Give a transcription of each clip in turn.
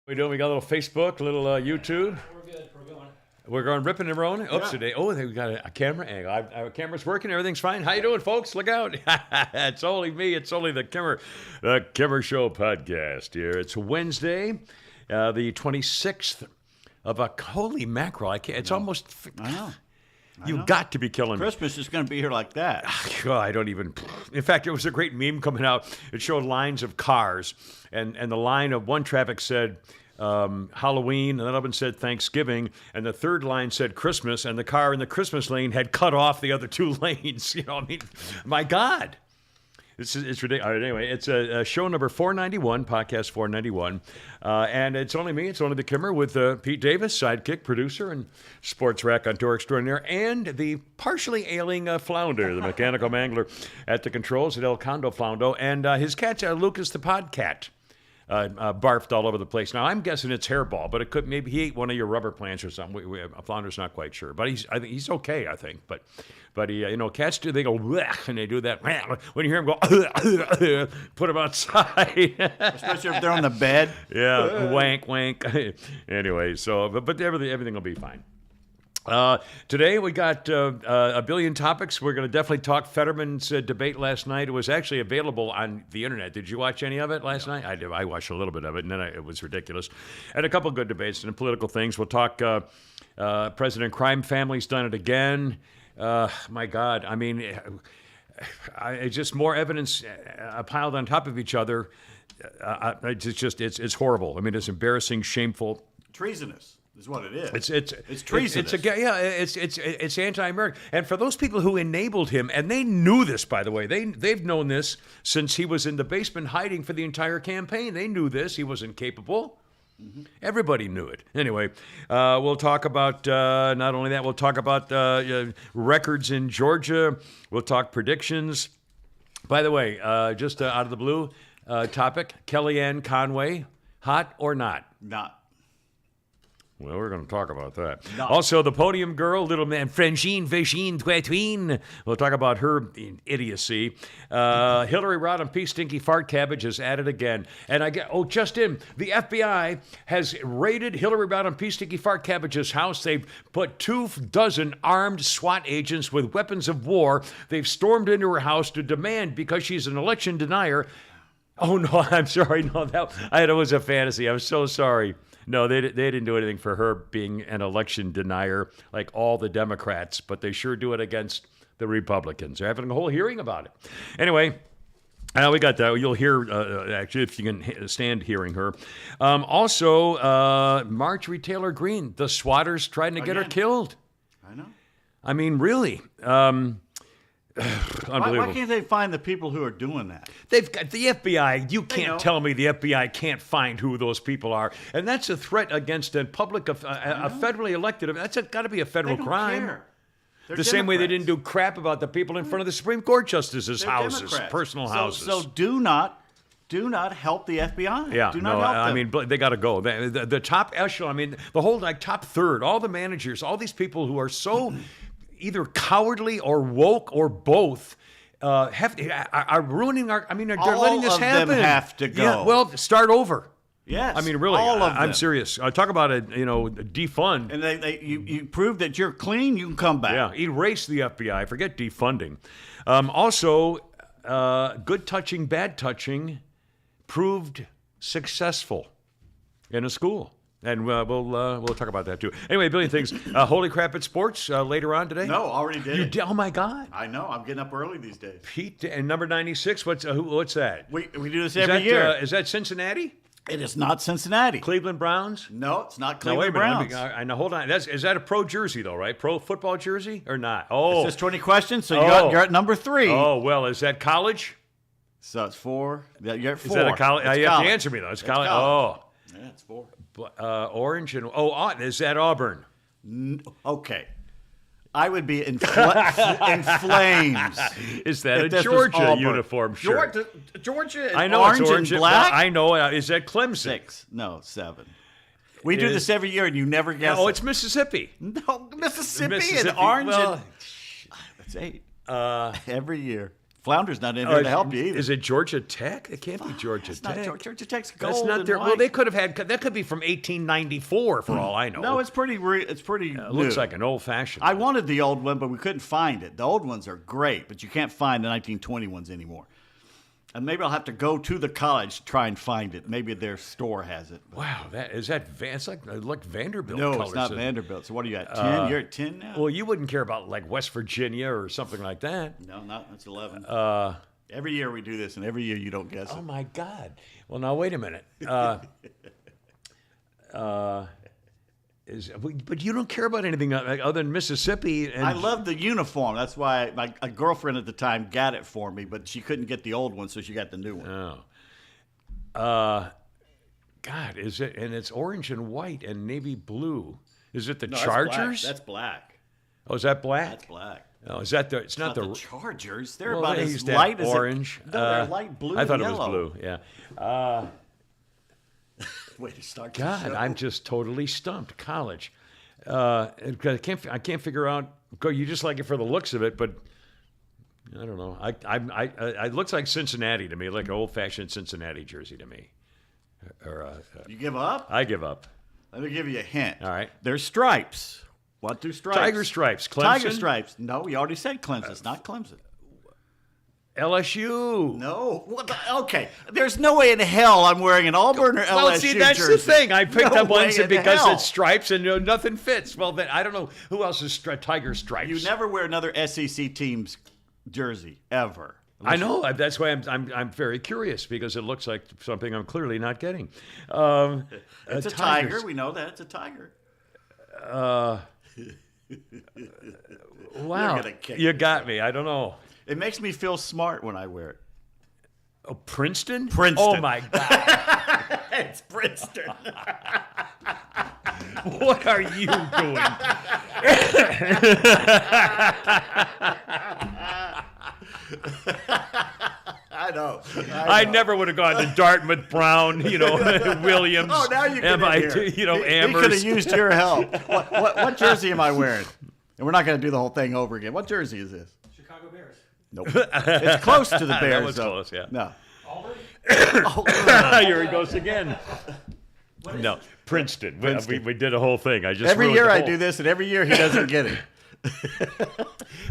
We doing? We got a little Facebook, a little YouTube. We're good. We're going. We're going ripping and rolling. Oops, Yeah. today. Oh, we got a camera angle. Our camera's working. Everything's fine. How you doing, folks? Look out. It's only me. It's only the Kimmer Show podcast here. It's Wednesday, the 26th of holy mackerel. I can't. It's almost. I know. You've got to be killing me. Christmas is going to be here like that. God, I don't even. In fact, there was a great meme coming out. It showed lines of cars, and the line of one traffic said Halloween, and another one said Thanksgiving, and the third line said Christmas, and the car in the Christmas lane had cut off the other two lanes. I mean, my God. It's ridiculous. All right, anyway, it's a show number 491, podcast 491. And it's only me. It's only the Kimmer with Pete Davis, sidekick, producer, and sports raconteur extraordinaire, and the partially ailing Flounder, the mechanical mangler at the controls at El Condo Floundo. And his cat, Lucas the Podcat. Barfed all over the place. Now I'm guessing it's hairball, but it could maybe he ate one of your rubber plants or something. Flounder's not quite sure, but I think he's okay. I think, but he, cats do, they go bleh, and they do that when you hear them go put them outside, Especially if they're on the bed. yeah, wank. Anyway, so but everything will be fine. Today we got a billion topics. We're going to definitely talk Fetterman's debate last night. It was actually available on the internet. Did you watch any of it last night? I did. I watched a little bit of it, and then it was ridiculous. And a couple good debates and political things. We'll talk President Crime Family's done it again. My God, I mean, it's just more evidence piled on top of each other. It's horrible. I mean, it's embarrassing, shameful. Treasonous is what it is. It's treasonous. It's anti-American. And for those people who enabled him, and they knew this, by the way, they've known this since he was in the basement hiding for the entire campaign. They knew this. He wasn't capable. Mm-hmm. Everybody knew it. Anyway, we'll talk about, not only that, we'll talk about records in Georgia. We'll talk predictions. By the way, just out of the blue topic, Kellyanne Conway, hot or not? Not. Well, we're going to talk about that. No. Also, the podium girl, little man, Francine Twatween. We'll talk about her idiocy. Hillary Rodham P. Stinky Fart Cabbage is at it again. And just in, the FBI has raided Hillary Rodham P. Stinky Fart Cabbage's house. They've put 24 armed SWAT agents with weapons of war. They've stormed into her house to demand, because she's an election denier. Oh, no, I'm sorry. No, that was a fantasy. I'm so sorry. No, they didn't do anything for her being an election denier like all the Democrats, but they sure do it against the Republicans. They're having a whole hearing about it. Anyway, we got that. You'll hear, actually, if you can stand hearing her. Also, Marjorie Taylor Greene, the SWATers trying to get her killed. I know. I mean, really. Unbelievable. Why can't they find the people who are doing that? They've got the FBI. You know. can't tell me the FBI can't find who those people are. And that's a threat against a public, a federally elected. That's got to be a federal They don't crime. care. The same way they didn't do crap about the people in front of the Supreme Court justices' They're houses, Democrats. personal houses. So do not help the FBI. Yeah, do not help them. I mean, they got to go. The top echelon, I mean, the whole top third, all the managers, all these people who are so either cowardly or woke or both. Are ruining our. I mean, they're letting this happen. All of them have to go. Yeah, well, start over. Yes. I mean, really. All of them. I'm serious. Talk about it. Defund. And you prove that you're clean, you can come back. Yeah, erase the FBI. Forget defunding. Also, good touching, bad touching proved successful in a school. And we'll talk about that too. Anyway, a billion things. Holy crap at sports later on today. No, already did. it. Oh my God! I know. I'm getting up early these days. Pete and number 96. What's that? We do this every year. Is that Cincinnati? It is not Cincinnati. Cleveland Browns? No, it's not No, wait a Cleveland minute. Browns. Now, hold on. Is that a pro jersey though? Right? Pro football jersey or not? Oh, It's just 20 questions, so Oh. you're at number 3. oh well. Is that college? So it's 4. You're at 4. Is that a college? It's You have to college. answer me though. It's It's college. college. Oh. Yeah, it's 4. Orange and is that Auburn? Okay. I would be in flames. Is that if a this was Georgia Auburn. uniform shirt? Georgia is I know orange it's orange and black. I know. Is that Clemson? 6. No, 7. We do Is- this every year, and you never guess Oh, it. it's Mississippi. No, Mississippi, Mississippi. and orange. Well, That's 8. Every year. Flounder's not in here to help you either. Is it Georgia Tech? It can't be Georgia It's Tech. not Georgia Tech's gold. That's not and their. white. Well, they could have had. That could be from 1894 for all I know. No, it's pretty. It looks new. like an old fashioned. I wanted the old one, but we couldn't find it. The old ones are great, but you can't find the 1920 ones anymore. And maybe I'll have to go to the college to try and find it. Maybe their store has it. Wow, it's like Vanderbilt. No, colors. it's not Vanderbilt. So what are you at? 10? You're at 10 now? Well, you wouldn't care about like West Virginia or something like that. No, not. That's 11. Every year we do this, and every year you don't guess Oh it. my God! Well, now wait a minute. But you don't care about anything other than Mississippi. And I love the uniform. That's why a girlfriend at the time got it for me, but she couldn't get the old one, so she got the new one. Oh. God, is it? And it's orange and white and navy blue. Is it the Chargers? That's black. Oh, is that black? That's black. Oh, is that the? It's not, Not the Chargers. They're well, about they as used to have light as orange. No, they're light blue. I thought and it yellow. was blue. Yeah. Way to start the God, show. I'm just totally stumped. College. I can't figure out. You just like it for the looks of it, but I don't know. It looks like Cincinnati to me, like an old-fashioned Cincinnati jersey to me. You give up? I give up. Let me give you a hint. All right. There's stripes. What do stripes? Tiger stripes. Clemson. Tiger stripes. No, we already said Clemson. It's not Clemson. LSU. No. Okay. There's no way in hell I'm wearing an Auburn or LSU Well, see, that's jersey. the thing. I picked No up ones way in because hell. it's stripes and nothing fits. Well, then I don't know who else is Tiger stripes. You never wear another SEC team's jersey ever. I know. That's why I'm very curious because it looks like something I'm clearly not getting. It's a tiger. Tigers. We know that. It's a tiger. Wow, gonna kick you got me. I don't know. It makes me feel smart when I wear it. Oh, Princeton? Princeton. Oh my God! It's Princeton. What are you doing? I know. I never would have gone to Dartmouth, Brown, Williams. Oh, now you get MIT, it here. He Amherst. could have used your help. What jersey am I wearing? And we're not going to do the whole thing over again. What jersey is this? Chicago Bears. Nope. It's close to the Bears. That was though. close, yeah. No. Here he goes again. No, Princeton. We did a whole thing. I just Every ruined year the I whole- do this, and every year he doesn't get it.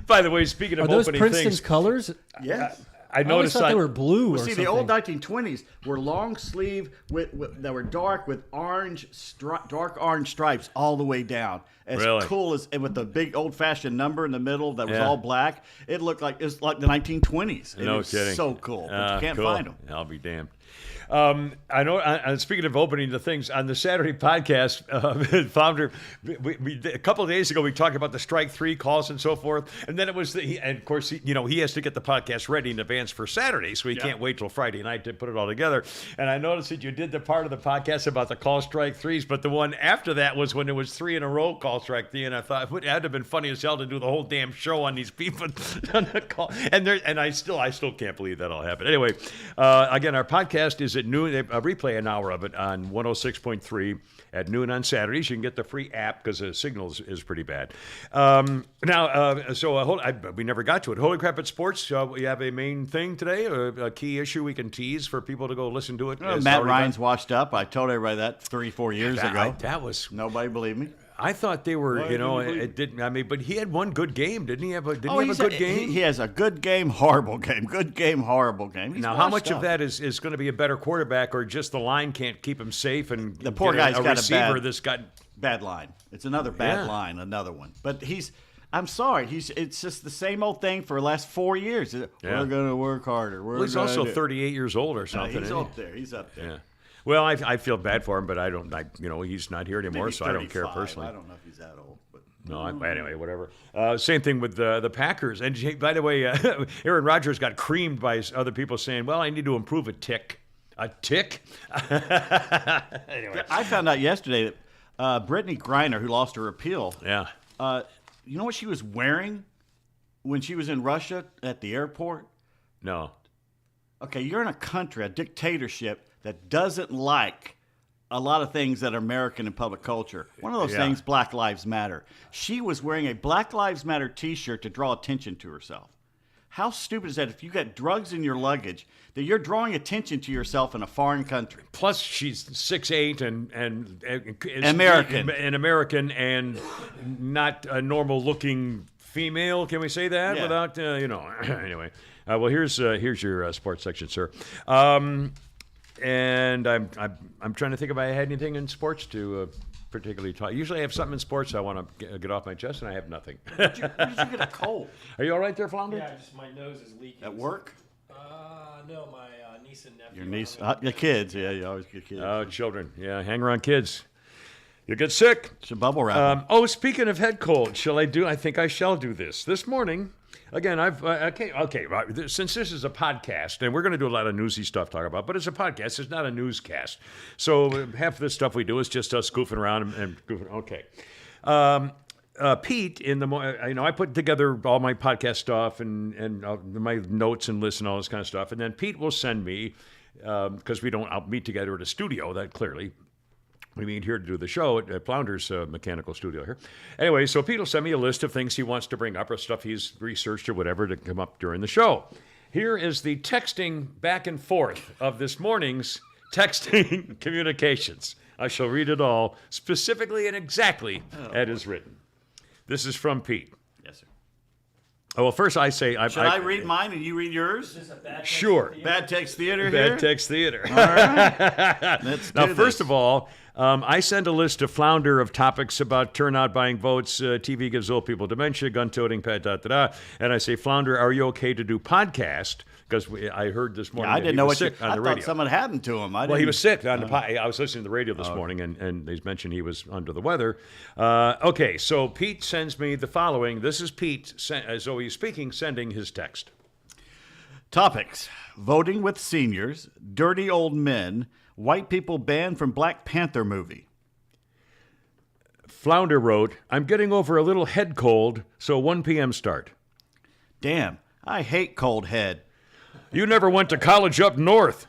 By the way, speaking Are of those opening Princeton's things, colors? Yes. I I always noticed thought they were blue or See, something. the old 1920s were long sleeve that were dark with dark orange stripes all the way down. As Really? cool as and with the big old fashioned number in the middle that was Yeah. all black. It looked like it's like the 1920s. It No was kidding. so cool, but you can't cool. find them. I'll be damned. I know. Speaking of opening the things on the Saturday podcast, founder, a couple of days ago we talked about the strike three calls and so forth, and then it was and of course he has to get the podcast ready in advance for Saturday, so he can't wait till Friday night to put it all together. And I noticed that you did the part of the podcast about the call strike threes, but the one after that was when it was 3 in a row call strike three, and I thought it would have been funny as hell to do the whole damn show on these people on the call, and I still can't believe that all happened. Anyway, again, our podcast is at noon. A replay an hour of it on 106.3 at noon on Saturdays. You can get the free app because the signal is pretty bad. We never got to it. Holy Crap at Sports. We have a main thing today, a key issue we can tease for people to go listen to it. It's Matt already Ryan's done. washed up. I told everybody that 3-4 years ago. That was. Nobody believed me. I thought they were. Why didn't you believe It didn't. I mean, but he had one good game, didn't he? Did he have he's a good game? He has a good game, horrible game. Good game, horrible game. He's Now, how washed much up. of that is going to be a better quarterback, or just the line can't keep him safe and The poor get guy's a got a receiver bad- that's got. Bad line. It's another bad Yeah. line, another one. But I'm sorry. It's just the same old thing for the last 4 years. Yeah. We're going to work harder. Well, he's also 38 years old or something. He's isn't he? up there. He's up there. Yeah. Well, I feel bad for him, but I don't. He's not here anymore, Maybe so I don't care 35. personally. I don't know if he's that old. But No, anyway, whatever. Same thing with the Packers. And by the way, Aaron Rodgers got creamed by other people saying, "Well, I need to improve a tick." A tick? Anyway. I found out yesterday that Brittany Griner, who lost her appeal, Yeah. you know what she was wearing when she was in Russia at the airport? No. Okay, you're in a country, a dictatorship that doesn't like a lot of things that are American in public culture. One of those Yeah. things, Black Lives Matter. She was wearing a Black Lives Matter T-shirt to draw attention to herself. How stupid is that if you got drugs in your luggage that you're drawing attention to yourself in a foreign country? Plus, she's 6'8" and is American. an American and not a normal looking female. Can we say that Yeah. without Anyway, well, here's your sports section, sir. And I'm trying to think if I had anything in sports to particularly talk. Usually, I have something in sports I want to get off my chest, and I have nothing. Where did you get a cold? Are you all right there, Flounder? Yeah, just my nose is leaking. At work? No, my niece and nephew. Your niece, your kids. Yeah, you always get kids. Oh, children. Yeah, hang around kids. You get sick. It's a bubble wrap. Speaking of head cold, I think I shall do this. This morning, again, right, since this is a podcast, and we're going to do a lot of newsy stuff to talk about, but it's a podcast. It's not a newscast. So half of the stuff we do is just us goofing around and goofing. Okay. Pete, in the morning, I put together all my podcast stuff and my notes and lists and all this kind of stuff. And then Pete will send me, because we don't meet together at a studio, that clearly. We meet here to do the show at Flounder's mechanical studio here. Anyway, so Pete will send me a list of things he wants to bring up or stuff he's researched or whatever to come up during the show. Here is the texting back and forth of this morning's texting communications. I shall read it all specifically and exactly as is written. This is from Pete. Yes, sir. Oh, well, first I say... Should I read mine and you read yours? Sure. Bad Text Theater here? Bad Text Theater. Let's Now, do first this. of all, I send a list to Flounder of topics about turnout, buying votes, TV gives old people dementia, gun toting, and I say, Flounder, are you okay to do podcast? Because I heard this morning I that didn't he know was what sick you... on I the thought radio. something happened to him. Well, he was sick on the I was listening to the radio this morning, and they mentioned he was under the weather. Okay, so Pete sends me the following. This is Pete, as always speaking, sending his text. Topics: voting with seniors, dirty old men, white people banned from Black Panther movie. Flounder wrote, I'm getting over a little head cold, so 1 p.m. start. Damn, I hate cold head. You never went to college up north.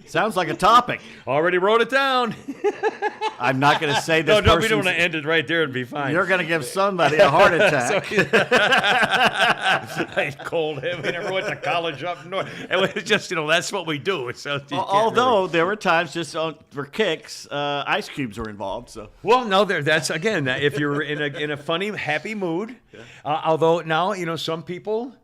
Sounds like a topic. Already wrote it down. I'm not going to say this. No, we don't person's- want to end it right there and be fine. You're going to give somebody a heart attack. Cold head. We never went to college up north. It was just, that's what we do. So you can't Although really- there were times just for kicks, ice cubes were involved. So Well, no, that's again, if you're in a funny, happy mood. Although now, some people,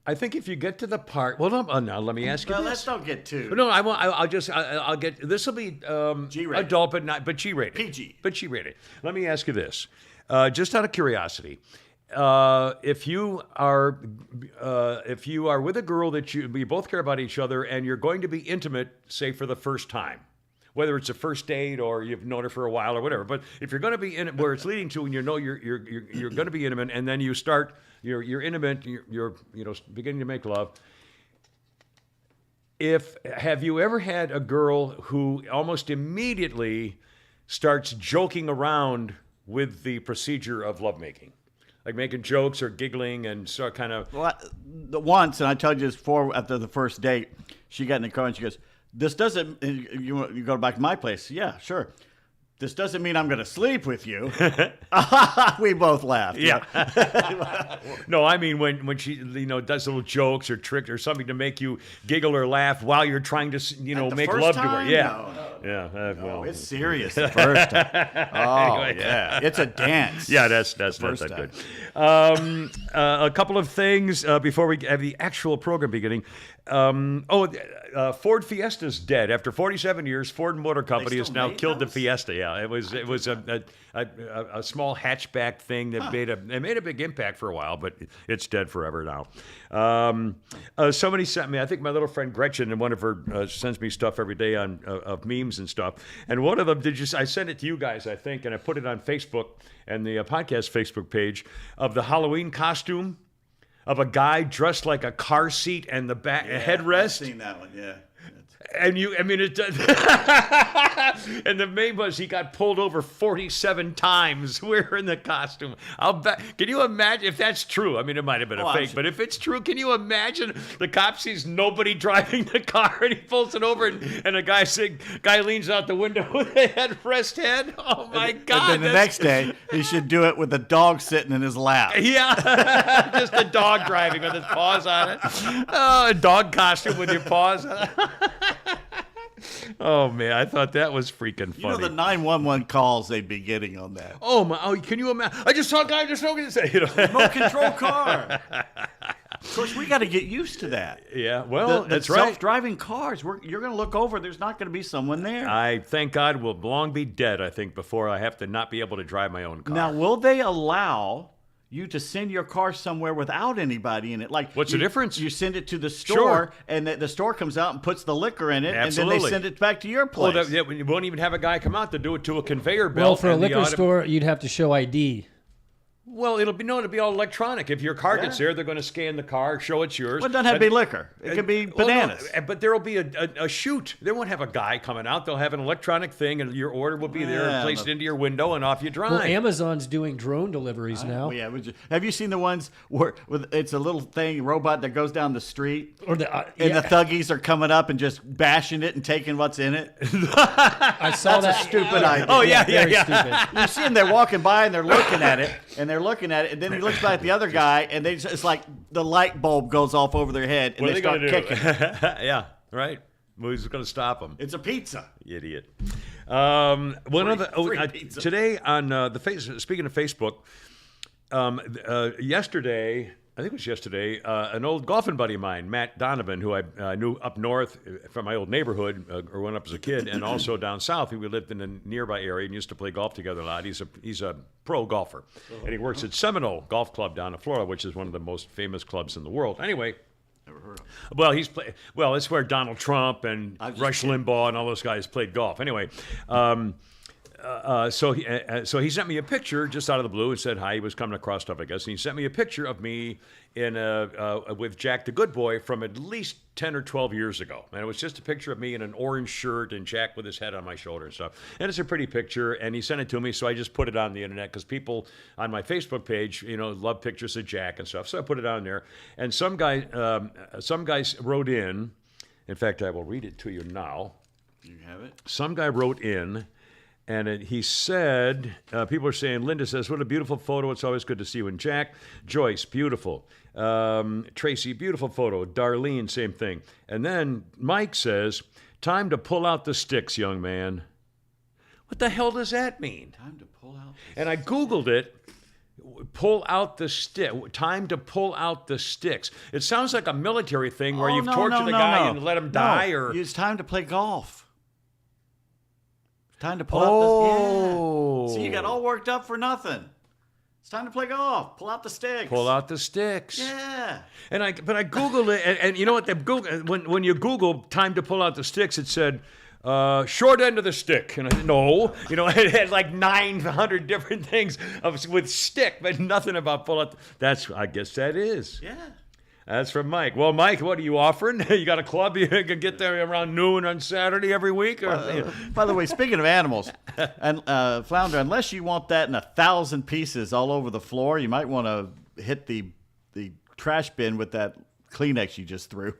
I think if you get to the part, now let me ask you well, this. let's don't get too. No, I'll get. This will be G-rated. adult, but G-rated. PG. But G-rated. Let me ask you this, just out of curiosity, if you are with a girl that you both care about each other and you're going to be intimate, say for the first time, whether it's a first date or you've known her for a while or whatever, but if you're going to be in it, where it's leading to, and you're going to be intimate, and then you're intimate, you're beginning to make love. Have you ever had a girl who almost immediately starts joking around with the procedure of lovemaking? Like making jokes or giggling and sort of kind of... Well, once, and I told you this before, after the first date, she got in the car and she goes, "This doesn't, you go back to my place." Yeah, sure. "This doesn't mean I'm going to sleep with you." We both laughed. Yeah. No, I mean when she does little jokes or tricks or something to make you giggle or laugh while you're trying to the make first love to her. time? Yeah. No. Yeah. Oh, it's serious the first time. Oh, Anyway. yeah. It's a dance. Yeah, that's not first that time. good. A couple of things before we have the actual program beginning. Ford Fiesta's dead after 47 years. Ford Motor Company has still now made killed the those? Fiesta. Yeah, it was a small hatchback thing that made a big impact for a while, but it's dead forever now. Somebody sent me. I think my little friend Gretchen, and one of her sends me stuff every day on of memes and stuff. And one of them I sent it to you guys, I think, and I put it on Facebook and the podcast Facebook page of the Halloween costume of a guy dressed like a car seat and the back I've headrest. seen that one, yeah. And I mean, it does. And the main was he got pulled over 47 times wearing the costume. I'll bet. Can you imagine if that's true? I mean, it might have been a fake, but if it's true, can you imagine the cop sees nobody driving the car and he pulls it over and a guy leans out the window with a headrest head? Oh my God! And then the next day, he should do it with a dog sitting in his lap. Yeah, just a dog driving with his paws on it. Oh, a dog costume with your paws on it. Oh man, I thought that was freaking funny. You know the 911 calls they'd be getting on that. Oh my! Oh, can you imagine? I just saw a guy just smoking. Remote control car. Of course, we got to get used to that. Yeah, well, The that's right. self-driving cars. You're going to look over. There's not going to be someone there. I thank God will long be dead. I think before I have to not be able to drive my own car. Now, will they allow you to send your car somewhere without anybody in it? Like, What's the difference? You send it to the store, Sure. and the store comes out and puts the liquor in it, Absolutely. and then they send it back to your Well, place. you won't even have a guy come out to do it to a conveyor belt. Well, for a and the liquor store, you'd have to show ID. Well, it'll be all electronic. If your car gets Yeah. there, they're going to scan the car, show it's yours. Well, it doesn't have to be liquor. It could be Well, no, bananas. but there will be a chute. They won't have a guy coming out. They'll have an electronic thing, and your order will be there and Yeah, placed but- into your window, and off you drive. Well, Amazon's doing drone deliveries now. Oh, yeah, have you seen the ones where it's a little thing, robot that goes down the street, Or the, and the thuggies are coming up and just bashing it and taking what's in it? I saw That's that. a stupid idea. Oh, yeah. Very stupid. You see them, they're walking by and they're looking at it, and then he looks back at the other guy, and it's like the light bulb goes off over their head, and What are they they start going to do? kicking. Yeah, right. Who's going to stop them? It's a pizza. You idiot. One pizza. today on the face. Speaking of Facebook, yesterday. I think it was yesterday, an old golfing buddy of mine, Matt Donovan, who I knew up north from my old neighborhood, growing up as a kid, and also down south. We lived in a nearby area and used to play golf together a lot. He's a pro golfer, and he works at Seminole Golf Club down in Florida, which is one of the most famous clubs in the world. Anyway. Never heard of it. Well, it's where Donald Trump and I was Rush just kidding. Limbaugh and all those guys played golf. Anyway, so he sent me a picture just out of the blue and said hi. He was coming across stuff, I guess, and he sent me a picture of me with Jack the Good Boy from at least 10 or 12 years ago. And it was just a picture of me in an orange shirt and Jack with his head on my shoulder and stuff. And it's a pretty picture, and he sent it to me, so I just put it on the internet because people on my Facebook page, love pictures of Jack and stuff. So I put it on there, and some guys wrote in. In fact, I will read it to you now. You have it? Some guy wrote in, and he said, people are saying, Linda says, what a beautiful photo. It's always good to see you and Jack. Joyce, beautiful. Tracy, beautiful photo. Darlene, same thing. And then Mike says, time to pull out the sticks, young man. What the hell does that mean? Time to pull out. And I Googled it. Pull out the stick. Time to pull out the sticks. It sounds like a military thing where you've tortured a guy and let him die, or It's time to play golf. It's time to pull out Oh. the. Yeah. See, you got all worked up for nothing. It's time to play golf. Pull out the sticks. pull out the sticks. Yeah. But I Googled it, and you know what? When you Google time to pull out the sticks, it said short end of the stick. And I said, no, it had like 900 different things with stick, but nothing about pull out. I guess that is. Yeah. That's from Mike. Well, Mike, what are you offering? You got a club you can get there around noon on Saturday every week? Or, By the way, speaking of animals, and Flounder, unless you want that in 1,000 pieces all over the floor, you might want to hit the trash bin with that Kleenex you just threw.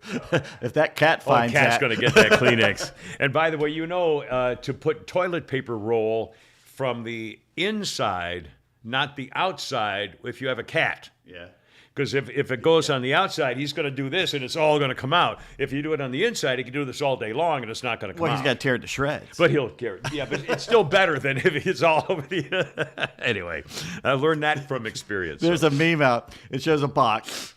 If that cat finds cat's that, going to get that Kleenex. And by the way, to put toilet paper roll from the inside, not the outside, if you have a cat. Yeah. Because if it goes on the outside, he's going to do this, and it's all going to come out. If you do it on the inside, he can do this all day long, and it's not going to come Well, out. he's got to tear it to shreds. But he'll carry it. Yeah, but it's still better than if it's all over the... Anyway, I learned that from experience. There's a meme out. It shows a box.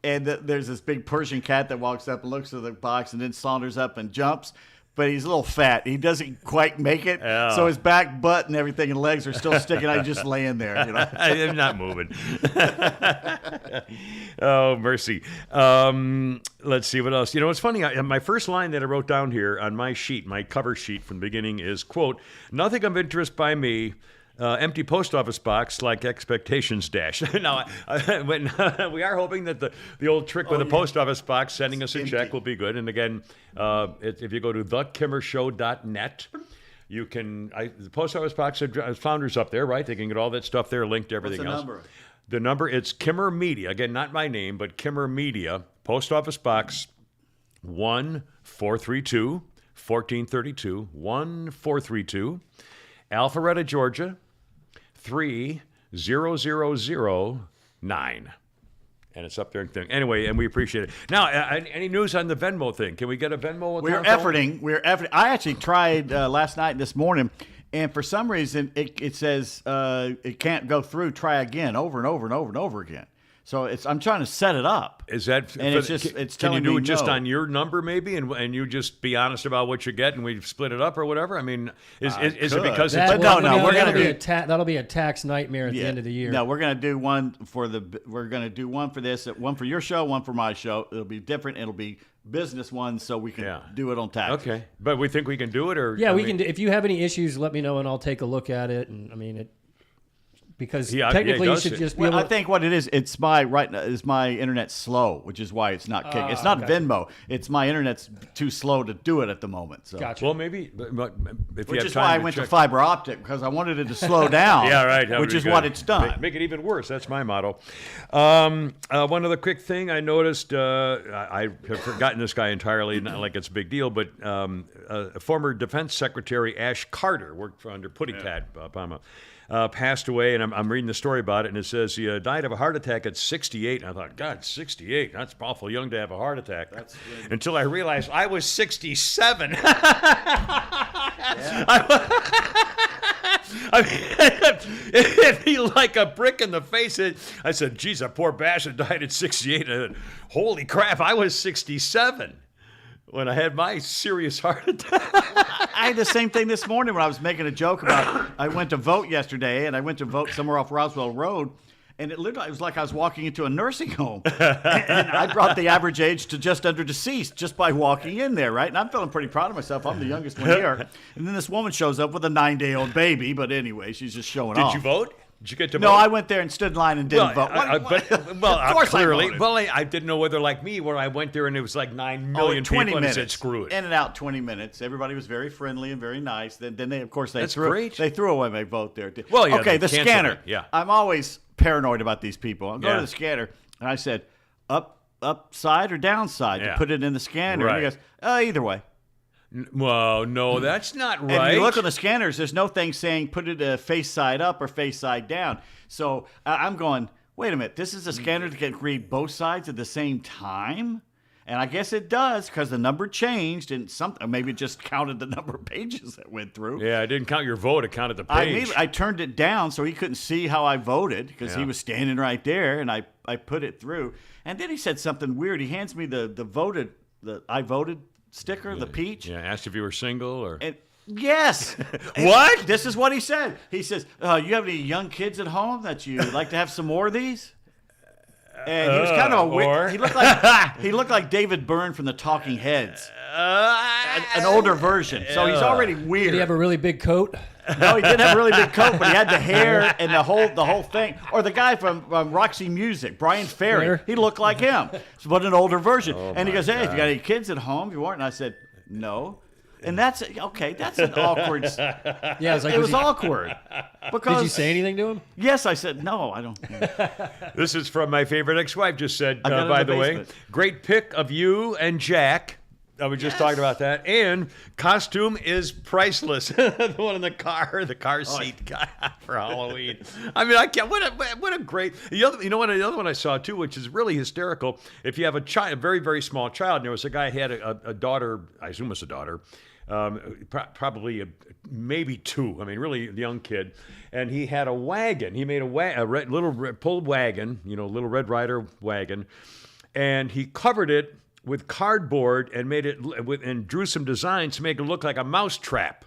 And there's this big Persian cat that walks up and looks at the box and then saunters up and jumps. But he's a little fat. He doesn't quite make it. Yeah. So his back, butt, and everything and legs are still sticking out. He's just laying there. I'm not moving. Oh, mercy. Let's see what else. It's funny. My first line that I wrote down here on my sheet, my cover sheet from the beginning is, quote, nothing of interest by me. empty post office box like expectations dash. Now, we are hoping that the old trick with the post office box sending us a check will be good. And again, if you go to thekimmershow.net, you can, the post office box founders up there, right? They can get all that stuff there, linked to everything What's the else. number? The number, it's Kimmer Media. Again, not my name, but Kimmer Media, post office box 1432, 1432, Alpharetta, Georgia, 30009. And it's up there. Anyway, and we appreciate it. Now, any news on the Venmo thing? Can we get a Venmo account? We're efforting. I actually tried last night and this morning, and for some reason it says it can't go through. Try again, over and over and over and over again. So I'm trying to set it up. Is that? And it's just it's can you telling do me it just no. on your number maybe, and you just be honest about what you get, and we split it up or whatever? I mean, is it could. because That- it's But no, we're gonna be do- that'll be a tax nightmare at the end of the year. No, we're gonna do one for this, one for your show, one for my show. It'll be different. It'll be business ones, so we can do it on tax. Okay, but we think we can do it, or Yeah, we can. If you have any issues, let me know and I'll take a look at it. And I mean, because Yeah, technically yeah, you it should does. just be Well, able I think what it is my right now is my internet's slow, which is why it's not kicking. It's not okay. Venmo. It's my internet's too slow to do it at the moment. So. Gotcha. Well, maybe, but if you Which have is time why I to went check. to fiber optic, because I wanted it to slow down. Yeah, right. that would Which be is good. what it's done. Make it even worse. That's my motto. One other quick thing I noticed. I have forgotten this guy entirely. Not like it's a big deal, but former Defense Secretary Ash Carter worked under Pad Obama. Passed away, and I'm reading the story about it, and it says he died of a heart attack at 68. And I thought, God, 68? That's awful young to have a heart attack. Until I realized I was 67. I mean, it hit me like a brick in the face. I said, geez, that poor bastard died at 68. And I said, holy crap, I was 67 when I had my serious heart attack. I had the same thing this morning when I was making a joke about I went to vote yesterday, and I went to vote somewhere off Roswell Road, and it was like I was walking into a nursing home. And I brought the average age to just under deceased just by walking in there, right? And I'm feeling pretty proud of myself. I'm the youngest one here. And then this woman shows up with a 9-day-old baby, but anyway, she's just showing off. Did you vote? Did you get to No, vote? I went there and stood in line and didn't vote. Of course clearly. I voted. Well, I didn't know whether like me, where I went there and it was like 9 Oh, million 20 people, and I minutes. said, screw it. In and out 20 minutes. Everybody was very friendly and very nice. Then they, of course, That's threw great. They threw away my vote there. Well, yeah, okay, they the canceled scanner. it, yeah. I'm always paranoid about these people. I'm going Yeah. to the scanner, and I said, upside or downside Yeah. to put it in the scanner. Right. And he goes, either way. Well, no, that's not right. And if you look on the scanners, there's no thing saying put it face side up or face side down. So I'm going, wait a minute, this is a scanner that can read both sides at the same time? And I guess it does because the number changed and maybe it just counted the number of pages that went through. Yeah, I didn't count your vote. It counted the page. I turned it down so he couldn't see how I voted because he Yeah. was standing right there, and I put it through. And then he said something weird. He hands me the I voted sticker, the peach. Yeah, asked if you were single or. And yes. What? This is what he said. He says, you have any young kids at home that you like to have some more of these? And he was kind of a or- weird. He looked like David Byrne from the Talking Heads, an older version. So he's already weird. Did he have a really big coat? No, he didn't have a really big coat, but he had the hair and the whole thing. Or the guy from Roxy Music, Brian Ferry. Fair. He looked like him, but an older version. And he my goes, "Hey, if God. you got any kids at home, you weren't." And I said, "No." And that's okay. That's an awkward. Yeah, I was like, It was awkward because did you say anything to him? yes, I said no. I don't. This is from my favorite ex-wife. Just said, I got it in by the the way, basement. great pick of you and Jack. I was just talking about that. And costume is priceless. The one in the car seat guy for Halloween. I mean, I can't. What a great. The other one I saw too, which is really hysterical. If you have a child, a very very small child, and there was a guy who had a daughter. I assume it was a daughter. Probably maybe 2. I mean, really young kid, and he had a wagon. He made a little pulled wagon, Little Red Rider wagon, and he covered it with cardboard and made it and drew some designs to make it look like a mouse trap.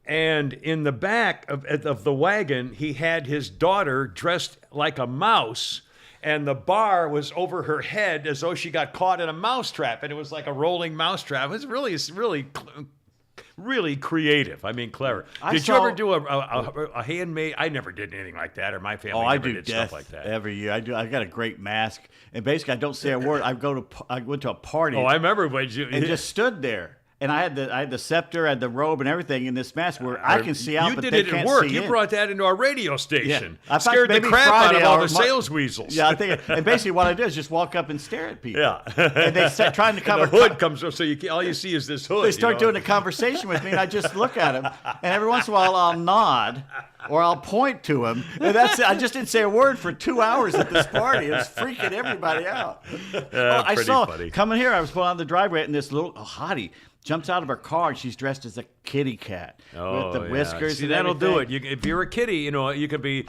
And in the back of the wagon, he had his daughter dressed like a mouse. And the bar was over her head as though she got caught in a mousetrap, and it was like a rolling mousetrap. It was really really creative. I mean, clever. I Did you saw- ever do a handmade? I never did anything like that, or my family Oh, I never do did death stuff like that. every year. I do. I got a great mask, and basically, I don't say a word. I went to a party. Oh, I remember when you and just stood there. And I had the scepter, I had the robe, and everything in this mask where I can see out, You but did they it can't at work. see You in. brought that into our radio station. I thought Scared the maybe crap out Friday of all or the Mon- sales weasels. Yeah, I think. And basically, what I do is just walk up and stare at people. Yeah. And they start trying to cover. And the hood comes up, so all you see is this hood. They start you know? doing a conversation with me, and I just look at them. And every once in a while, I'll nod or I'll point to them. And that's it. I just didn't say a word for 2 hours at this party. It was freaking everybody out. Well, I pretty saw funny. coming here. I was pulling on the driveway, and this little hottie jumps out of her car, and she's dressed as a kitty cat with the yeah. whiskers. See, and that'll do it. everything. If you're a kitty, you can be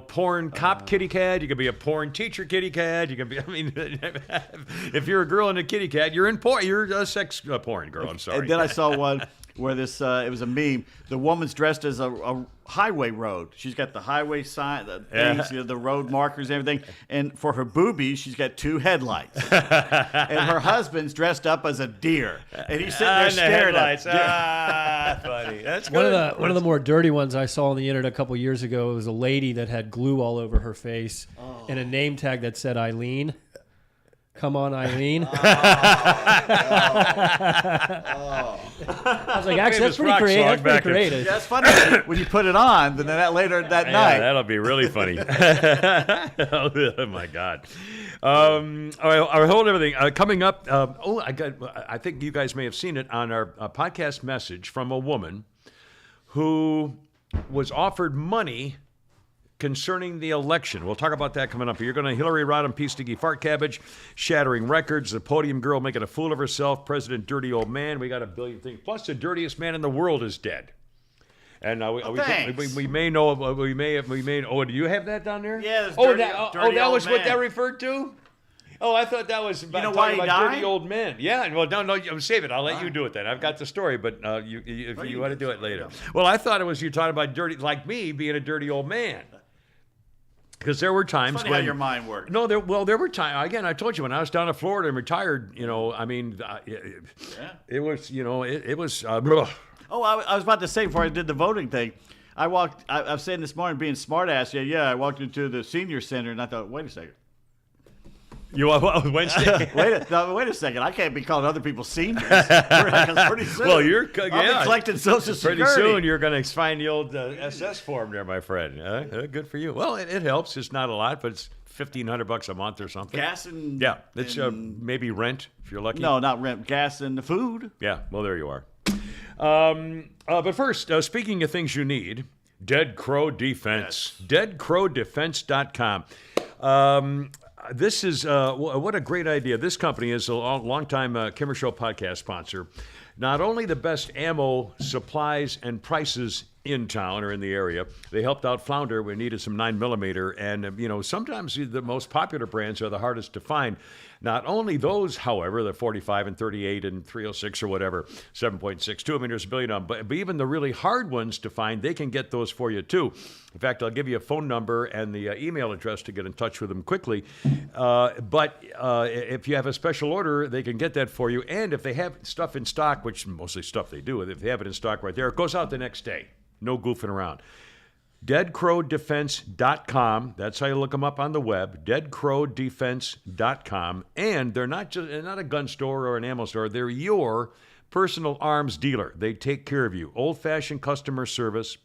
porn cop kitty cat. You can be a porn teacher kitty cat. You can be. I mean, if you're a girl in a kitty cat, you're in porn. You're a sex porn girl. I'm sorry. And then I saw one where this it was a meme. The woman's dressed as a highway road. She's got the highway sign, the things, the road markers, and everything. And for her boobies, she's got 2 headlights. And her husband's dressed up as a deer, and he's sitting there And the staring headlights. at. Funny. That's One good. of the more dirty ones I saw on the internet a couple years ago was a lady that had glue all over her face and a name tag that said Eileen. Come on, Eileen. I was like, actually, Famous that's pretty rock creative. song That's pretty back in- creative. Yeah, it's funny when you put it on. Then that later that Yeah, night. that'll be really funny. Oh my God! All right, hold everything. Coming up. I think you guys may have seen it on our podcast message from a woman who was offered money concerning the election. We'll talk about that coming up. You're going to Hillary Rodham, P. Sticky Fart Cabbage, shattering records, the podium girl making a fool of herself, President Dirty Old Man. We got a billion things. Plus, the dirtiest man in the world is dead. And Thanks. we may know. We may. Oh, do you have that down there? Yeah, this Oh, dirty- that dirty that old was what man. that referred to. Oh, I thought that was about, know talking why he about died? dirty old men. Yeah, well, no, save it. I'll let you do it then. I've got the story, but if you want to do it later. Well, I thought it was you talking about dirty, like me being a dirty old man. Because there were times Funny when how your mind works. No, there were times. Again, I told you when I was down in Florida and retired. I mean, it was. It was. Oh, I was about to say before I did the voting thing, I was saying this morning being smart ass. Yeah. I walked into the senior center and I thought, wait a second. You Wednesday. Wait a second. I can't be calling other people seniors. Pretty soon. Well, I'll be collecting Social Pretty Security. soon you're going to find the old SS form there, my friend. Good for you. Well, it helps. It's not a lot, but it's $1,500 a month or something. Gas and Yeah, it's maybe rent if you're lucky. no, not rent. Gas and the food. Yeah, well, there you are. But first, speaking of things you need, Dead Crow Defense. Yes. DeadCrowDefense.com. This is what a great idea. This company is a long-time Kimmer Show podcast sponsor. Not only the best ammo, supplies, and prices in town or in the area, they helped out Flounder. We needed some 9mm, and sometimes the most popular brands are the hardest to find. Not only those, however, the 45 and 38 and 306 or whatever, 7.62. I mean, there's a billion of them. But even the really hard ones to find, they can get those for you too. In fact, I'll give you a phone number and the email address to get in touch with them quickly. But if you have a special order, they can get that for you. And if they have stuff in stock, which mostly stuff they do, if they have it in stock right there, it goes out the next day. No goofing around. DeadCrowDefense.com. That's how you look them up on the web. DeadCrowDefense.com. And they're not a gun store or an ammo store. They're your personal arms dealer. They take care of you. Old-fashioned customer service.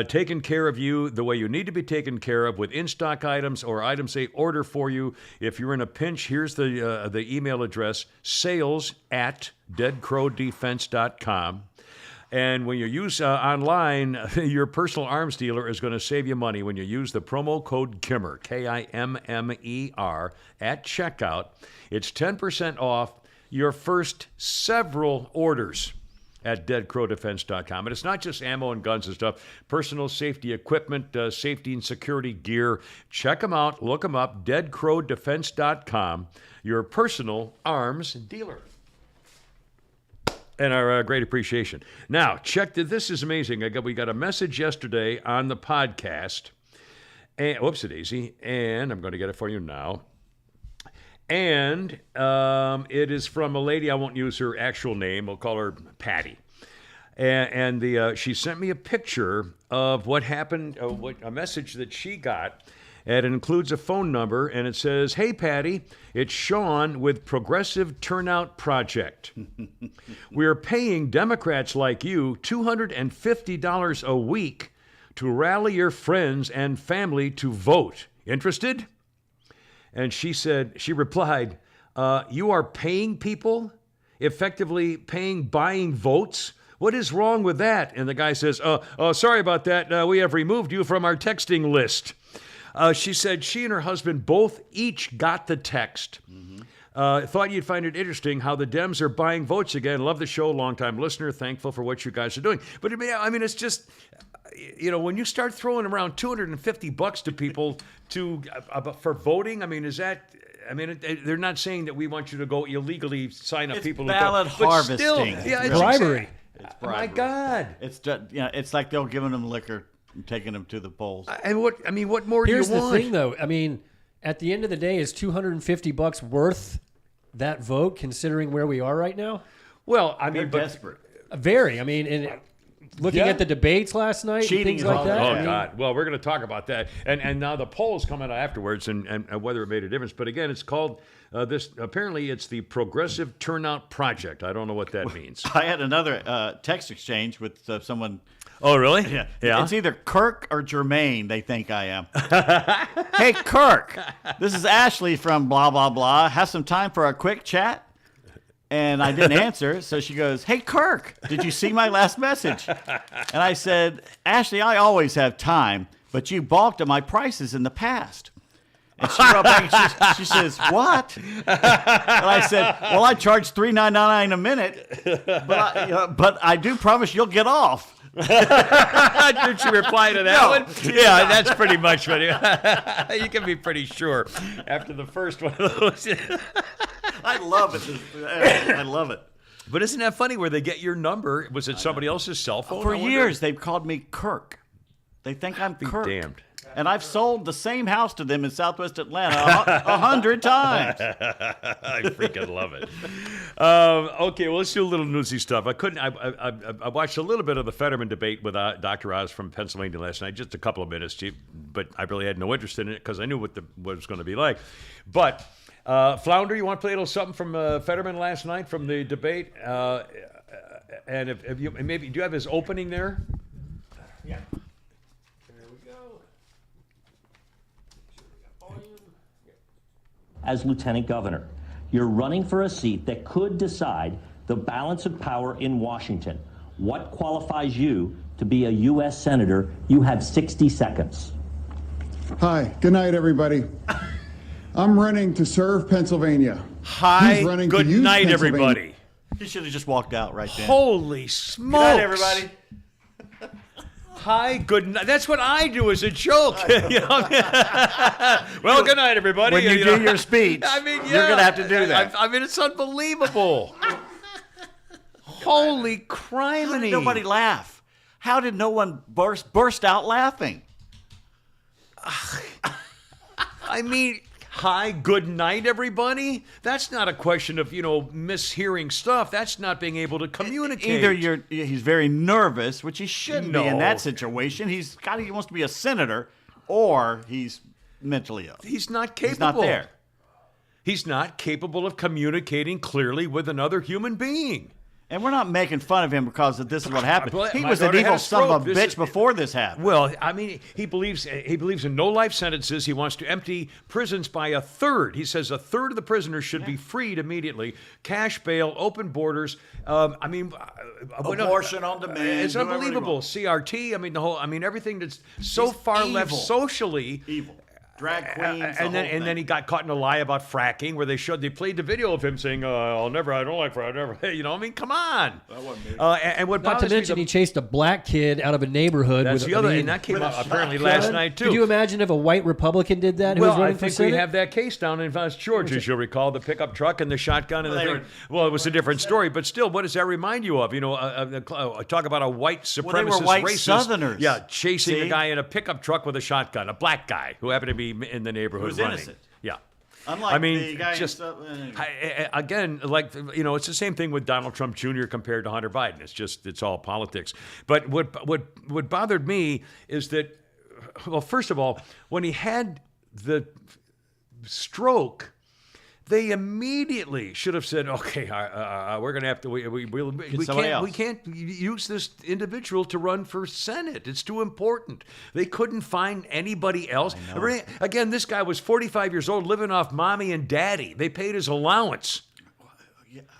Taking care of you the way you need to be taken care of with in-stock items or items they order for you. If you're in a pinch, here's the email address, sales@deadcrowdefense.com. And when you use online, your personal arms dealer is going to save you money when you use the promo code KIMMER, KIMMER, at checkout. It's 10% off your first several orders at deadcrowdefense.com. And it's not just ammo and guns and stuff, personal safety equipment, safety and security gear. Check them out, look them up, deadcrowdefense.com, your personal arms dealer. And our great appreciation. Now, this is amazing. We got a message yesterday on the podcast. And, whoops-a-daisy. And I'm going to get it for you now. And it is from a lady. I won't use her actual name. We'll call her Patty. And she sent me a picture of what happened, a message that she got. And it includes a phone number, and it says, "Hey, Patty, it's Sean with Progressive Turnout Project. We are paying Democrats like you $250 a week to rally your friends and family to vote. Interested?" And she replied, "You are paying people? Effectively buying votes? What is wrong with that?" And the guy says, "Sorry about that. We have removed you from our texting list." She said she and her husband both each got the text. Thought you'd find it interesting how the Dems are buying votes again. Love the show, longtime listener. Thankful for what you guys are doing. But I mean, it's just, when you start throwing around $250 to people for voting, I mean, is that? I mean, they're not saying that we want you to go illegally sign up people. Ballot to vote, harvesting. But still, yeah, it's bribery. It's Oh my bribery. God! It's just, it's like they're giving them liquor and taking them to the polls. And what more Here's do you the want? thing, though. I mean, at the end of the day, is $250 worth that vote, considering where we are right now? Well, I They're mean, but desperate. Very. I mean, and looking Yeah. at the debates last night, and Cheating things is like all that. Oh I mean, God! Well, we're going to talk about that, and now the polls come out afterwards, and whether it made a difference. But again, it's called this. Apparently, it's the Progressive Turnout Project. I don't know what that means. I had another text exchange with someone. Oh, really? Yeah. Yeah. It's either Kirk or Jermaine, they think I am. Hey, Kirk, this is Ashley from blah, blah, blah. Have some time for a quick chat? And I didn't answer. So she goes, "Hey, Kirk, did you see my last message?" And I said, "Ashley, I always have time, but you balked at my prices in the past." And she wrote back and she says, "What?" And I said, "Well, I charge $3.99 a minute, but I do promise you'll get off." Did she reply to that No, one? she did Yeah, not. that's pretty much what you can be pretty sure after the first one of those. I love it. I love it. But isn't that funny where they get your number? Was it somebody else's cell phone? For I wonder? years, they've called me Kirk. They think I'm Kirk. damned. And I've sold the same house to them in Southwest Atlanta 100 times. I freaking love it. Okay, well, let's do a little newsy stuff. I watched a little bit of the Fetterman debate with Dr. Oz from Pennsylvania last night, just a couple of minutes, but I really had no interest in it because I knew what it was going to be like. But Flounder, you want to play a little something from Fetterman last night from the debate? And if you maybe do you have his opening there? Yeah. As lieutenant governor. You're running for a seat that could decide the balance of power in Washington. What qualifies you to be a U.S. senator? You have 60 seconds. Hi, good night, everybody. I'm running to serve Pennsylvania. Hi, He's running good to use night, Pennsylvania. everybody. You should have just walked out right then. Holy smokes! Good night, everybody. Hi, good night. That's what I do as a joke. You know? Well, good night, everybody. When you do your speech, I mean, yeah, you're going to have to do that. I mean, it's unbelievable. Holy How criminy! did nobody laugh? How did no one burst out laughing? I mean, hi, good night, everybody. That's not a question of mishearing stuff. That's not being able to communicate. Either he's very nervous, which he shouldn't be in No. that situation. He wants to be a senator, or he's mentally ill. He's not capable. He's not there. He's not capable of communicating clearly with another human being. And we're not making fun of him because this is what happened. He My was an daughter had evil a son of a stroke. This bitch before this happened. Well, I mean, he believes in no life sentences. He wants to empty prisons by a third. He says a third of the prisoners should be freed immediately. Cash bail, open borders. I mean, Abortion on demand, It's do whatever they unbelievable. want. CRT. I mean, everything that's so He's far left evil. socially. Evil. Drag queens. And then he got caught in a lie about fracking, where they played the video of him saying, I don't like fracking. I mean, come on. That wasn't me. And what Not to bothers me mention, the- he chased a black kid out of a neighborhood. that's with, the other, I mean, and that came with a out apparently shotgun. last night too. Could you imagine if a white Republican did that? Who was Well, I running for think Senate? we have that case down in West Georgia, as you'll recall, the pickup truck and the shotgun and Well, the they thing. Well, it was a different story, but still, what does that remind you of? Talk about a white supremacist Well, they were white racist. Southerners. Yeah, chasing a See? guy in a pickup truck with a shotgun, a black guy who happened to be in the neighborhood Who was running. innocent. Yeah. Unlike I mean, the guy in just again, like it's the same thing with Donald Trump Jr. compared to Hunter Biden. It's all politics. But what bothered me is that, well, first of all, when he had the stroke, they immediately should have said, "Okay, we're going to have to. We can't use this individual to run for Senate. It's too important." They couldn't find anybody else. Again, this guy was 45 years old, living off mommy and daddy. They paid his allowance.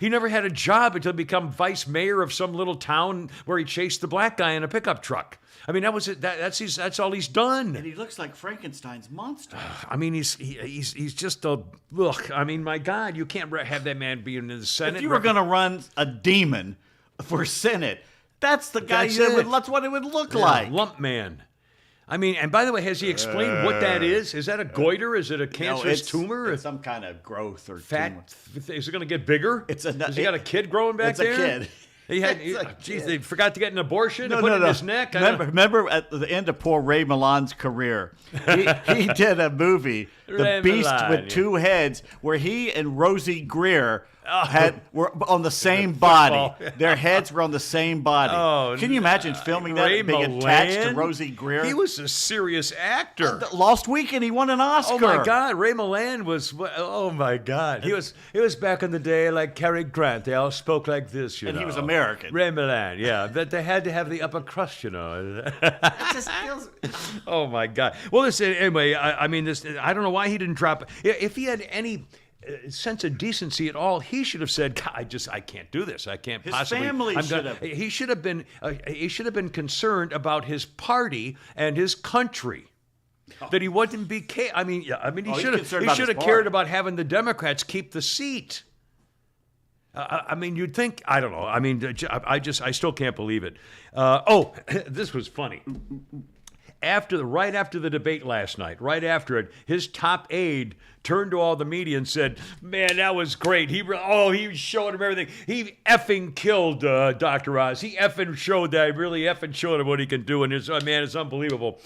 He never had a job until he became vice mayor of some little town where he chased the black guy in a pickup truck. I mean, that was it. That's all he's done. And he looks like Frankenstein's monster. I mean, he's just a look. I mean, my God, you can't have that man be in the Senate. If you were going to run a demon for Senate, that's the guy. That's what it would look like. Lump man. I mean, and by the way, has he explained what that is? Is that a goiter? Is it a cancerous tumor? It's some kind of growth or fat. Tumor. Is it going to get bigger? Has he got a kid growing back there? It's a kid. Geez, they forgot to get an abortion and put it in his neck. Remember at the end of poor Ray Milan's career, he did a movie, The Beast with Two Heads, where he and Rosie Greer were on the same body. Their heads were on the same body. Oh, can you imagine filming that and being attached to Rosie Greer? He was a serious actor. Lost Weekend, he won an Oscar. Oh my God, Ray Milland was. Oh my God, he was back in the day like Cary Grant. They all spoke like this, you know. And he was American. Ray Milland, yeah, but they had to have the upper crust, you know. It just feels. Oh my God. Well, listen. Anyway, I mean, this. I don't know why he didn't drop. If he had any sense of decency at all, he should have said, I can't do this. I can't his possibly. Family should have. He should have been concerned about his party and his country. That he wouldn't be. He should have cared about having the Democrats keep the seat. I mean, you'd think. I don't know. I mean, I still can't believe it. This was funny. Right after the debate last night, right after it, his top aide turned to all the media and said, "Man, that was great. He showed him everything. He effing killed Dr. Oz. He effing showed that. Really effing showed him what he can do. And it's unbelievable."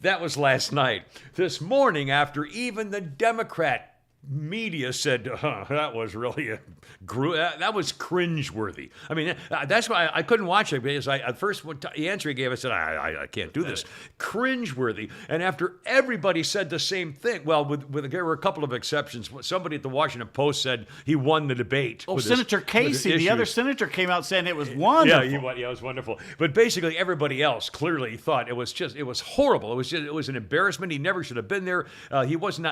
That was last night. This morning, after even the Democrat media said, that was really that was cringeworthy. I mean, that's why I couldn't watch it, because at first the answer he gave, I said, I can't do this. Cringeworthy. And after everybody said the same thing, well, there were a couple of exceptions. Somebody at the Washington Post said he won the debate. Senator Casey, the other senator, came out saying it was wonderful. Yeah, it was wonderful. But basically, everybody else clearly thought it was horrible. It was an embarrassment. He never should have been there. He wasn't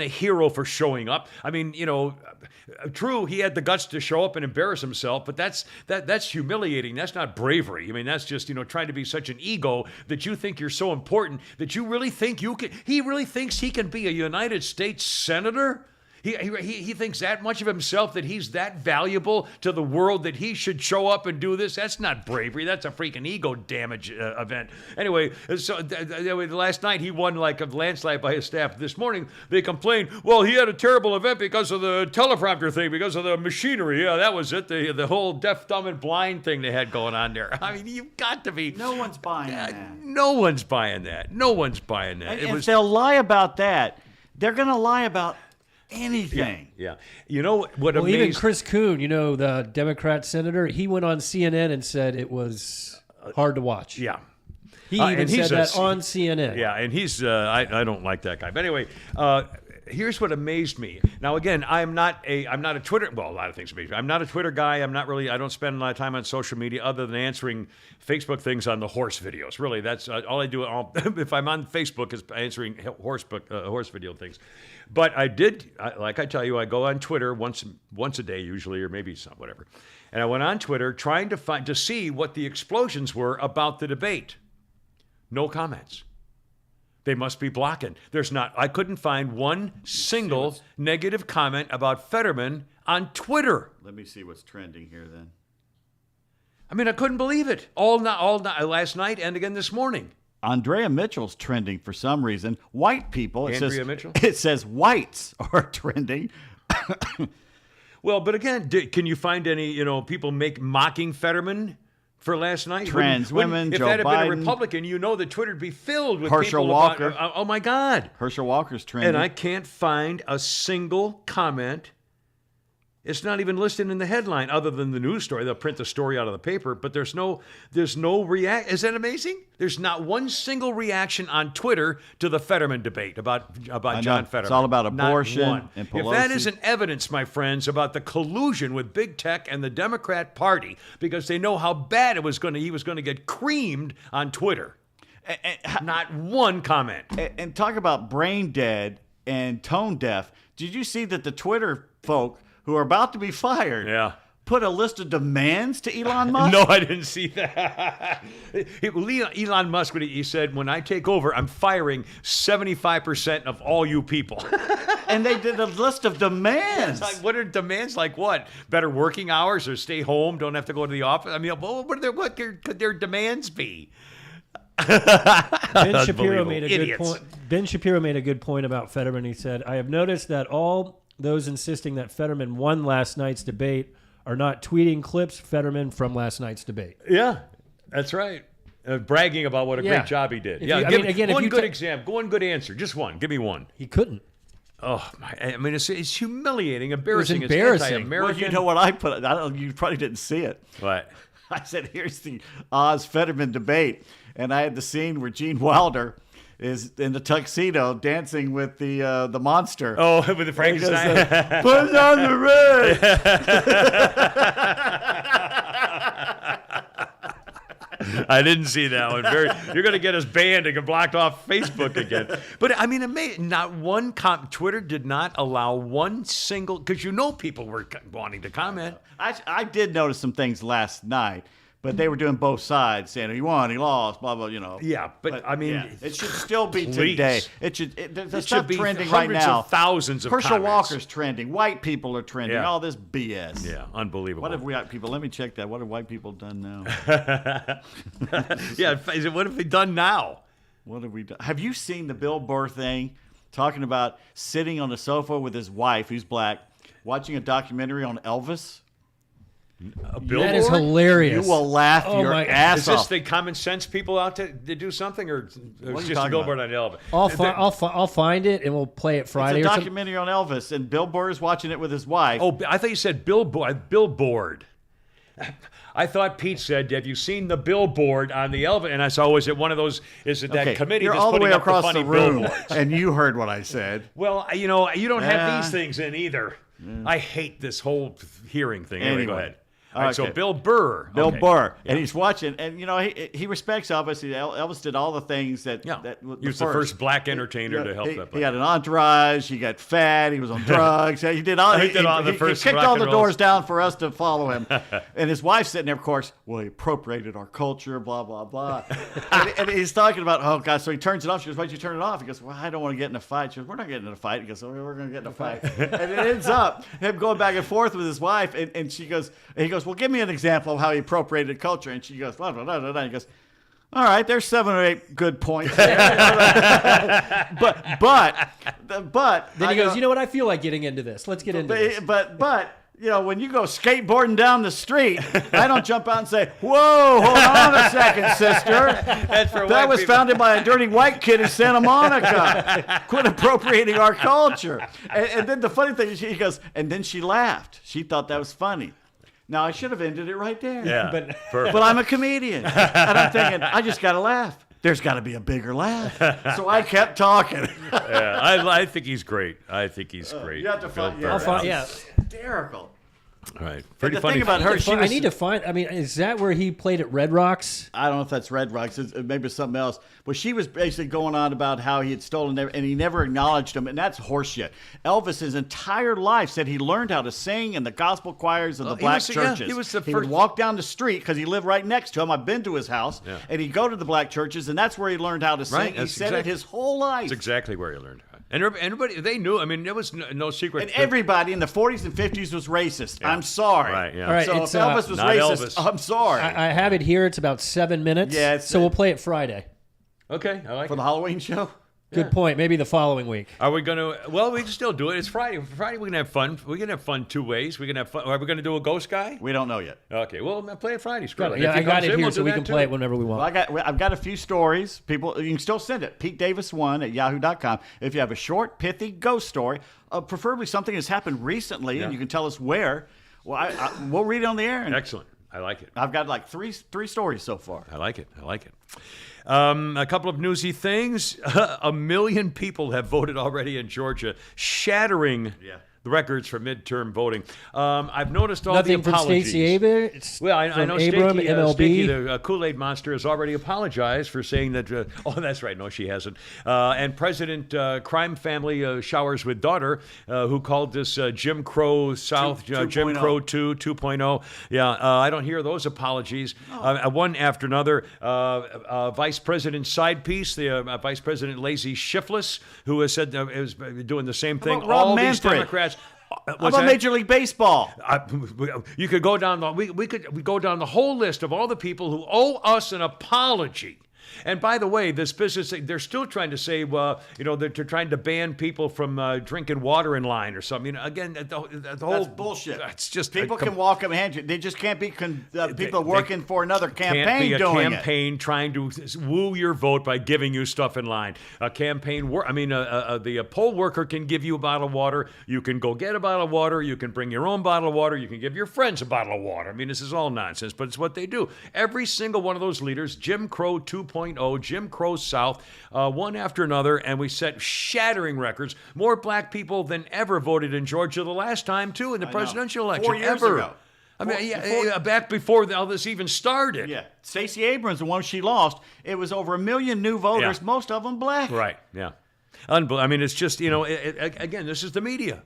a hero for showing up. I mean, true, he had the guts to show up and embarrass himself, but that's humiliating. That's not bravery. I mean, that's just, trying to be such an ego that you think you're so important that you really think he really thinks he can be a United States senator? He thinks that much of himself, that he's that valuable to the world that he should show up and do this. That's not bravery. That's a freaking ego damage event. Anyway, so last night he won like a landslide by his staff. This morning they complained, well, he had a terrible event because of the teleprompter thing, because of the machinery. Yeah, that was it. The whole deaf, dumb, and blind thing they had going on there. I mean, you've got to be. No one's buying that. No one's buying that. No one's buying that. And if they'll lie about that, they're going to lie about anything. Yeah. You know what amazed... Even Chris Coon, the Democrat senator, he went on CNN and said it was hard to watch. Yeah. He even said that on CNN. Yeah, and he's... I don't like that guy. But anyway, here's what amazed me. Now, again, I'm not a Twitter... Well, a lot of things amazed me. I'm not a Twitter guy. I don't spend a lot of time on social media other than answering Facebook things on the horse videos. Really, that's all I do. If I'm on Facebook, is answering horse video things. But I did, like I tell you, I go on Twitter once a day usually, or maybe whatever. And I went on Twitter trying to see what the explosions were about the debate. No comments. They must be blocking. I couldn't find one single negative comment about Fetterman on Twitter. Let me see what's trending here then. I mean, I couldn't believe it. All night, last night and again this morning. Andrea Mitchell's trending for some reason. White people. Mitchell? It says whites are trending. Well, but again, can you find any, people mocking Fetterman? for last night. Trans women, If Joe that had been a Biden. Republican, you know that Twitter'd be filled with Herschel people Walker. about, oh my God. Herschel Walker's trending. And I can't find a single comment. It's not even listed in the headline other than the news story. They'll print the story out of the paper, but there's no react. Is that amazing? There's not one single reaction on Twitter to the Fetterman debate about John Fetterman. It's all about Not abortion one. and If that Pelosi. isn't evidence, my friends, about the collusion with big tech and the Democrat Party, because they know how bad he was going to get creamed on Twitter. Not one comment. And talk about brain dead and tone deaf. Did you see that the Twitter folk who are about to be fired Yeah. put a list of demands to Elon Musk? No, I didn't see that. Elon Musk, when he said, when I take over, I'm firing 75% of all you people. And they did a list of demands. Like, what are demands like? What? Better working hours or stay home, don't have to go to the office? I mean, what could their demands be? Ben Shapiro made a Idiots. good point. Ben Shapiro made a good point about Fetterman. He said, "I have noticed that all those insisting that Fetterman won last night's debate are not tweeting clips Fetterman from last night's debate." Yeah, that's right. Bragging about what a Yeah. great job he did. If Yeah, you- I give mean, again, if one you good ta- example, one good answer, just one. Give me one. He couldn't. Oh my! I mean, it's humiliating, embarrassing. embarrassing. It's anti-American. Well, you know what I put? You probably didn't see it. What? I said, here's the Oz Fetterman debate. And I had the scene where Gene Wilder is in the tuxedo dancing with the monster. Oh, with the He goes, Frankenstein. put on the red. I didn't see that one. You're going to get us banned and get blocked off Facebook again. But I mean, not one Twitter did not allow one single, because people were wanting to comment. I did notice some things last night, but they were doing both sides, saying he won, he lost, blah blah. Yeah, but I mean, it should still be please. today. It should. There's It stuff should be trending right hundreds now. of thousands of Herschel comments. Walker's trending. White people are trending. Yeah. All this BS. Yeah, unbelievable. What have white people? Let me check that. What have white people done now? Yeah, what have they done now? What have we done? Have you seen the Bill Burr thing, talking about sitting on the sofa with his wife, who's black, watching a documentary on Elvis? A billboard? That is hilarious. You will laugh Oh your my- ass Is this off. the common sense people out to do something, or are it's you just a talking billboard on Elvis? I'll find it and we'll play it Friday It's a or something. documentary on Elvis, and Bill Burr's watching it with his wife. Oh, I thought you said billboard. I thought Pete said, "Have you seen the billboard on the Elvis?" And I saw, "Was it one of those? Is it that okay. committee You're that's all the putting way up across funny the room, billboards?" and you heard what I said. Well, you don't Yeah. have these things in either. I hate this whole hearing thing. Anyway, go Anyway. ahead. All right, so Okay. Bill Burr. Bill Okay. Burr, and he's watching, and he respects Elvis. Elvis did all the things that Yeah, that he was the first black entertainer to help he, that. He had an entourage. He got fat. He was on drugs. He did all. He did all the he first kicked rock all and the rolls. doors down for us to follow him. And his wife's sitting there, of course. Well, he appropriated our culture. Blah blah blah. and he's talking about, oh God. So he turns it off. She goes, "Why'd you turn it off?" He goes, "Well, I don't want to get in a fight." She goes, "We're not getting in a fight." He goes, "Oh, we're going to get in a fight." And it ends up him going back and forth with his wife. And she goes, and he goes, "Well, give me an example of how he appropriated culture." And she goes, blah, blah, blah, blah, blah. And he goes, "All right, there's 7 or 8 good points there." but Then he goes, "You know what? I feel like getting into this. Let's get into this." but when you go skateboarding down the street, I don't jump out and say, "Whoa, hold on a second, sister. That's for That white was people. founded by a dirty white kid in Santa Monica. Quit appropriating our culture." And then the funny thing is, he goes, and then she laughed. She thought that was funny. Now, I should have ended it right there. Yeah, perfect. But I'm a comedian. And I'm thinking, I just got to laugh. There's got to be a bigger laugh. So I kept talking. Yeah, I think he's great. I think he's great. You have to Bill find, Burr. I'll find, yeah. hysterical. All right, And pretty the funny. thing about her, I need to find. I mean, is that where he played at Red Rocks? I don't know if that's Red Rocks. Maybe it's something else. But she was basically going on about how he had stolen and he never acknowledged him. And that's horseshit. Elvis, his entire life, said he learned how to sing in the gospel choirs of the he black was- yeah, churches. he was the He would first- walk down the street because he lived right next to him. I've been to his house. Yeah. And he'd go to the black churches, and that's where he learned how to sing. Right, He that's said it his whole life. That's exactly where he learned. And everybody, they knew. I mean, there was no secret. And everybody in the 40s and 50s was racist. I'm sorry. Right, yeah. All right, So if it's, Elvis was Not racist, Elvis. I'm sorry. I have it here. It's about 7 minutes. Yeah, so we'll play it Friday. Okay, I like For it. the Halloween show? Good point. Maybe the following week. Are we going to? Well, we can still do it. It's Friday. Friday, we can have fun. We can have fun two ways. We can have fun. Are we going to do a ghost guy? We don't know yet. Okay. Well, play it Friday. Screw it. Yeah, If he I got comes it in, here we'll so do we that can too. play it whenever we want. Well, I've got a few stories. People, you can still send it. PeteDavis1 at yahoo.com. If you have a short, pithy ghost story, preferably something that's happened recently, and you can tell us where. Well, we'll read it on the air. And Excellent. I like it. I've got like three stories so far. I like it. I like it. A couple of newsy things. 1 million people have voted already in Georgia, shattering the records for midterm voting. I've noticed all Nothing the from apologies. Stacey Abrams. Well, I from know Abram, Stakey, MLB. the Kool-Aid monster, has already apologized for saying that. Oh, that's right. No, she hasn't. And President Crime Family Showers with Daughter, who called this Jim Crow South, Jim 2.0. Crow 2.0. Yeah, I don't hear those apologies. One after another. Vice President Side Piece, the Vice President Lazy Shiftless, who has said is doing the same thing. about Rob All these Manfred? Democrats. How about Major League Baseball? You could go down the we go down the whole list of all the people who owe us an apology. And by the way, this business, they're still trying to say, well, they're trying to ban people from drinking water in line or something. Again, the whole That's bullshit. That's just People can walk up and hand you. They just can't be people working for another campaign can't be a doing campaign trying to woo your vote by giving you stuff in line. A campaign, the poll worker can give you a bottle of water. You can go get a bottle of water. You can bring your own bottle of water. You can give your friends a bottle of water. I mean, this is all nonsense, but it's what they do. Every single one of those leaders, Jim Crow 2.0, Jim Crow South, one after another, and we set shattering records. More black people than ever voted in Georgia the last time, too, in the presidential election. 4 years ever. ago. I mean, back before all this even started. Yeah. Stacey Abrams, the one she lost, it was over 1 million new voters, Yeah. most of them black. Right, yeah. I mean, it's just, again, this is the media.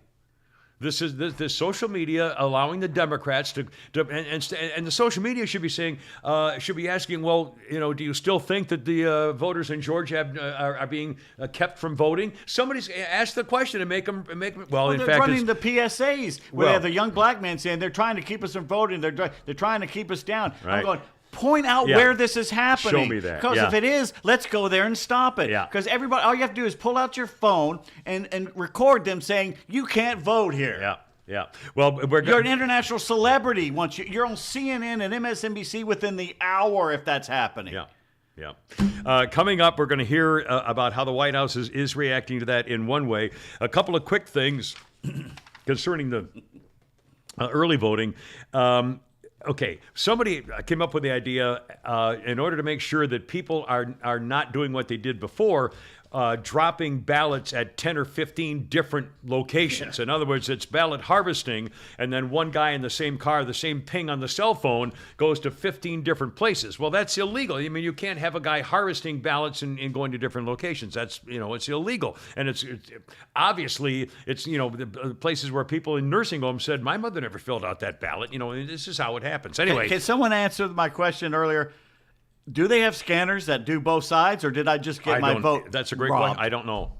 This is the social media allowing the Democrats to and the social media should be saying, should be asking, well, do you still think that the voters in Georgia are being kept from voting? Somebody's asked the question and make them. Well, in They're fact, running the PSAs where they have Well- the young black man saying they're trying to keep us from voting. They're trying to keep us down. Right. I'm going, point out Yeah. where this is happening. Show me that. Because Yeah. if it is, let's go there and stop it. Yeah. Because everybody, all you have to do is pull out your phone and record them saying you can't vote here. yeah, yeah. Well, You're an going. international celebrity. Once you're on CNN and MSNBC within the hour if that's happening. Yeah. Yeah. Coming up, we're going to hear about how the White House is reacting to that in one way. A couple of quick things concerning the early voting. Okay, somebody came up with the idea in order to make sure that people are not doing what they did before, dropping ballots at 10 or 15 different locations. In other words, it's ballot harvesting, and then one guy in the same car, the same ping on the cell phone, goes to 15 different places. Well, that's illegal. I mean, you can't have a guy harvesting ballots and going to different locations. That's, it's illegal. And it's obviously, the places where people in nursing homes said, my mother never filled out that ballot. This is how it happens. Anyway. Can someone answer my question earlier? Do they have scanners that do both sides, or did I just get my vote? That's a great robbed? question. I don't know.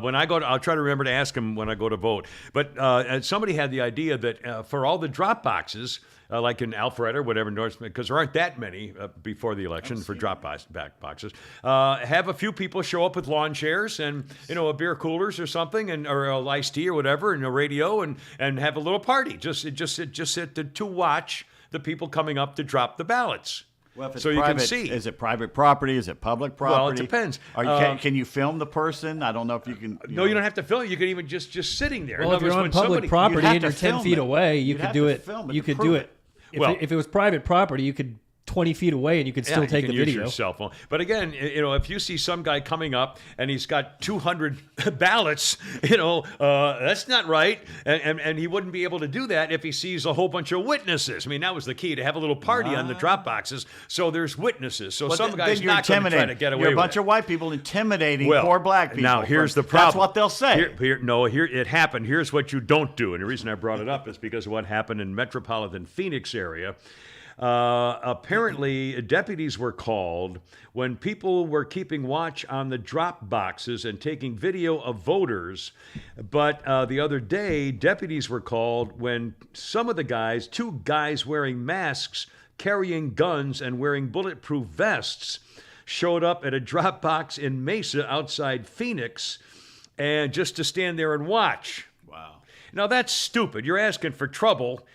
When I go I'll try to remember to ask him when I go to vote. But somebody had the idea that for all the drop boxes, like in Alpharetta or whatever, because there aren't that many before the election for drop boxes, have a few people show up with lawn chairs and a beer coolers or something, or a iced tea or whatever, and a radio, and have a little party. Just sit to watch the people coming up to drop the ballots. Well, if it's so private, you can see. Is it private property? Is it public property? Well, it depends. Can you film the person? I don't know if you can. No, you don't have to film it. You can even just sitting there. Well, In if other you're words, on when public somebody- property you'd have and to you're 10 film feet it. away, you You'd could have do to it. film it You to could prove do it. it. Well- If it was private property, you could 20 feet away and you could still take you the can use video. your cell phone. But again, if you see some guy coming up and he's got 200 ballots, that's not right. And he wouldn't be able to do that if he sees a whole bunch of witnesses. I mean, that was the key, to have a little party on the drop boxes. So there's witnesses. So Well, some then guy's you're not going to try to intimidating. get away You're a with bunch it. of white people intimidating Well, poor black people. Now, here's the problem. That's what they'll say. Here it happened. Here's what you don't do. And the reason I brought it up is because of what happened in metropolitan Phoenix area. Apparently, deputies were called when people were keeping watch on the drop boxes and taking video of voters. But the other day, deputies were called when some of the guys, 2 guys wearing masks, carrying guns, and wearing bulletproof vests, showed up at a drop box in Mesa outside Phoenix, and just to stand there and watch. Wow. Now that's stupid. You're asking for trouble.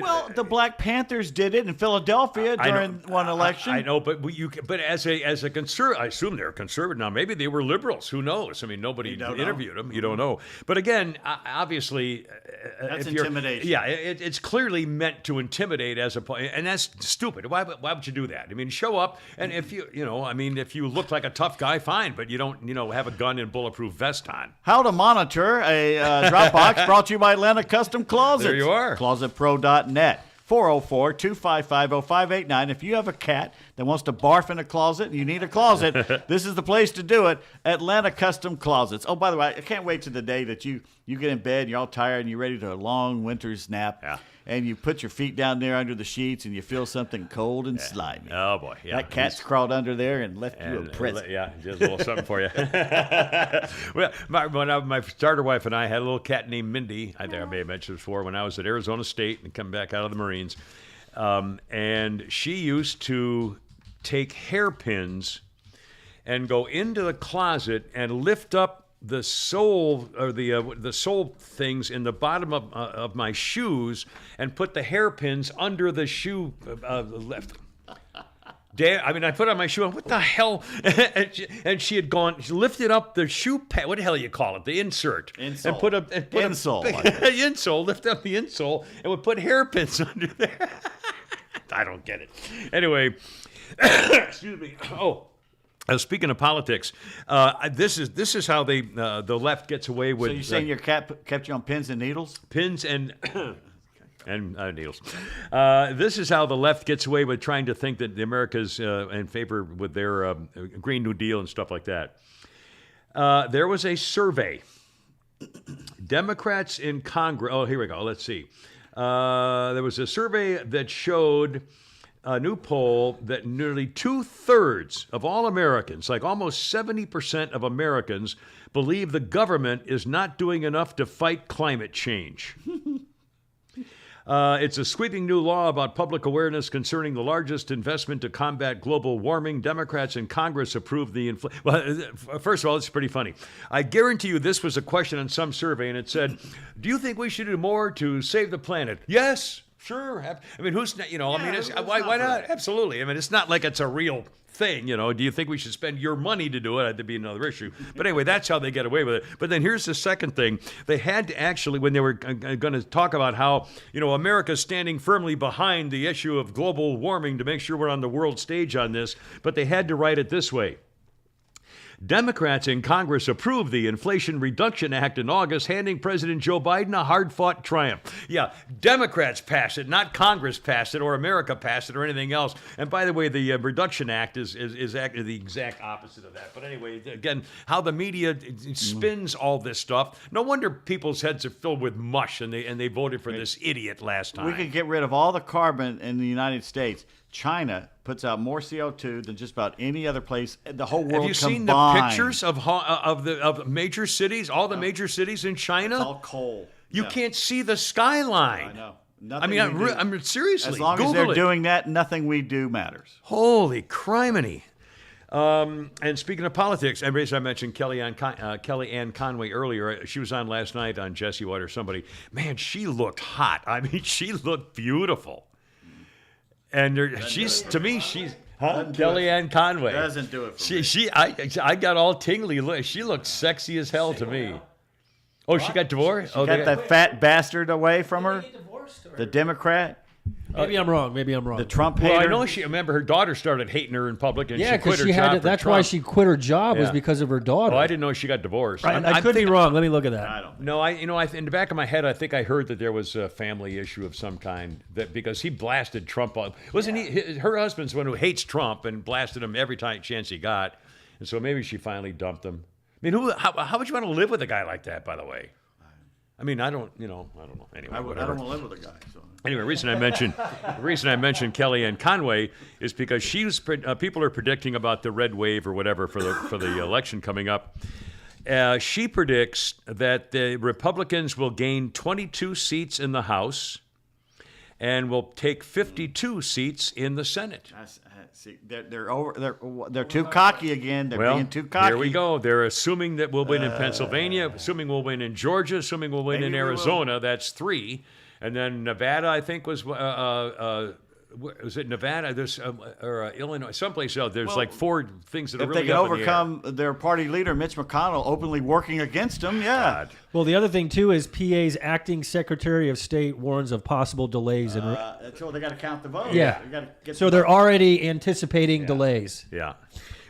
Well, the Black Panthers did it in Philadelphia during one election. I know, but but as a conservative, I assume they're conservative now. Maybe they were liberals. Who knows? I mean, nobody interviewed them. You don't know. But again, obviously, That's if you're- intimidation. Yeah, it's clearly meant to intimidate and that's stupid. Why would you do that? I mean, show up, and if if you look like a tough guy, fine, but you don't, have a gun and bulletproof vest on. How to monitor a Dropbox brought to you by Atlanta Custom Closets. There you are. ClosetPro.net. 404-255-0589. If you have a cat that wants to barf in a closet and you need a closet, this is the place to do it. Atlanta Custom Closets. Oh, by the way, I can't wait to the day that you get in bed, you're all tired, and you're ready to a long winter's nap. Yeah. And you put your feet down there under the sheets and you feel something cold and slimy. Oh boy, yeah. That cat's crawled under there and left you a present. Yeah, just a little something for you. Well, my starter wife and I had a little cat named Mindy. I think I may have mentioned before, when I was at Arizona State and come back out of the Marines. And she used to take hairpins and go into the closet and lift up the sole or the sole things in the bottom of my shoes and put the hairpins under the shoe left. I put on my shoe. What the hell? and she lifted up the shoe pad. What the hell you call it? The insert. Insole. And put Insole. insole. Lift up the insole and would put hairpins under there. I don't get it. Anyway, excuse me. Oh. Speaking of politics, this is how the left gets away with. So you're saying your cat kept you on pins and needles? Pins and needles. This is how the left gets away with trying to think that the America's in favor with their Green New Deal and stuff like that. There was a survey. Democrats in Congress. Oh, here we go. Let's see. There was a survey that showed. A new poll that nearly 2/3 of all Americans, like almost 70% of Americans, believe the government is not doing enough to fight climate change. It's a sweeping new law about public awareness concerning the largest investment to combat global warming. Democrats in Congress approved the Well, first of all, it's pretty funny. I guarantee you this was a question on some survey, and it said, do you think we should do more to save the planet? Yes. Sure. I mean, who's not, why not? Absolutely. I mean, it's not like it's a real thing, Do you think we should spend your money to do it? That'd be another issue. But anyway, that's how they get away with it. But then here's the second thing. They had to actually, when they were going to talk about how, America's standing firmly behind the issue of global warming to make sure we're on the world stage on this, but they had to write it this way. Democrats in Congress approved the Inflation Reduction Act in August, handing President Joe Biden a hard-fought triumph. Yeah, Democrats passed it, not Congress passed it or America passed it or anything else. And by the way, the Reduction Act is the exact opposite of that. But anyway, again, how the media spins all this stuff. No wonder people's heads are filled with mush, and they voted for this idiot last time. We could get rid of all the carbon in the United States. China puts out more CO2 than just about any other place in the whole world combined. Have you seen the pictures of major cities, all the major cities in China? It's all coal. You can't see the skyline. I know. I'm seriously. As long Google as they're it. doing that, nothing we do matters. Holy criminy. And speaking of politics, I mentioned Kellyanne Conway earlier. She was on last night on Jesse White or somebody. Man, she looked hot. I mean, she looked beautiful. And she's Kellyanne Conway. Doesn't do it for me. I got all tingly. She looked sexy as hell to me. Oh, she got divorced? She got that fat bastard away from her? The Democrat? Maybe I'm wrong. The Trump hater? Well, I know remember her daughter started hating her in public, and Yeah, she quit because her she job had to, for that's Trump. why she quit her job was Yeah. because of her daughter. Oh, I didn't know she got divorced. I could be wrong. Let me look at that. I don't. No, in the back of my head, I think I heard that there was a family issue of some kind that because he blasted Trump. Wasn't he? Her husband's one who hates Trump and blasted him every chance he got, and so maybe she finally dumped him. I mean, how would you want to live with a guy like that? By the way, I mean, I don't know. Anyway, I whatever. don't want to live with a guy. So. Anyway, the reason I mentioned Kellyanne Conway is because people are predicting about the red wave or whatever for the election coming up. She predicts that the Republicans will gain 22 seats in the House and will take 52 seats in the Senate. See, they're too cocky again. They're being too cocky. Here we go. They're assuming that we'll win in Pennsylvania, assuming we'll win in Georgia, assuming we'll win in Maybe we will. Arizona. That's 3. And then Nevada, I think, was it Nevada? There's or Illinois, someplace else. There's like 4 things that are If really they can up in the air. overcome their party leader, Mitch McConnell, openly working against them, yeah. Well, the other thing too is PA's acting Secretary of State warns of possible delays in. So they got to count the votes. Yeah. They gotta get So the they're votes. already anticipating delays, Yeah.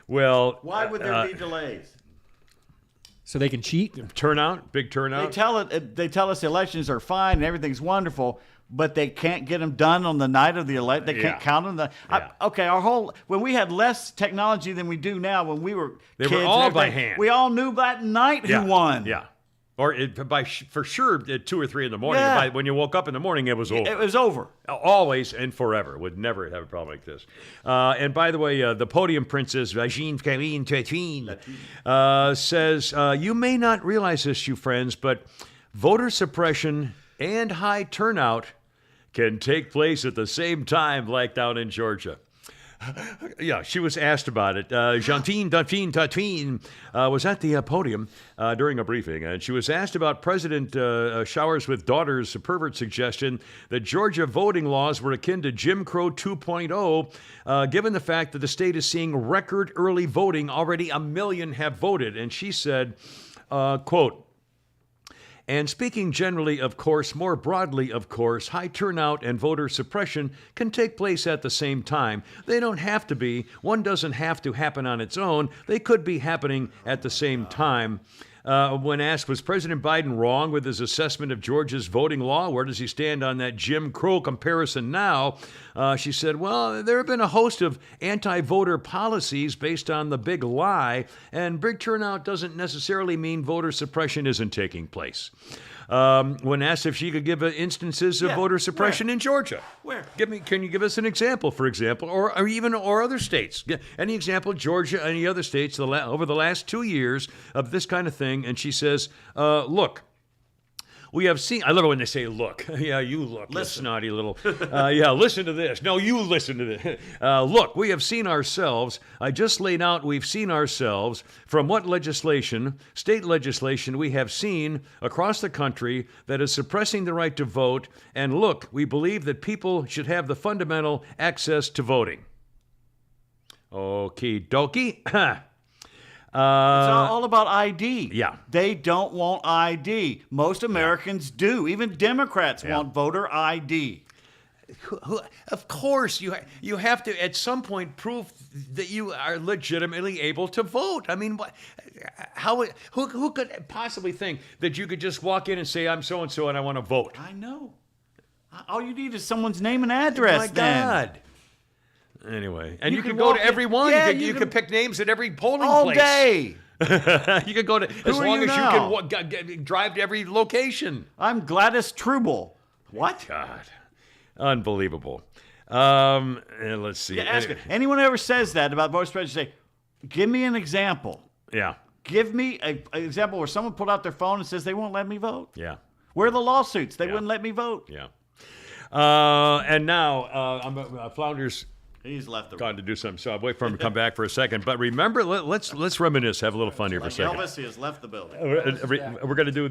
Well, Why would there be delays? so they can cheat. turnout, big They turnout. they tell us elections are fine and everything's wonderful, but they can't get them done on the night of the election. They can't Yeah. count them. Okay, when we had less technology than we do now, when we were They were kids and all by everything, hand. We all knew that night Yeah. who won. Yeah. Or for sure at 2 or 3 in the morning. Yeah. When you woke up in the morning, it was over. It was over. Always and forever. Would never have a problem like this. And by the way, the podium princess, Vagine Karine Tatine, says, you may not realize this, you friends, but voter suppression and high turnout can take place at the same time, like down in Georgia. Yeah, she was asked about it. Jantine Tatine was at the podium during a briefing, and she was asked about President Showers with daughter's pervert suggestion that Georgia voting laws were akin to Jim Crow 2.0, given the fact that the state is seeing record early voting. Already 1 million have voted. And she said, quote, and speaking generally, of course, more broadly, of course, high turnout and voter suppression can take place at the same time. They don't have to be. One doesn't have to happen on its own. They could be happening at the same time. When asked, was President Biden wrong with his assessment of Georgia's voting law? Where does he stand on that Jim Crow comparison now? She said, well, there have been a host of anti-voter policies based on the big lie, and big turnout doesn't necessarily mean voter suppression isn't taking place. When asked if she could give instances of Yeah, voter suppression in Georgia. Where? Can you give us an example, for example, or other states? Any example, Georgia, any other states over the last 2 years of this kind of thing? And she says, look, we have seen, I love it when they say, look. Yeah, you look, you snotty little. Yeah, listen to this. No, you listen to this. Look, we have seen ourselves. I just laid out, we've seen ourselves from what legislation, state legislation, we have seen across the country that is suppressing the right to vote. And look, we believe that people should have the fundamental access to voting. Okie dokie. It's all about ID. Yeah. They don't want ID. Most Americans do. Even Democrats Yeah. want voter ID. Of course, you have to at some point prove that you are legitimately able to vote. I mean, who could possibly think that you could just walk in and say, I'm so and so and I want to vote? I know. All you need is someone's name and address. My then. God. Anyway, and You you can could go walk to in- every one. Yeah, you you could can- pick names at every polling all place. day. You could go to as are long you as now? you can drive to every location. I'm Gladys Trubel. What? God, unbelievable. And let's see. Yeah, ask it. Anyone who ever says that about voter suppression, say, give me an example. Yeah, Give me an example where someone pulled out their phone and says they won't let me vote. yeah. Where are the lawsuits? They wouldn't let me vote. Yeah. And now Flounder's He's left the room. gone to do something, so I'll wait for him to come back for a second. But remember, let's reminisce, have a little fun here for a second. Elvis, he has left the building. We're going to do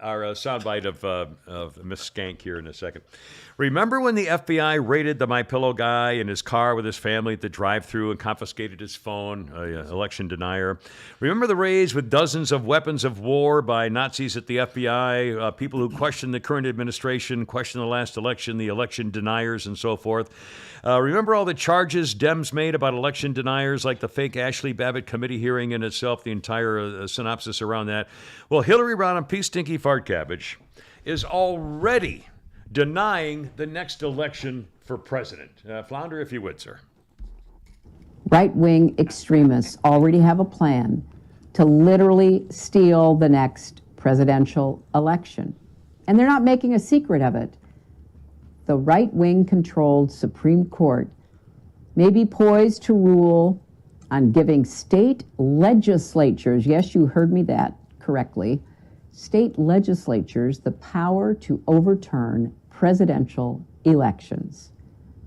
our soundbite of Miss Skank here in a second. Remember when the FBI raided the MyPillow guy in his car with his family at the drive-thru and confiscated his phone, election denier? Remember the raids with dozens of weapons of war by Nazis at the FBI, people who questioned the current administration, questioned the last election, the election deniers, and so forth? Remember all the charges Dems made about election deniers, like the fake Ashley Babbitt committee hearing in itself, the entire synopsis around that? Well, Hillary Rodham P. Stinky Fart Cabbage is already denying the next election for president. Flounder, if you would, sir. Right-wing extremists already have a plan to literally steal the next presidential election. And they're not making a secret of it. The right-wing controlled Supreme Court may be poised to rule on giving state legislatures, yes, you heard me that correctly, state legislatures the power to overturn presidential elections.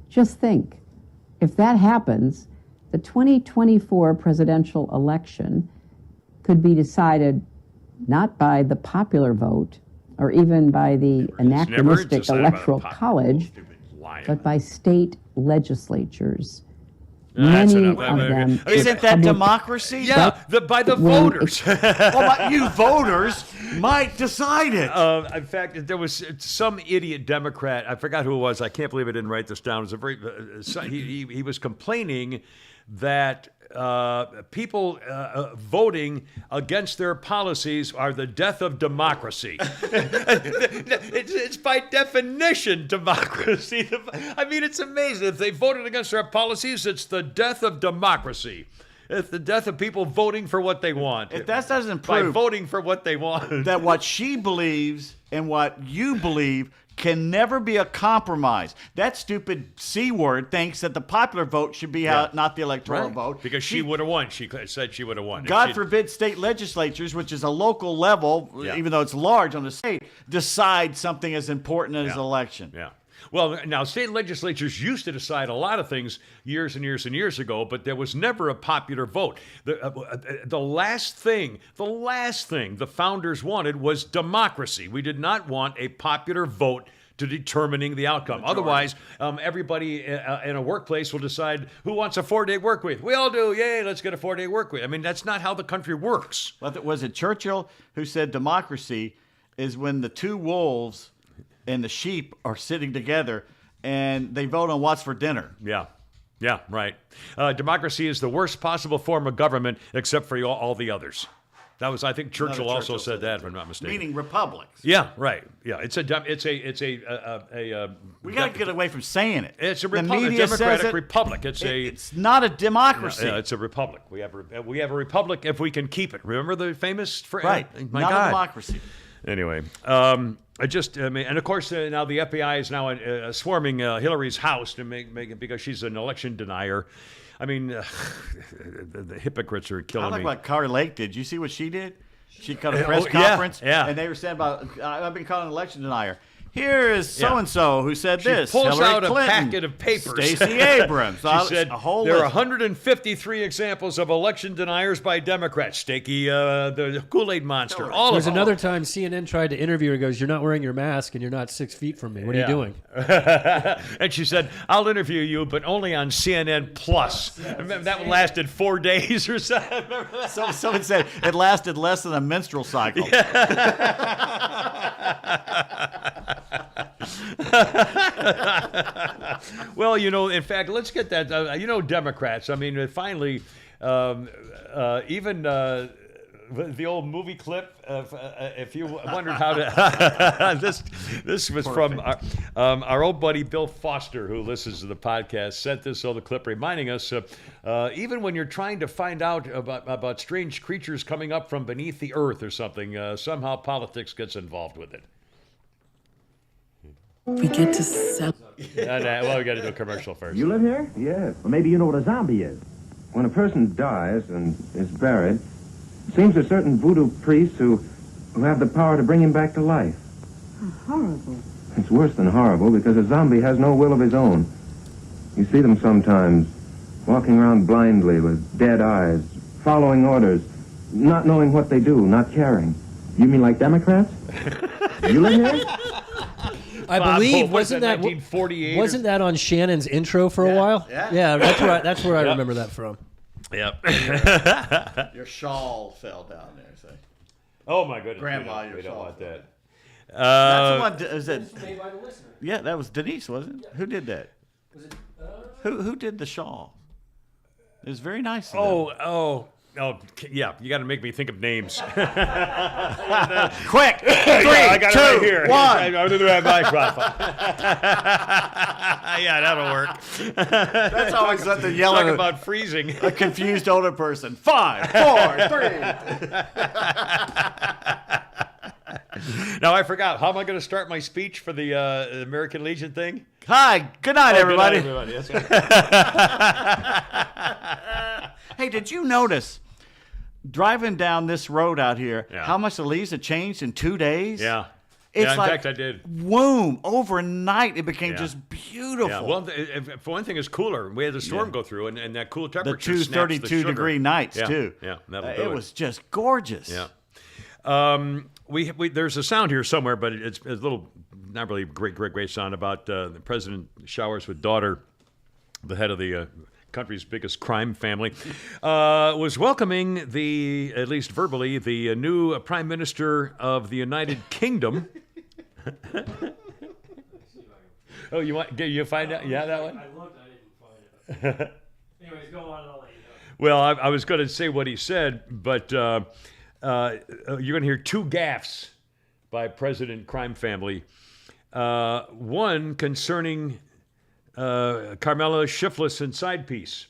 Just think, if that happens, the 2024 presidential election could be decided not by the popular vote or even by the It's never anachronistic decided by the electoral popular college, vote, stupid lion. but by state legislatures. That's Many enough. of them. Isn't that Republic- democracy? Yeah, by the will voters. Well, but you voters might decide it. In fact, there was some idiot Democrat. I forgot who it was. I can't believe I didn't write this down. It was a very. He was complaining that people voting against their policies are the death of democracy. It's by definition democracy. I mean, it's amazing. If they voted against their policies, it's the death of democracy. It's the death of people voting for what they want. If that doesn't by prove voting for what they want. that what she believes and what you believe can never be a compromise. That stupid C word thinks that the popular vote should be out, not the electoral vote. Because she would have won. She said she would have won. God forbid state legislatures, which is a local level, Yeah. even though it's large on the state, decide something as important as Yeah. election. Yeah. Well, now state legislatures used to decide a lot of things years and years and years ago, but there was never a popular vote. The last thing the founders wanted was democracy. We did not want a popular vote to determining the outcome. Otherwise, everybody in a workplace will decide who wants a 4-day work week. We all do. Yay, let's get a 4-day work week. I mean, that's not how the country works. Was it Churchill who said democracy is when the two wolves and the sheep are sitting together and they vote on what's for dinner? Yeah. Yeah, right. Democracy is the worst possible form of government except for all the others. That was, I think, Churchill also said that, if I'm not mistaken. Meaning republics. Yeah, right. Yeah, we We got to get away from saying it. It's a The republic, media democratic says it. republic. It's not a democracy. Yeah, it's a republic. We have a republic if we can keep it. Remember the famous phrase? Right. My not God. a democracy. Anyway, and of course, now the FBI is now swarming Hillary's house to make it because she's an election denier. I mean, the hypocrites are I killing like me. what Kari Lake did. You see what she did? She cut a Oh, press yeah, conference, yeah. and they were saying about, I've been called an election denier. Here is so-and-so who said She this. pulls Hillary out Clinton, a packet of papers. Stacey Abrams. She said a whole there are list. 153 examples of election deniers by Democrats. Stakey, the Kool-Aid monster, all There's of them. another time CNN tried to interview her. Goes, "You're not wearing your mask, and you're not 6 feet from me. What are you doing?" And she said, "I'll interview you, but only on CNN Plus." Remember, that lasted 4 days or so. Remember that? Someone said it lasted less than a menstrual cycle. Well, in fact, let's get that. Democrats. I mean, finally, even the old movie clip. If you wondered how to, this was from our old buddy Bill Foster, who listens to the podcast. Sent this old clip reminding us, even when you're trying to find out about strange creatures coming up from beneath the earth or something, somehow politics gets involved with it. We get to sell. Well, we got to do a commercial first. You live here? Yes. Well, maybe you know what a zombie is. When a person dies and is buried, it seems there's certain voodoo priests who have the power to bring him back to life. Horrible. It's worse than horrible because a zombie has no will of his own. You see them sometimes walking around blindly with dead eyes, following orders, not knowing what they do, not caring. You mean like Democrats? You live here? I Bob believe Hope, wasn't that 1948? wasn't that on Shannon's intro for a while? yeah. That's where I remember that from. Yep. Your shawl fell down there. So. Oh my goodness. Grandma, we your don't shawl want that. That's the one. Is it? Yeah, that was Denise, wasn't it? Who did that? Was it? Who did the shawl? It was very nice. of them. Oh, yeah. You got to make me think of names. Quick! 3, I got 2, it right here. 1. I don't have my microphone. Yeah, that'll work. That's always something Talk yelling about freezing. a confused older person. 5, 4, 3. Now I forgot. How am I going to start my speech for the American Legion thing? Hi. Good night, everybody. Good night, everybody. That's Hey, did you notice driving down this road out here Yeah. how much the leaves have changed in 2 days? yeah. It's Yeah, in like, fact, I did. Boom! Overnight, it became Yeah. just beautiful. Yeah, well, for one thing, it's cooler. We had the storm Yeah. go through, and that cool the temperature two snaps the 32-degree sugar. nights Yeah, too. Yeah, that'll do it was just gorgeous. Yeah. We there's a sound here somewhere, but it's a little, not really great sound about the president showers with daughter, the head of the country's biggest crime family, was welcoming at least verbally, the new Prime Minister of the United Kingdom. Oh, you find out? Yeah, that one? I looked, I didn't find it. Anyways, go on and I'll let you know. Well, I was going to say what he said, but you're going to hear two gaffes by President Crime Family. One concerning Carmela Shifless and Side Piece.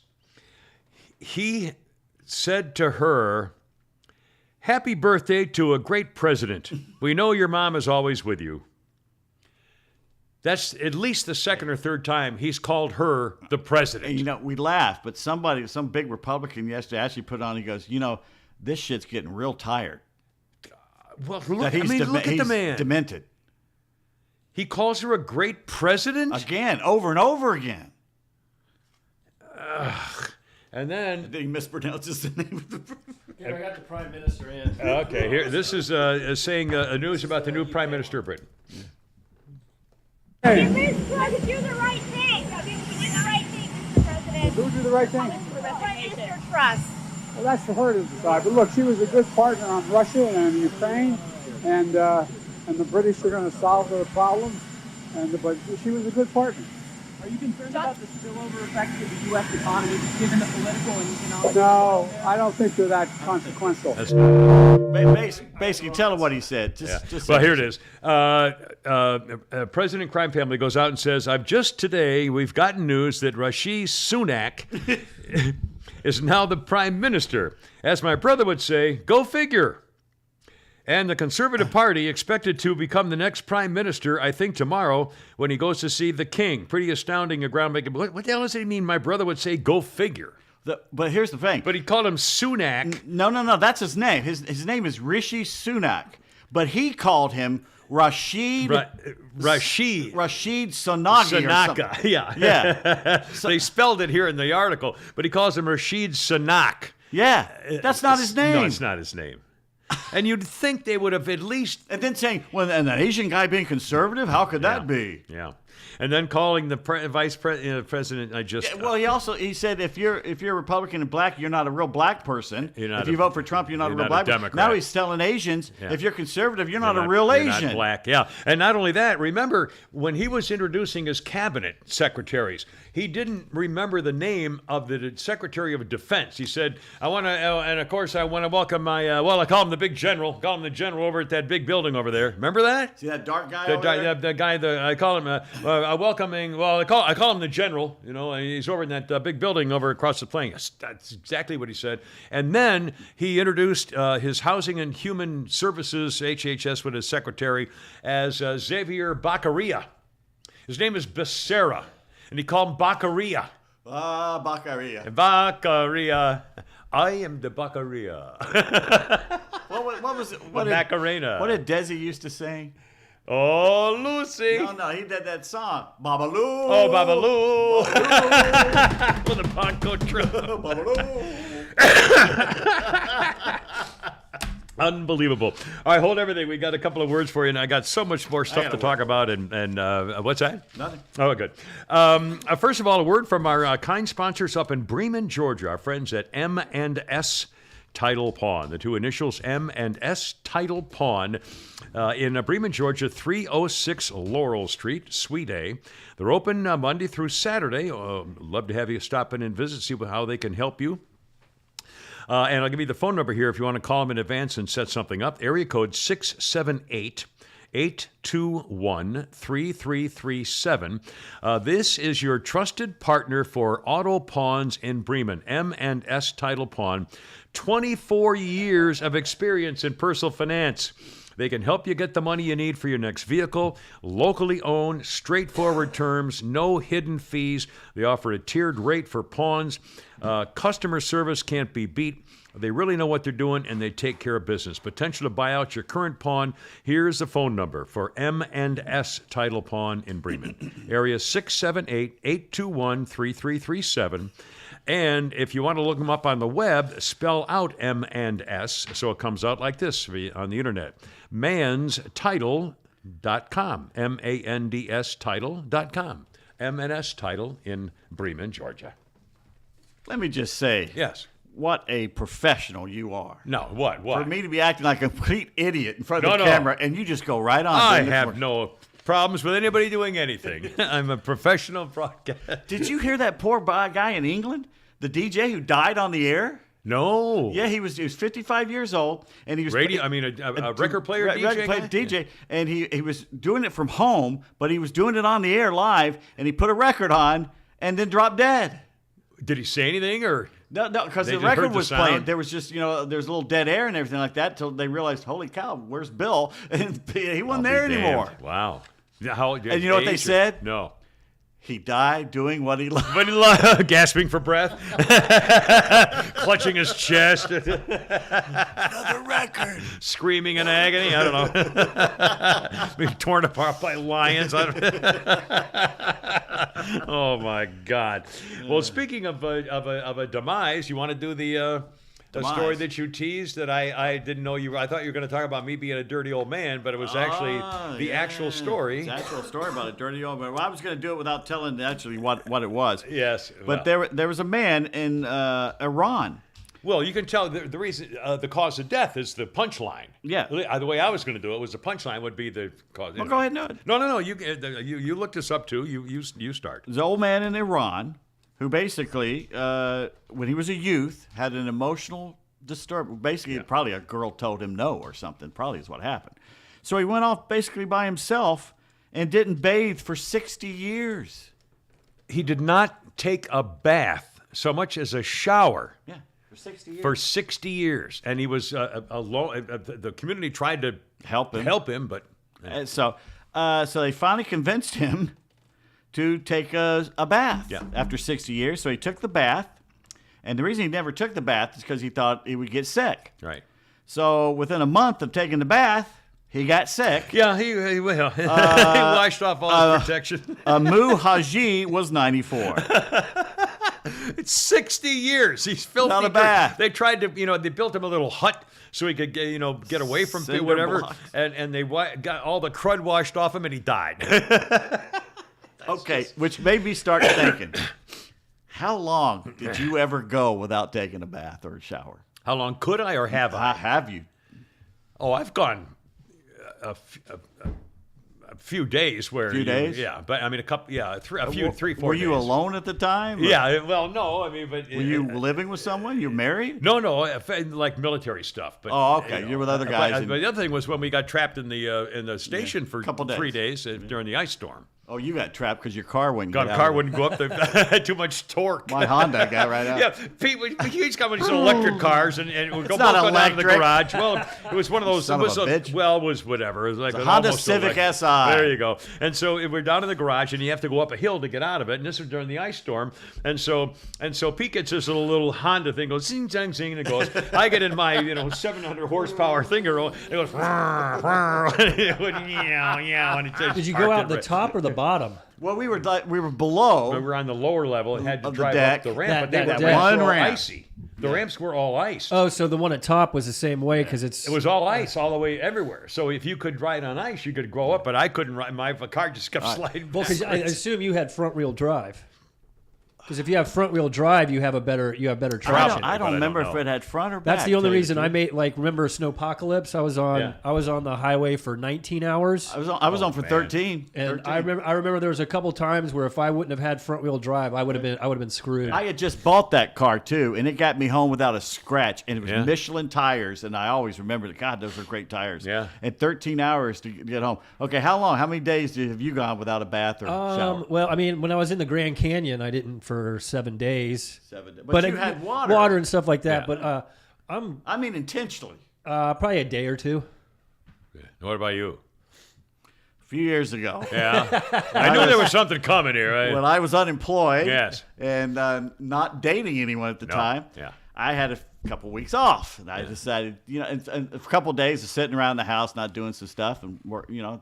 He said to her, "Happy birthday to a great president. We know your mom is always with you." That's at least the second or third time he's called her the president. And, you know, we laugh, but some big Republican yesterday actually put on. He goes, this shit's getting real tired. Well, That look, look at the man. Demented He calls her a great president? again, over and over again. And then, He mispronounces the name of the. Here, I got the Prime Minister in. okay, here, this is saying news about the new Prime Minister of Britain. Do the right thing. Do the right thing, Mr. President. Who do the right thing? Minister Truss. Well, that's for her to decide. But look, she was a good partner on Russia and Ukraine, and the British are going to solve their problems. But she was a good partner. Are you concerned about the spillover effect of the U.S. economy, given the political and economic? No, I don't think they're that consequential. Basically, tell her what he said. Just Well, here it is. President Crime Family goes out and says, we've gotten news that Rishi Sunak is now the Prime Minister. As my brother would say, go figure. And the Conservative Party expected to become the next Prime Minister, I think, tomorrow when he goes to see the King. Pretty astounding, a groundbreaking. What the hell does he mean? My brother would say, go figure. But here's the thing. But he called him Sunak. No, that's his name. His name is Rishi Sunak. But he called him Rashid Rashid Sonagi or something. Yeah. Yeah. They spelled it here in the article, but he calls him Rashid Sunak. Yeah. That's not his name. No, it's not his name. And you'd think they would have at least... And then saying, well, and an Asian guy being conservative? How could that be? Yeah. And then calling the vice president, he said if you're Republican and black, you're not a real black person. If you vote for Trump, you're not a real black person. Now he's telling Asians, if you're conservative, you're not a real Asian. Not black, yeah. And not only that, remember when he was introducing his cabinet secretaries, he didn't remember the name of the Secretary of Defense. He said, I want to welcome my, I call him the big general. Call him the general over at that big building over there. Remember that? See that dark guy The guy, I call him, I call him the general. He's over in that big building over across the plain. That's exactly what he said. And then he introduced his Housing and Human Services, HHS, with his secretary, as Xavier Baccaria. His name is Becerra. And he called him Baccaria. Baccaria. Baccaria. I am the Baccaria. What was it? Macarena. What did Desi used to sing? Oh, Lucy. No, he did that song. Babaloo. Oh, Babaloo. With the Ponco trip. Unbelievable. All right, hold everything. We got a couple of words for you, and I got so much more stuff to talk about. And what's that? Nothing. Oh, good. First of all, a word from our kind sponsors up in Bremen, Georgia, our friends at M&S Title Pawn. The two initials M&S Title Pawn in Bremen, Georgia, 306 Laurel Street, Suite A. They're open Monday through Saturday. Love to have you stop in and visit, see how they can help you. And I'll give you the phone number here if you want to call them in advance and set something up. Area code 678-821-3337. This is your trusted partner for auto pawns in Bremen, M&S Title Pawn. 24 years of experience in personal finance. They can help you get the money you need for your next vehicle. Locally owned, straightforward terms, no hidden fees. They offer a tiered rate for pawns. Customer service can't be beat. They really know what they're doing, and they take care of business. Potential to buy out your current pawn. Here's the phone number for M&S Title Pawn in Bremen. Area 678-821-3337. And if you want to look them up on the web, spell out M&S so it comes out like this on the internet. manstitle.com. M-A-N-D-S title.com. M&S Title in Bremen, Georgia. Let me just say, Yes. what a professional you are. No, what? For me to be acting like a complete idiot in front of No, the no. camera, and you just go right on. I doing the have commercial. no problems with anybody doing anything. I'm a professional broadcaster. Did you hear that poor guy in England, the DJ who died on the air? No. Yeah, he was 55 years old, and he was Radio. I mean, a record player, DJ. record player, guy? DJ, and he was doing it from home, but he was doing it on the air live, and he put a record on and then dropped dead. Did he say anything or? No, because They the just heard record the was sound? playing. There was just, there's a little dead air and everything like that until they realized, holy cow, where's Bill? And he wasn't there Be damned. anymore. Wow. How, And you know what they age or- said? No. He died doing what he loved. But gasping for breath, clutching his chest, Another record. screaming in agony. I don't know. Being torn apart by lions. Oh my God! Well, speaking of a demise, you want to do the story that you teased that I didn't know you. I thought you were going to talk about me being a dirty old man, but it was actually the actual story. It's the actual story about a dirty old man. Well, I was going to do it without telling actually what it was. Yes, But well. there was a man in Iran. Well, you can tell the reason, the cause of death is the punchline. Yeah. The way I was going to do it was the punchline would be the cause. Well, go ahead and do it. No. You looked this up too. You start. There's an old man in Iran who basically, when he was a youth, had an emotional disturbance. Basically, probably a girl told him no or something. Probably is what happened. So he went off basically by himself and didn't bathe for 60 years. He did not take a bath so much as a shower. Yeah, for 60 years. For 60 years, and he was alone. The community tried to Help him. but And so they finally convinced him to take a bath after 60 years. So he took the bath. And the reason he never took the bath is because he thought he would get sick. right. So within a month of taking the bath, he got sick. Yeah, he he washed off all his protection. Mu Haji was 94. It's 60 years. He's filthy. Without a dirt. bath. They tried to, they built him a little hut so he could get away from Cinder whatever, blocks. and they got all the crud washed off him, and he died. Okay, which made me start thinking, how long did you ever go without taking a bath or a shower? How long could I or have I? Have you? Oh, I've gone a few days where. Few days? Yeah, but I mean a couple. Yeah, three, 4 Were you days. alone at the time? or Yeah. Well, no. I mean, but Were you living with someone? You married? No, like military stuff. But Oh, okay. You're with other guys But, and- but the other thing was when we got trapped in the station for Couple days. 3 days during the ice storm. Oh, you got trapped because your car wouldn't God, get out. car wouldn't go up there. Had too much torque. My Honda got right out. Yeah, he's got one of these electric cars, and it would go not both go down to the electric. garage. Well, it was one of those. Son it was of a bitch. Well, it was whatever. It was like It's a an Honda almost Civic electric. SI. There you go. And so we're down in the garage, and you have to go up a hill to get out of it. And this was during the ice storm. And so Pete gets this little Honda thing, goes zing zang zing, and it goes. I get in my 700 horsepower thing, it goes. It went, yeah, and it just Did you go out parked the it top or the bottom? Well, we were below. We were on the lower level and had to Of the drive deck. up the ramp, That but the deck. ramps One were all ramp. icy. The ramps were all ice. Oh, so the one at top was the same way because it's. It was all ice all the way everywhere. So if you could ride on ice, you could go up, but I couldn't ride. My car just kept sliding. Well, because I backwards. assume you had front wheel drive. Because if you have front wheel drive, you have better traction. I but I don't don't remember know. if it had front or back. That's the only tell you reason the I truth. made remember Snowpocalypse? I was on the highway for 19 hours. I was on for 13. And I remember there was a couple times where if I wouldn't have had front wheel drive, I would have been screwed. I had just bought that car too, and it got me home without a scratch. And it was Yeah. Michelin tires, and I always remember that. God, those are great tires. Yeah. And 13 hours to get home. Okay, how long? How many days have you gone without a bath or shower? Well, I mean, when I was in the Grand Canyon, I didn't for 7 days. 7 days. But you had water. and stuff like that. Yeah. But I mean, intentionally. probably a day or two. What about you? few years ago. Yeah. I knew there was something coming here. Right? When I was unemployed Yes. and not dating anyone at the time, Yeah. I had a couple weeks off, and I decided, and a couple days of sitting around the house, not doing some stuff, and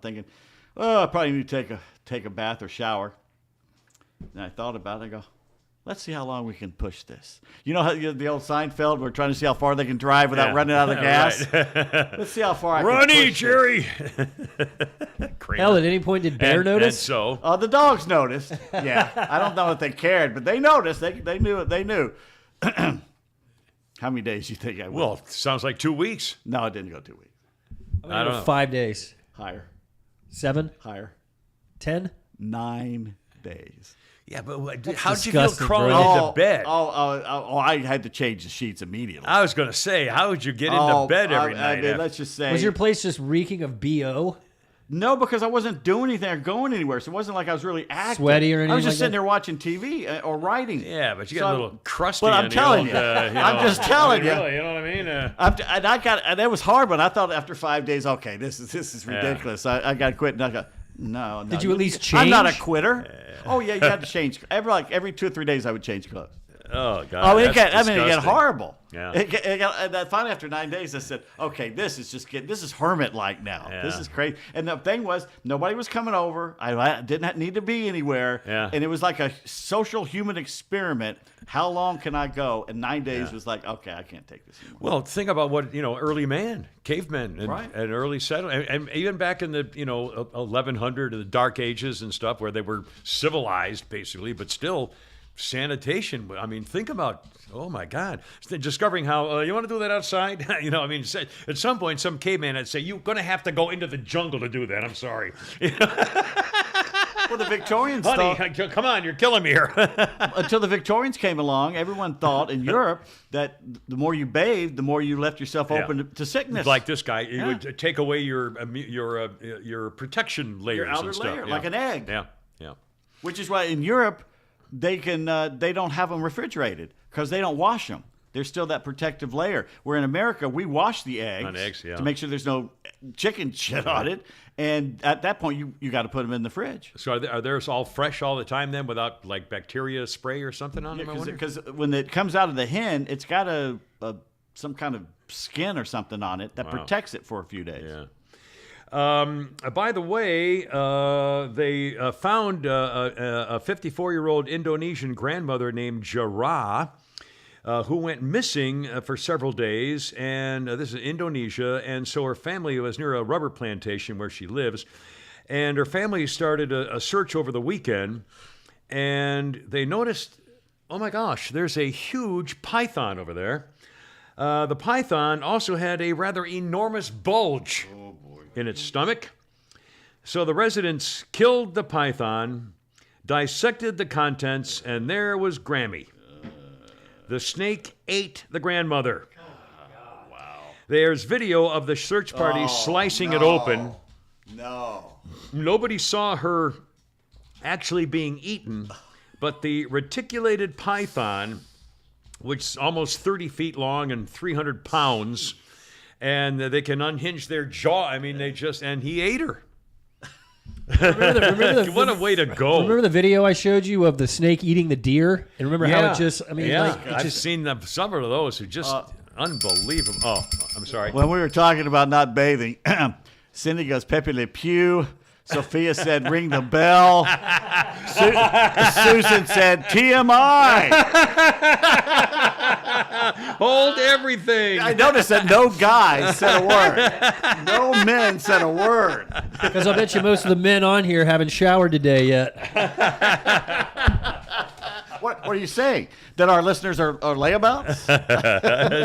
thinking, oh, I probably need to take a bath or shower. And I thought about it. I go, let's see how long we can push this. You know how the old Seinfeld, we're trying to see how far they can drive without running out of gas. Right. Let's see how far I Run, can eat, push Jerry. Hell, at any point did Bear notice? And so, The dogs noticed. Yeah, I don't know if they cared, but they noticed. They knew it. They knew. How many days do you think I went? well, sounds like 2 weeks. No, it didn't go 2 weeks. I don't know. 5 days. Higher. 7? Higher. 10? 9 days. Yeah, but That's how'd you feel disgusting, crawling bro. into bed? I had to change the sheets immediately. I was going to say, how would you get into bed every night? I mean, after- let's just say. Was your place just reeking of BO? No, because I wasn't doing anything or going anywhere, so it wasn't like I was really active. Sweaty or anything I was just like sitting that? there watching TV or writing. Yeah, but you got a little crusty. But I'm on the telling old, you. know, I'm just telling you. Really, you know what I mean? And that was hard, but I thought after 5 days, okay, this is Yeah. ridiculous. I got to quit. And I go, no. Did you at least I'm not a change? quitter. Oh yeah, you had to change every 2 or 3 days. I would change clothes. Oh God. Oh, it that's got disgusting. horrible. Yeah. And finally, after 9 days, I said, "Okay, this is hermit-like now. Yeah. This is crazy." And the thing was, nobody was coming over. I didn't need to be anywhere. Yeah. And it was like a social human experiment. How long can I go? And 9 days was like, okay, I can't take this anymore. Well, think about what early man, cavemen, and, Right. and early settlement, and even back in the 1100 the Dark Ages and stuff, where they were civilized basically, but still sanitation. I mean, think about, oh my God, discovering how you want to do that outside. I mean, at some point, some caveman would say, "You're going to have to go into the jungle to do that." I'm sorry, Well, the Victorians honey, thought, come on, you're killing me here. until the Victorians came along, everyone thought in Europe that the more you bathed, the more you left yourself open to sickness. Like this guy, he Yeah. would take away your protection layers outer and stuff. layer, Yeah. like an egg. Yeah. Which is why in Europe they don't have them refrigerated because they don't wash them. There's still that protective layer. Where in America we wash the eggs, On eggs, yeah. to make sure there's no chicken shit on it, and at that point you got to put them in the fridge. So are theirs all fresh all the time then, without like bacteria spray or something on them? I wonder? Because when it comes out of the hen, it's got some kind of skin or something on it that protects it for a few days. Yeah. By the way, they found a 54-year-old Indonesian grandmother named Jara, who went missing for several days, and this is Indonesia, and so her family was near a rubber plantation where she lives, and her family started a search over the weekend, and they noticed, oh my gosh, there's a huge python over there. The python also had a rather enormous bulge in its stomach. So the residents killed the python, dissected the contents, and there was Grammy. The snake ate the grandmother. Wow. There's video of the search party slicing it open. No. Nobody saw her actually being eaten, but the reticulated python, which is almost 30 feet long and 300 pounds, and they can unhinge their jaw. I mean, and he ate her. What a way to go. Remember the video I showed you of the snake eating the deer? And remember how it just, I've seen some of those who just unbelievable. Oh, I'm sorry. When we were talking about not bathing, Cindy goes, Pepe Le Pew. Sophia said, ring the bell. Susan said, TMI. Hold everything. I noticed that no guys said a word. No men said a word. Because I bet you most of the men on here haven't showered today yet. What are you saying? That our listeners are layabouts?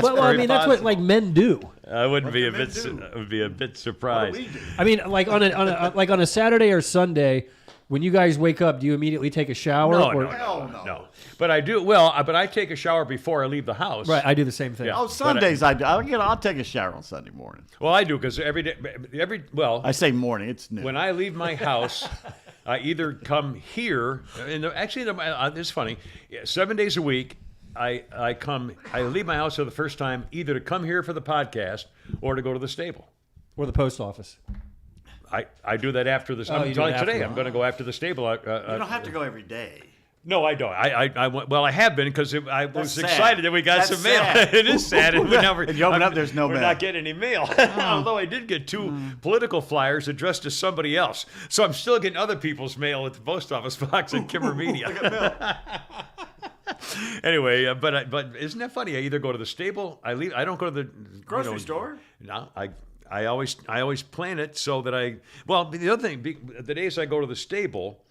Well, I mean, that's what like men do. I wouldn't be a bit surprised. I mean, like on a Saturday or Sunday, when you guys wake up, do you immediately take a shower? No. But I do. Well, but I take a shower before I leave the house. Right, I do the same thing. Yeah. Oh, Sundays I do. I'll take a shower on Sunday morning. Well, I do because every day, I say morning. It's noon. when I leave my house, I either come here, and it's funny. 7 days a week, I leave my house for the first time either to come here for the podcast or to go to the stable. Or the post office. I do that after this. Oh, I'm you do telling it today. after. I'm going to go after the stable. You don't have to go every day. No, I don't. Well, I have been because I was sad. excited that we got That's some mail. sad. It is sad. And And you open up, there's no we're mail. not getting any mail. Although I did get 2 political flyers addressed to somebody else. So I'm still getting other people's mail at the post office box in Kimmer Media. Anyway, but isn't that funny? I either go to the stable, I don't go to the Grocery store? No, I always plan it so that the other thing, the days I go to the stable,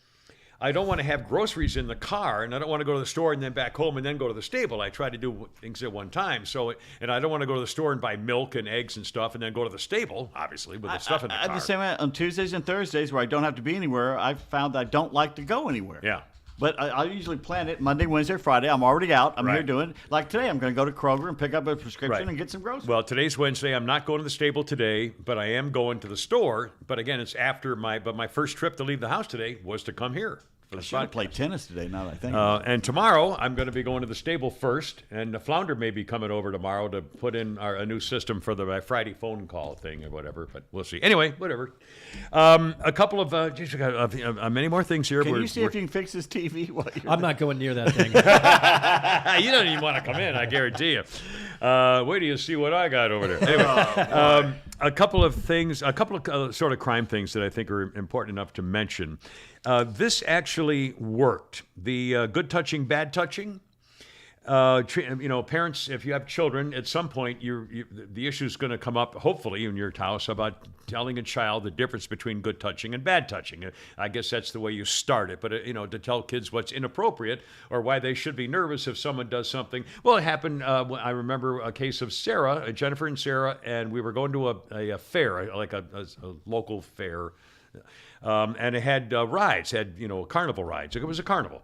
I don't want to have groceries in the car, and I don't want to go to the store and then back home and then go to the stable. I try to do things at one time. And I don't want to go to the store and buy milk and eggs and stuff and then go to the stable, obviously, with the stuff in the car. I'm the same way on Tuesdays and Thursdays where I don't have to be anywhere. I've found that I don't like to go anywhere. Yeah. But I usually plan it Monday, Wednesday, Friday. I'm already out. I'm here Right. doing. Like today, I'm going to go to Kroger and pick up a prescription Right. and get some groceries. Well, today's Wednesday. I'm not going to the stable today, but I am going to the store. But again, it's after my first trip to leave the house today was to come here for I the should have podcast. played tennis today. Now that I think. And tomorrow, I'm going to be going to the stable first, and the Flounder may be coming over tomorrow to put in a new system for the Friday phone call thing or whatever, but we'll see. Anyway, whatever. A couple of many more things here. Can you see if you can fix this TV? While you're I'm not going near that thing. You don't even want to come in, I guarantee you. Wait till you see what I got over there. Anyway, a couple of things, sort of crime things that I think are important enough to mention. This actually worked. The good touching, bad touching. Parents, if you have children, at some point, the issue is going to come up, hopefully, in your house about telling a child the difference between good touching and bad touching. I guess that's the way you start it. But, to tell kids what's inappropriate or why they should be nervous if someone does something. Well, it happened, I remember a case of Sarah, Jennifer and Sarah, and we were going to a fair, like a local fair. And it had rides, carnival rides. It was a carnival.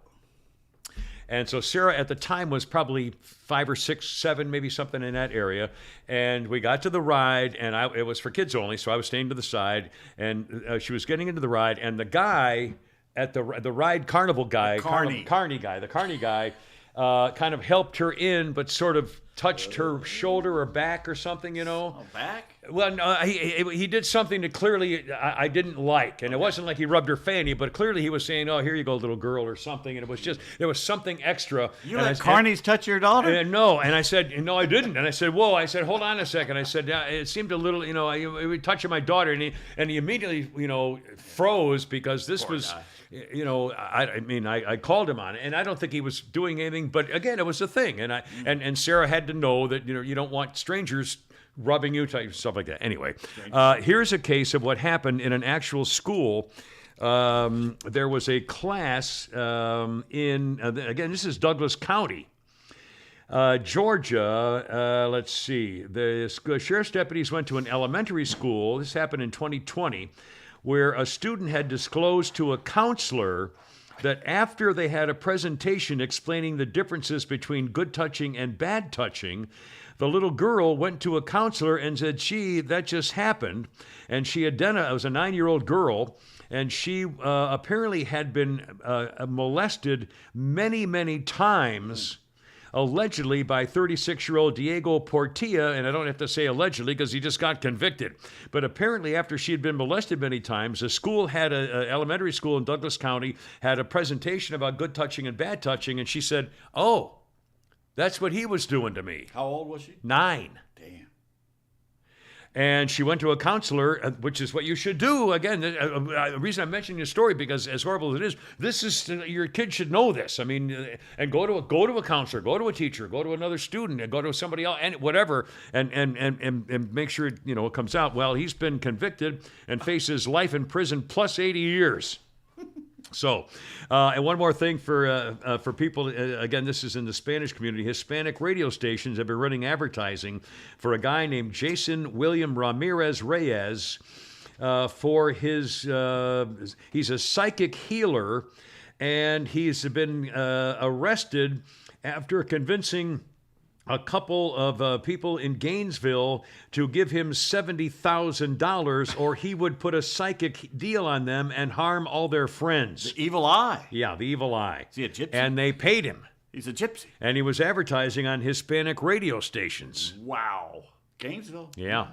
And so Sarah at the time was probably 5 or 6, 7, maybe something in that area. And we got to the ride, and it was for kids only, so I was staying to the side. And she was getting into the ride, and the guy at the ride, carnival guy, Carney guy, kind of helped her in, but sort of touched her shoulder or back or something, Oh, back? Well, no, he did something that clearly I didn't like, and it wasn't like he rubbed her fanny, but clearly he was saying, "Oh, here you go, little girl," or something, and it was just there was something extra. You let Carnies touch your daughter? No, and I said, "No, I didn't," and I said, "Whoa," I said, "Hold on a second," I said, yeah, "It seemed a little, you were touching my daughter," and he immediately, froze because this Poor was. guy. I called him on it, and I don't think he was doing anything. But again, it was a thing, and Sarah had to know that you don't want strangers rubbing you, stuff like that. Anyway, here's a case of what happened in an actual school. There was a class again, this is Douglas County, Georgia. Let's see. The sheriff's deputies went to an elementary school. This happened in 2020. Where a student had disclosed to a counselor that after they had a presentation explaining the differences between good touching and bad touching, the little girl went to a counselor and said, "Gee, that just happened." And she it was a 9-year-old girl, and she apparently had been molested many, many times. Allegedly by 36-year-old Diego Portilla, and I don't have to say allegedly because he just got convicted. But apparently after she had been molested many times, the school had an elementary school in Douglas County, had a presentation about good touching and bad touching, and she said, "Oh, that's what he was doing to me." How old was she? 9. Damn. And she went to a counselor, which is what you should do. Again, the reason I'm mentioning this story, because as horrible as it is, your kid should know this. I mean, and go to a counselor, go to a teacher, go to another student, and go to somebody else, and whatever, and make sure it comes out. Well, he's been convicted and faces life in prison plus 80 years. So, and one more thing for people, again, this is in the Spanish community. Hispanic radio stations have been running advertising for a guy named Jason William Ramirez Reyes for his, he's a psychic healer, and he's been arrested after convincing a couple of people in Gainesville to give him $70,000 or he would put a psychic deal on them and harm all their friends. The evil eye. Yeah, the evil eye. Is he a gypsy? And they paid him. He's a gypsy. And he was advertising on Hispanic radio stations. Wow. Gainesville. Yeah.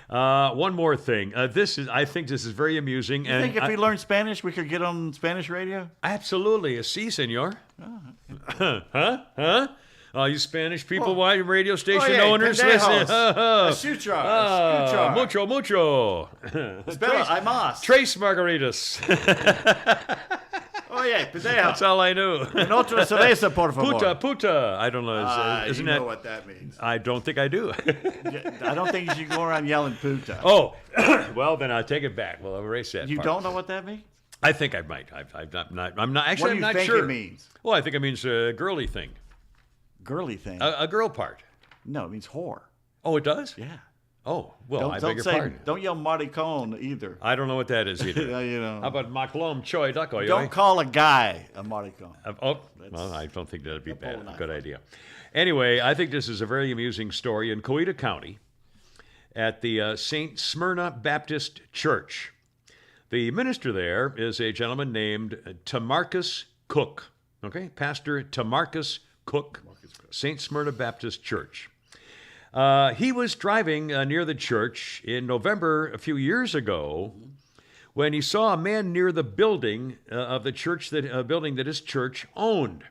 One more thing. I think this is very amusing. You think if we learned Spanish, we could get on Spanish radio? Absolutely. Sí, senor. Huh? All you Spanish people, why radio station owners, listen. Escuchar. Mucho. Spell it, Imas. Trace margaritas. Oye, pendejo. That's all I knew. En otra cerveza, por favor. Puta. I don't know. Isn't you that know what that means. I don't think I do. I don't think you should go around yelling puta. Oh, well, then I'll take it back. Well, I'll erase that You part. don't know what that means? I think I might. I'm not. Actually, What do you I'm not think sure. it means? Well, I think it means a girly thing, Girly thing. a girl part. No, it means whore. Oh, it does. Yeah. Oh, well, I beg your pardon. Don't yell maricon either. I don't know what that is either. You know. How about maklom choy dako? Don't call a guy a maricon. Well, I don't think that'd be bad. Napoleon. Good idea. Anyway, I think this is a very amusing story in Coweta County at the St. Smyrna Baptist Church. The minister there is a gentleman named Tamarcus Cook. Okay, Pastor Tamarcus Cook, St. Smyrna Baptist Church. He was driving near the church in November a few years ago when he saw a man near the building of the church building that his church owned.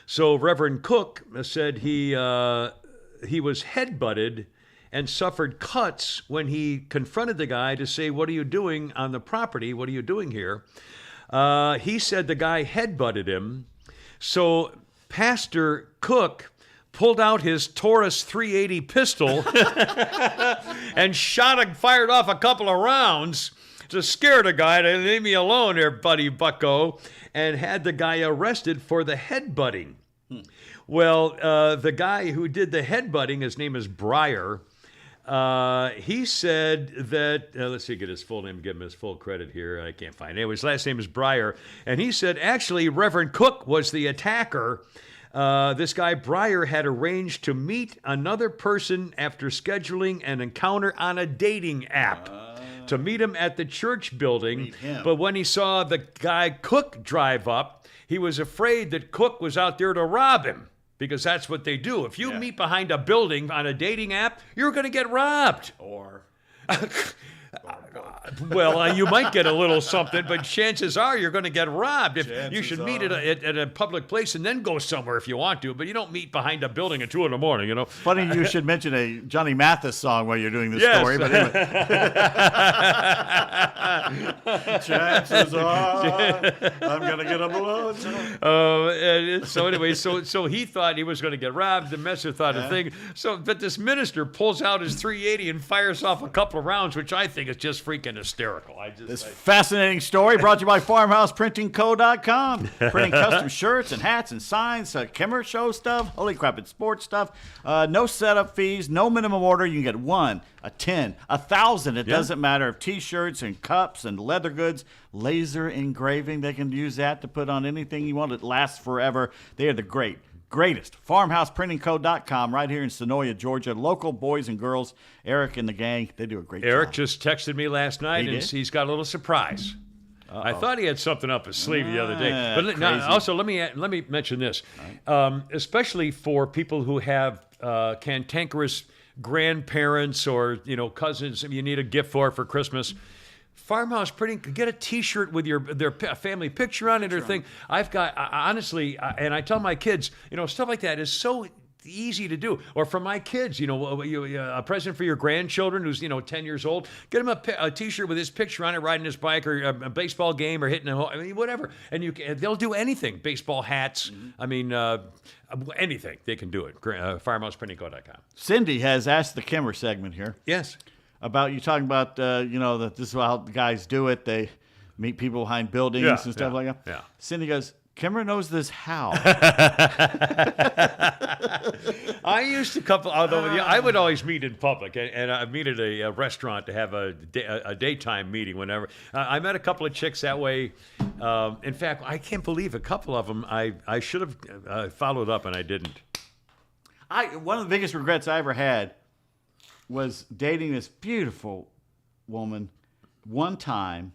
So Reverend Cook said he was headbutted and suffered cuts when he confronted the guy to say, "What are you doing on the property? What are you doing here?" He said the guy headbutted him. So Pastor Cook pulled out his Taurus 380 pistol and fired off a couple of rounds to scare the guy to leave me alone there, buddy bucko, and had the guy arrested for the headbutting. Well, the guy who did the headbutting, his name is Breyer. He said that, let's see, get his full name, give him his full credit here. I can't find it. Anyway, his last name is Breyer. And he said, actually, Reverend Cook was the attacker. This guy, Breyer, had arranged to meet another person after scheduling an encounter on a dating app to meet him at the church building. But when he saw the guy Cook drive up, he was afraid that Cook was out there to rob him. Because that's what they do. If you meet behind a building on a dating app, you're going to get robbed. Or. Well, you might get a little something, but chances are you're going to get robbed. You should meet at a public place and then go somewhere if you want to, but you don't meet behind a building at 2 a.m, you know. Funny you should mention a Johnny Mathis song while you're doing this story, but anyway. Chances are I'm going to get a blow. So anyway, so he thought he was going to get robbed. The messer thought a thing. But this minister pulls out his 380 and fires off a couple of rounds, which I think is just freaking hysterical. This fascinating story brought to you by FarmhousePrintingCo.com. Printing custom shirts and hats and signs, Kimmer Show stuff, Holy Crap, it's sports stuff. No setup fees, no minimum order. You can get 1, 10, 1,000. It doesn't matter if T-shirts and cups and leather goods, laser engraving. They can use that to put on anything you want. It lasts forever. They are the greatest. FarmhousePrintingCo.com right here in Sonoya, Georgia. Local boys and girls, Eric and the gang, they do a great job. Eric just texted me last night, and he's got a little surprise. Uh-oh. I thought he had something up his sleeve the other day. But crazy. Also, let me mention this, especially for people who have cantankerous grandparents or cousins you need a gift for Christmas. Farmhouse Printing, get a T-shirt with their family picture on it or thing. I've got, honestly, and I tell my kids, stuff like that is so easy to do. Or for my kids, a present for your grandchildren who's, 10 years old, get them a T-shirt with his picture on it, riding his bike or a baseball game or hitting whatever. And they'll do anything. Baseball hats. Anything. They can do it. FarmhousePrintingCo.com. Cindy has asked the Kimmer segment here. Yes. About you talking about, that this is how guys do it. They meet people behind buildings and stuff like that. Yeah. Cindy goes, Kimmer knows this how. I used to although I would always meet in public, and I meet at a restaurant to have a daytime meeting whenever. I met a couple of chicks that way. In fact, I can't believe a couple of them I should have followed up, and I didn't. One of the biggest regrets I ever had was dating this beautiful woman one time,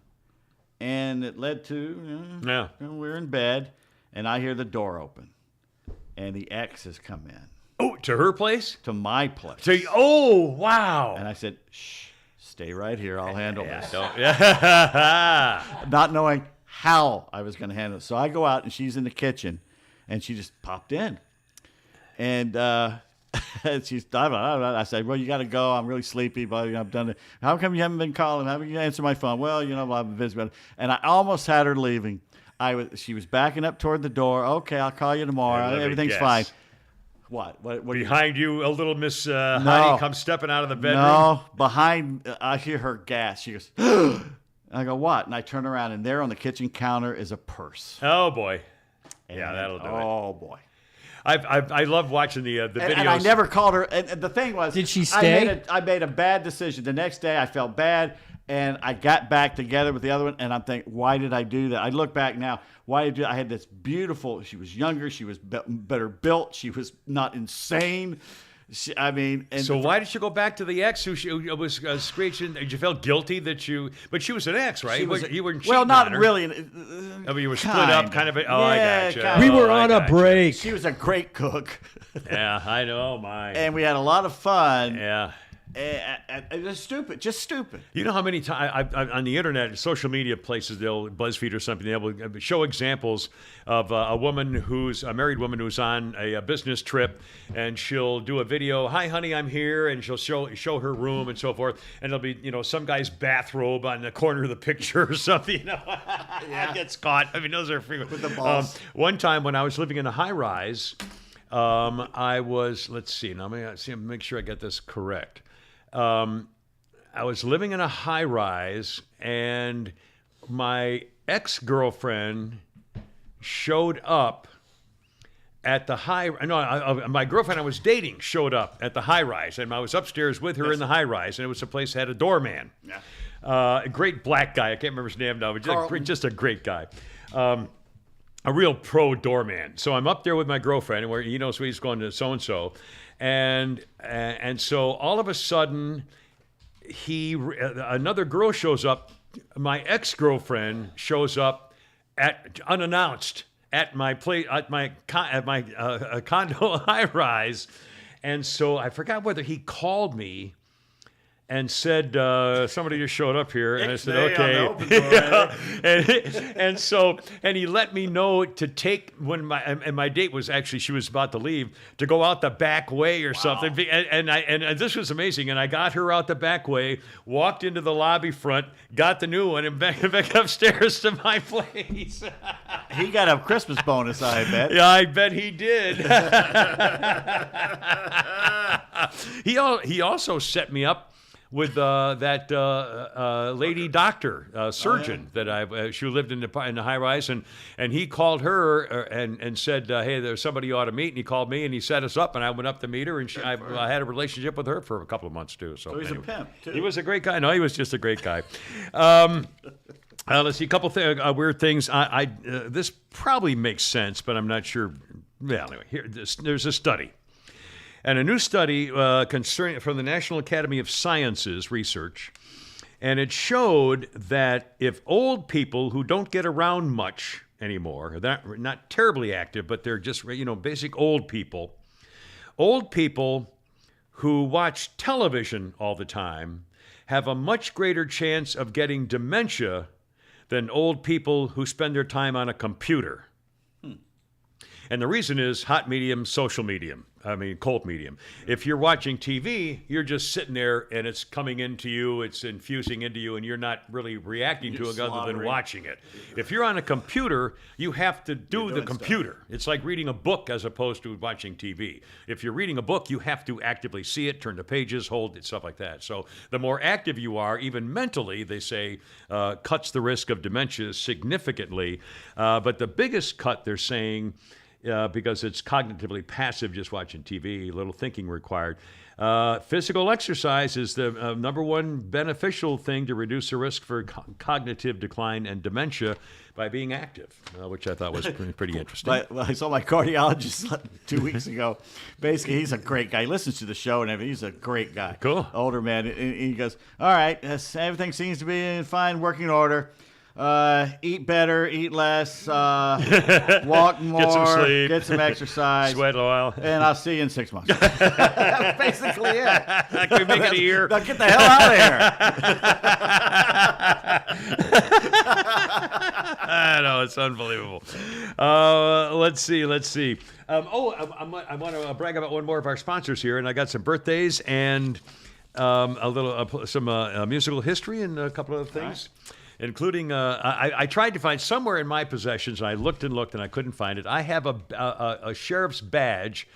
and it led to, we're in bed, and I hear the door open, and the ex has come in. Oh, to her place? to my place. Oh, wow. And I said, shh, stay right here. I'll handle this. Yeah. Not knowing how I was going to handle it. So I go out, and she's in the kitchen, and she just popped in. And she's, I said, well, you got to go. I'm really sleepy, but I've done it. How come you haven't been calling? How haven't you answered my phone? Well, I've been busy. And I almost had her leaving. She was backing up toward the door. Okay, I'll call you tomorrow. Let me Everything's guess. fine. What Behind you, a little Miss Heidi comes stepping out of the bedroom. No, behind, I hear her gasp. She goes, I go, what? And I turn around, and there on the kitchen counter is a purse. Oh, boy. And, Yeah, that'll do it. Oh, boy. I love watching the videos. And I never called her. And the thing was, Did she stay? I made a bad decision. The next day, I felt bad, and I got back together with the other one. And I'm thinking, why did I do that? I look back now. Why did I had this beautiful? She was younger. She was better built. She was not insane. So why did you go back to the ex who was screeching? Did you feel guilty that you? But she was an ex, right? You weren't cheating well, not on her. really. I mean, you were split up, kind of. I gotcha. We were on a break. She was a great cook. Yeah, I know. My. And we had a lot of fun. Yeah. It was stupid, just stupid. You know how many times on the internet, social media places, they'll BuzzFeed or something, they'll show examples of a woman a married woman who's on a business trip, and she'll do a video. Hi, honey, I'm here, and she'll show her room and so forth, and there'll be some guy's bathrobe on the corner of the picture or something. That gets caught. I mean, those are frequent. With the balls. One time when I was living in a high rise, I was. Let's see. Now, make sure I get this correct. I was living in a high rise, and my ex-girlfriend showed up at the my girlfriend I was dating showed up at the high rise, and I was upstairs with her in the high rise, and it was a place that had a doorman. Yeah. A great black guy. I can't remember his name now, but just a great guy. A real pro doorman. So I'm up there with my girlfriend, and he knows he's going to so-and-so. And so all of a sudden, another girl shows up. My ex-girlfriend shows up unannounced at my place, at my condo high-rise. And so I forgot whether he called me and said, somebody just showed up here. And I said, okay. And he let me know to take, when my date was actually, she was about to leave, to go out the back way or something. And this was amazing. And I got her out the back way, walked into the lobby front, got the new one, and back upstairs to my place. He got a Christmas bonus, I bet. Yeah, I bet he did. He also set me up with that lady doctor, surgeon that she lived in the high rise, and he called her and said, hey, there's somebody you ought to meet, and he called me and he set us up, and I went up to meet her, and I had a relationship with her for a couple of months too. So he's a pimp too. He was a great guy. No, he was just a great guy. Let's see, a couple weird things. This probably makes sense, but I'm not sure. Well, anyway, there's a study. And a new study from the National Academy of Sciences research, and it showed that if old people who don't get around much anymore, they're not terribly active, but they're just basic old people who watch television all the time have a much greater chance of getting dementia than old people who spend their time on a computer. And the reason is hot medium, cold medium. If you're watching TV, you're just sitting there and it's coming into you, it's infusing into you, and you're not really reacting to it other than watching it. If you're on a computer, you have to do the computer. Stuff. It's like reading a book as opposed to watching TV. If you're reading a book, you have to actively see it, turn the pages, hold it, stuff like that. So the more active you are, even mentally, they say, cuts the risk of dementia significantly. But the biggest cut, they're saying, because it's cognitively passive, just watching TV, little thinking required. Physical exercise is the number one beneficial thing to reduce the risk for cognitive decline and dementia by being active, which I thought was pretty interesting. I saw my cardiologist 2 weeks ago. Basically, he's a great guy. He listens to the show and everything. He's a great guy. Cool. Older man. And he goes, all right, everything seems to be in fine working order. Eat better, eat less, walk more, Get some sleep. get some exercise. Sweat a while. And I'll see you in 6 months. That's basically it. Can we make it a year? Now get the hell out of here. I know, it's unbelievable. Let's see. I want to brag about one more of our sponsors here, and I got some birthdays and some musical history and a couple of other things. Including, I tried to find somewhere in my possessions, and I looked and I couldn't find it. I have a sheriff's badge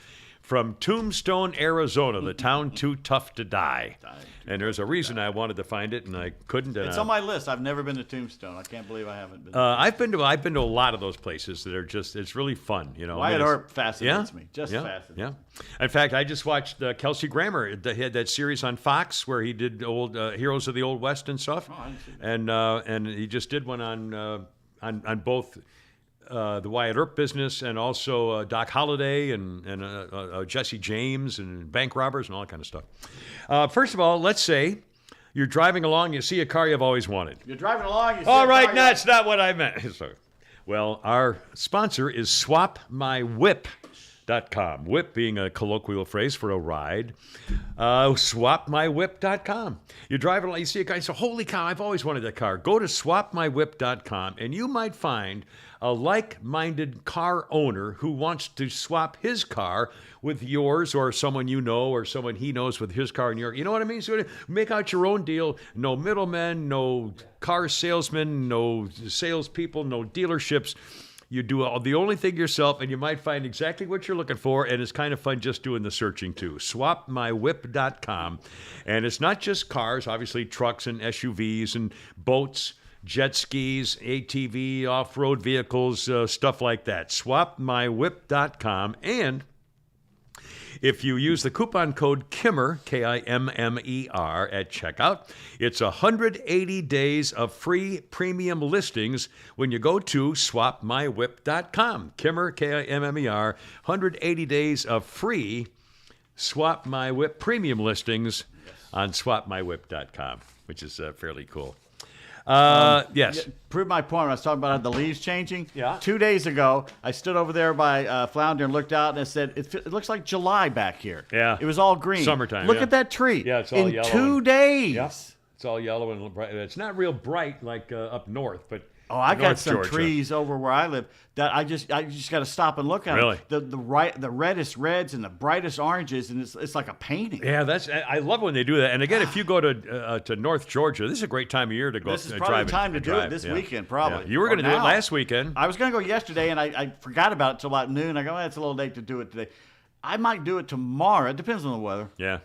from Tombstone, Arizona, the town too tough to die. And there's a reason I wanted to find it, and I couldn't. And It's on my list. I've never been to Tombstone. I can't believe I haven't been. I've been to a lot of those places that are just, it's really fun, you know. Wyatt I mean, Earp fascinates me. Just fascinates me. Yeah. In fact, I just watched Kelsey Grammer. He had that series on Fox where he did old Heroes of the Old West and stuff. Oh, I didn't see that. And he just did one on both the Wyatt Earp business and also Doc Holliday and Jesse James and bank robbers and all that kind of stuff. First of all, let's say you're driving along, you see a car you've always wanted. You're driving along. You see All a right, car, that's not what I meant. Sorry. Well, our sponsor is SwapMyWhip.com. Whip being a colloquial phrase for a ride. SwapMyWhip.com. You're driving along, you see a car, you say, holy cow, I've always wanted that car. Go to SwapMyWhip.com, and you might find a like-minded car owner who wants to swap his car with yours or someone you know or someone he knows with his car and yours. You know what I mean? So make out your own deal. No middlemen, no car salesmen, no salespeople, no dealerships. You do the only thing yourself, and you might find exactly what you're looking for, and it's kind of fun just doing the searching, too. SwapMyWhip.com. And it's not just cars, obviously trucks and SUVs and boats, jet skis, ATV, off-road vehicles, stuff like that. SwapMyWhip.com. And if you use the coupon code KIMMER, K-I-M-M-E-R, at checkout, it's 180 days of free premium listings when you go to SwapMyWhip.com. Kimmer, K-I-M-M-E-R, 180 days of free Swap My Whip premium listings on SwapMyWhip.com, which is fairly cool. Yes. Prove my point when I was talking about the leaves changing. Yeah. 2 days ago, I stood over there by Flounder and looked out and I said, it looks like July back here. Yeah. It was all green. Summertime, Look yeah. at that tree. Yeah, it's all in yellow. 2 days. Yeah. It's all yellow and bright. It's not real bright like up north, but Oh, I got North some Georgia. trees over where I live that I just got to stop and look at. Really? them. The reddest reds and the brightest oranges, and it's like a painting. Yeah, I love when they do that. And again, if you go to North Georgia, this is a great time of year to go. This is probably the time to do it this weekend, probably. Yeah. You were going to do it last weekend. I was going to go yesterday, and I forgot about it till about noon. I go, it's a little late to do it today. I might do it tomorrow. It depends on the weather. Yeah.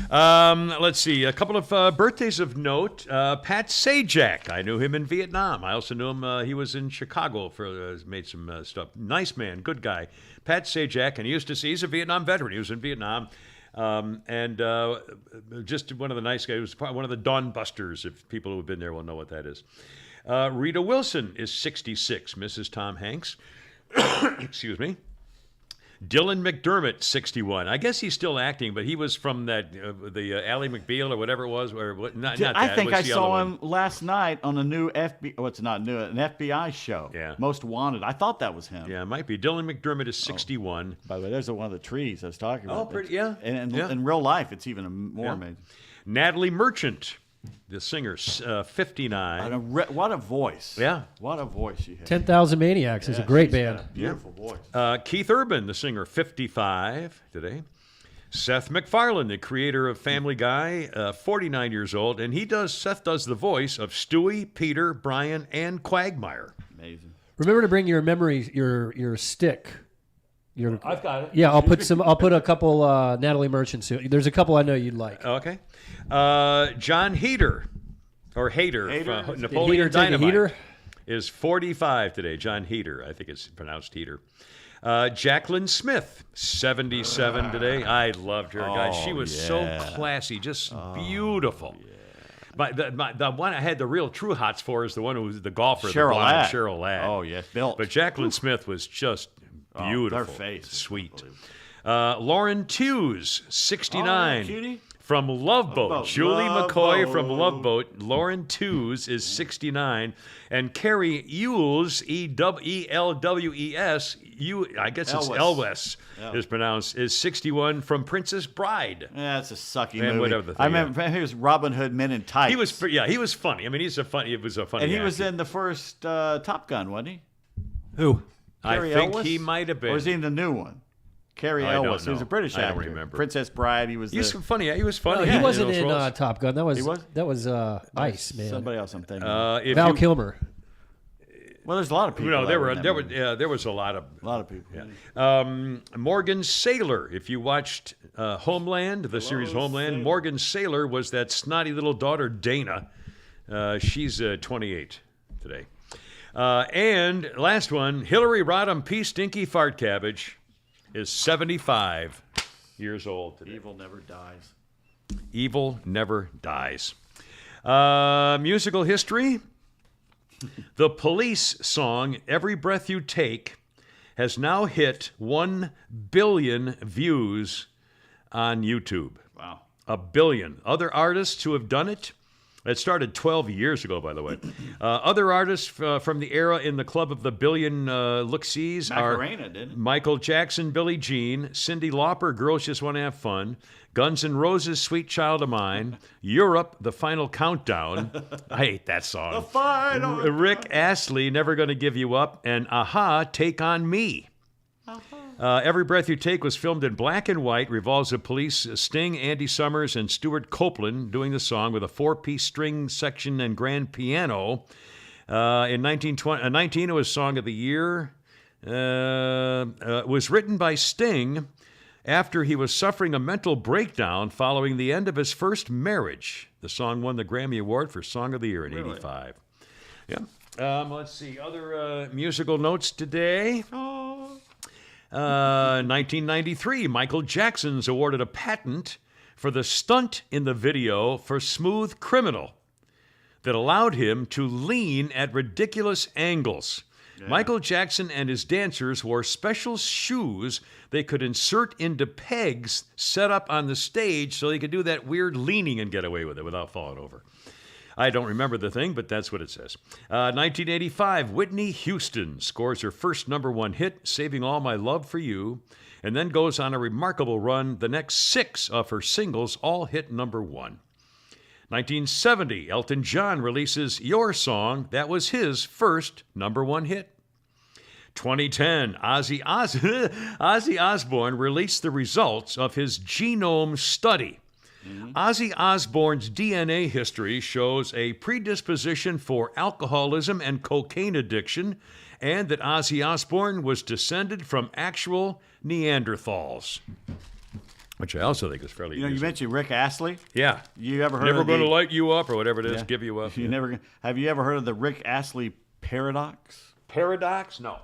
Let's see. A couple of birthdays of note. Pat Sajak. I knew him in Vietnam. I also knew him. He was in Chicago for made some stuff. Nice man, good guy. Pat Sajak, and he's a Vietnam veteran. He was in Vietnam. And just one of the nice guys. He was one of the Dawn Busters. If people who have been there will know what that is. Rita Wilson is 66. Mrs. Tom Hanks. Excuse me. Dylan McDermott, 61. I guess he's still acting, but he was from that the Ally McBeal or whatever it was. Or not that. I think What's I the saw other him last night on a new FBI. What's not new? An FBI show. Yeah. Most Wanted. I thought that was him. Yeah, it might be. Dylan McDermott is 61. By the way, there's one of the trees I was talking about. Oh, pretty, yeah. And Yeah. in real life, it's even more Yeah. amazing. Natalie Merchant, the singer, 59. What a voice. Yeah. What a voice she has. 10,000 Maniacs is a great she's got band. a beautiful voice. Keith Urban, the singer, 55 today. Seth MacFarlane, the creator of Family Guy, 49 years old, and Seth does the voice of Stewie, Peter, Brian, and Quagmire. Amazing. Remember to bring your memory, your stick. I've got it. Yeah, I'll put a couple Natalie Merchants. There's a couple I know you'd like. Okay. John Heater, or Hader, Hader? from Did Napoleon Heater take a Dynamite, heater? is 45 today. John Heater, I think it's pronounced Heater. Jacqueline Smith, 77 today. I loved her, guys. She was so classy, just beautiful. The one I had the real true hots for is the one who was the golfer, Cheryl the blonde Ladd. Cheryl Ladd. Oh, yes, built. But Jacqueline Smith was just beautiful. her face is Sweet. Lauren Tews, 69. Oh, cutie. from Love Boat. Boat. Julie Love McCoy Boat. from Love Boat. Lauren Tews is 69. And Carrie Ewells, E-L-W-E-S, I guess it's Elwes, is pronounced, is 61 from Princess Bride. Yeah, it's a sucky And movie. whatever the thing, I remember he was Robin Hood Men in Tights. He was funny. I mean, he was a funny and he was actor. in the first Top Gun, wasn't he? Who? I Carrie think Elwes? he might have been. Or is he in the new one? Carrie I don't Elwes. He was know. a British I actor. don't remember. Princess Bride. He was. He was the, funny. He was funny. No, he wasn't those in roles. Top Gun. That was He was? Ice Man. Somebody else I'm thinking. If Val you- Kilmer. well, there's a lot of people. No, that there were were in that there movie. were there was a lot of people. Morgan Saylor. If you watched Homeland, the series Homeland, Morgan Saylor was that snotty little daughter Dana. She's 28 today. And last one, Hillary Rodham P. Stinky Fart Cabbage is 75 years old today. Evil never dies. Evil never dies. Musical history. The Police song "Every Breath You Take" has now hit 1 billion views on YouTube. Wow. 1 billion. Other artists who have done it, it started 12 years ago, by the way. Other artists from the era in the Club of the Billion Look-Sees are Macarena, didn't it? Michael Jackson, Billie Jean, Cyndi Lauper, Girls Just Want to Have Fun, Guns N' Roses, Sweet Child of Mine, Europe, The Final Countdown. I hate that song. The final. Rick Astley, Never Gonna Give You Up, and Aha, Take On Me. Every Breath You Take was filmed in black and white, revolves the Police, Sting, Andy Summers, and Stuart Copeland doing the song with a 4-piece string section and grand piano. In 1919, it was Song of the Year. It was written by Sting after he was suffering a mental breakdown following the end of his first marriage. The song won the Grammy Award for Song of the Year in '85. Yeah. Let's see. Other musical notes today. 1993, Michael Jackson's awarded a patent for the stunt in the video for Smooth Criminal that allowed him to lean at ridiculous angles. Michael Jackson and his dancers wore special shoes they could insert into pegs set up on the stage so they could do that weird leaning and get away with it without falling over. I don't remember the thing, but that's what it says. 1985, Whitney Houston scores her first #1 hit, Saving All My Love for You, and then goes on a remarkable run. The next 6 of her singles all hit #1. 1970, Elton John releases Your Song. That was his first #1 hit. 2010, Ozzy Osbourne released the results of his genome study. Ozzy Osbourne's DNA history shows a predisposition for alcoholism and cocaine addiction, and that Ozzy Osbourne was descended from actual Neanderthals, which I also think is fairly You useful. mentioned Rick Astley. Yeah. You ever heard Never of going to the, light you up or whatever it is, Yeah. give you up. You never have you ever heard of the Rick Astley paradox? Paradox? No.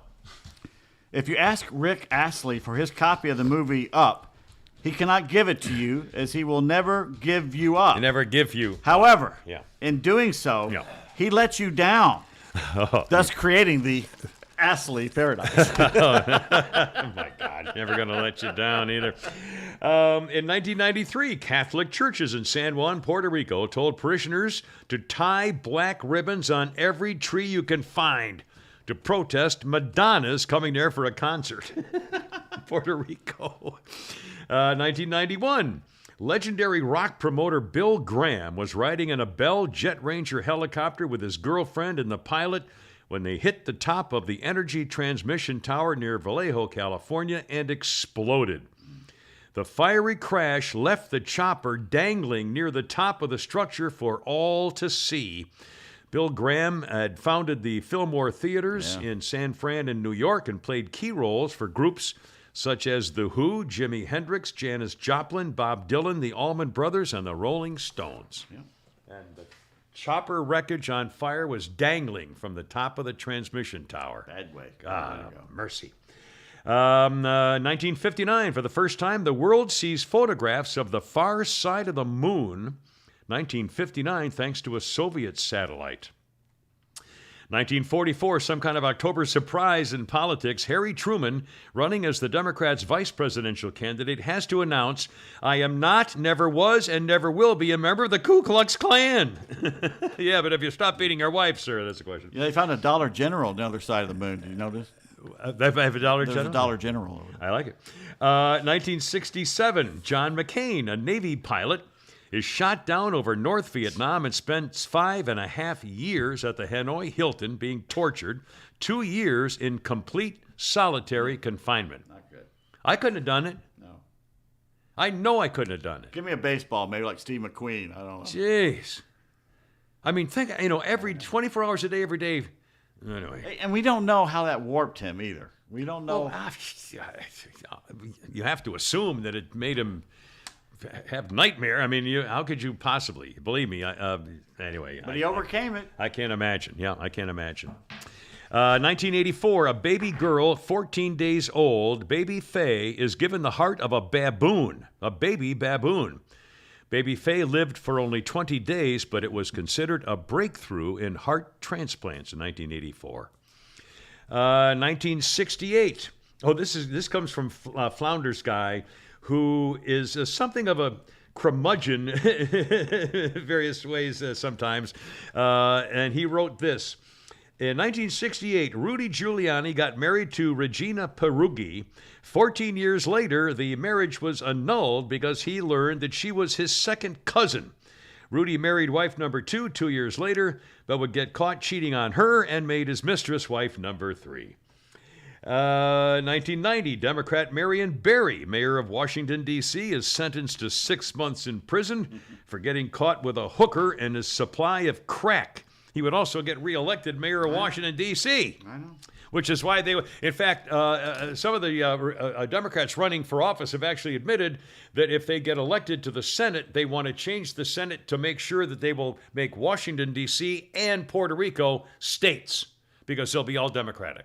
If you ask Rick Astley for his copy of the movie Up, he cannot give it to you, as he will never give you up. Never give you. However, Yeah. in doing so, Yeah. he lets you down, thus creating the Astley paradox. Oh my God, never going to let you down either. In 1993, Catholic churches in San Juan, Puerto Rico, told parishioners to tie black ribbons on every tree you can find to protest Madonna's coming there for a concert. Puerto Rico. 1991. Legendary rock promoter Bill Graham was riding in a Bell Jet Ranger helicopter with his girlfriend and the pilot when they hit the top of the Energy Transmission Tower near Vallejo, California, and exploded. The fiery crash left the chopper dangling near the top of the structure for all to see. Bill Graham had founded the Fillmore Theaters in San Fran and New York and played key roles for groups such as The Who, Jimi Hendrix, Janis Joplin, Bob Dylan, the Allman Brothers, and the Rolling Stones. And the chopper wreckage on fire was dangling from the top of the transmission tower. Bad way. God, mercy. 1959, for the first time, the world sees photographs of the far side of the moon. 1959, thanks to a Soviet satellite. 1944, some kind of October surprise in politics. Harry Truman, running as the Democrats' vice presidential candidate, has to announce, I am not, never was, and never will be a member of the Ku Klux Klan. Yeah, but if you stop beating your wife, sir, that's the question. Yeah, they found a Dollar General on the other side of the moon. Did you notice? They have a Dollar There's General? a Dollar General over there. I like it. 1967, John McCain, a Navy pilot, is shot down over North Vietnam and spends 5.5 years at the Hanoi Hilton being tortured, 2 years in complete solitary confinement. Not good. I couldn't have done it. No. I know I couldn't have done it. Give me a baseball, maybe like Steve McQueen. I don't know. Jeez. I mean, think, every 24 hours a day, every day. Anyway. And we don't know how that warped him either. We don't know. You have to assume that it made him have nightmare. I mean, how could you possibly? Believe me. Anyway. But he overcame it. I can't imagine. Yeah, I can't imagine. 1984, a baby girl, 14 days old, baby Faye, is given the heart of a baboon, a baby baboon. Baby Faye lived for only 20 days, but it was considered a breakthrough in heart transplants in 1984. 1968. Oh, this comes from Flounders Guy, who is something of a curmudgeon various ways sometimes. And he wrote this. In 1968, Rudy Giuliani got married to Regina Peruggi. 14 years later, the marriage was annulled because he learned that she was his second cousin. Rudy married wife number 2 2 years later, but would get caught cheating on her and made his mistress wife number 3. 1990, Democrat Marion Barry, mayor of Washington, D.C., is sentenced to 6 months in prison for getting caught with a hooker and his supply of crack. He would also get reelected mayor of Washington, D.C., I know. which is why they, in fact, some of the Democrats running for office have actually admitted that if they get elected to the Senate, they want to change the Senate to make sure that they will make Washington, D.C. and Puerto Rico states, because they'll be all Democratic.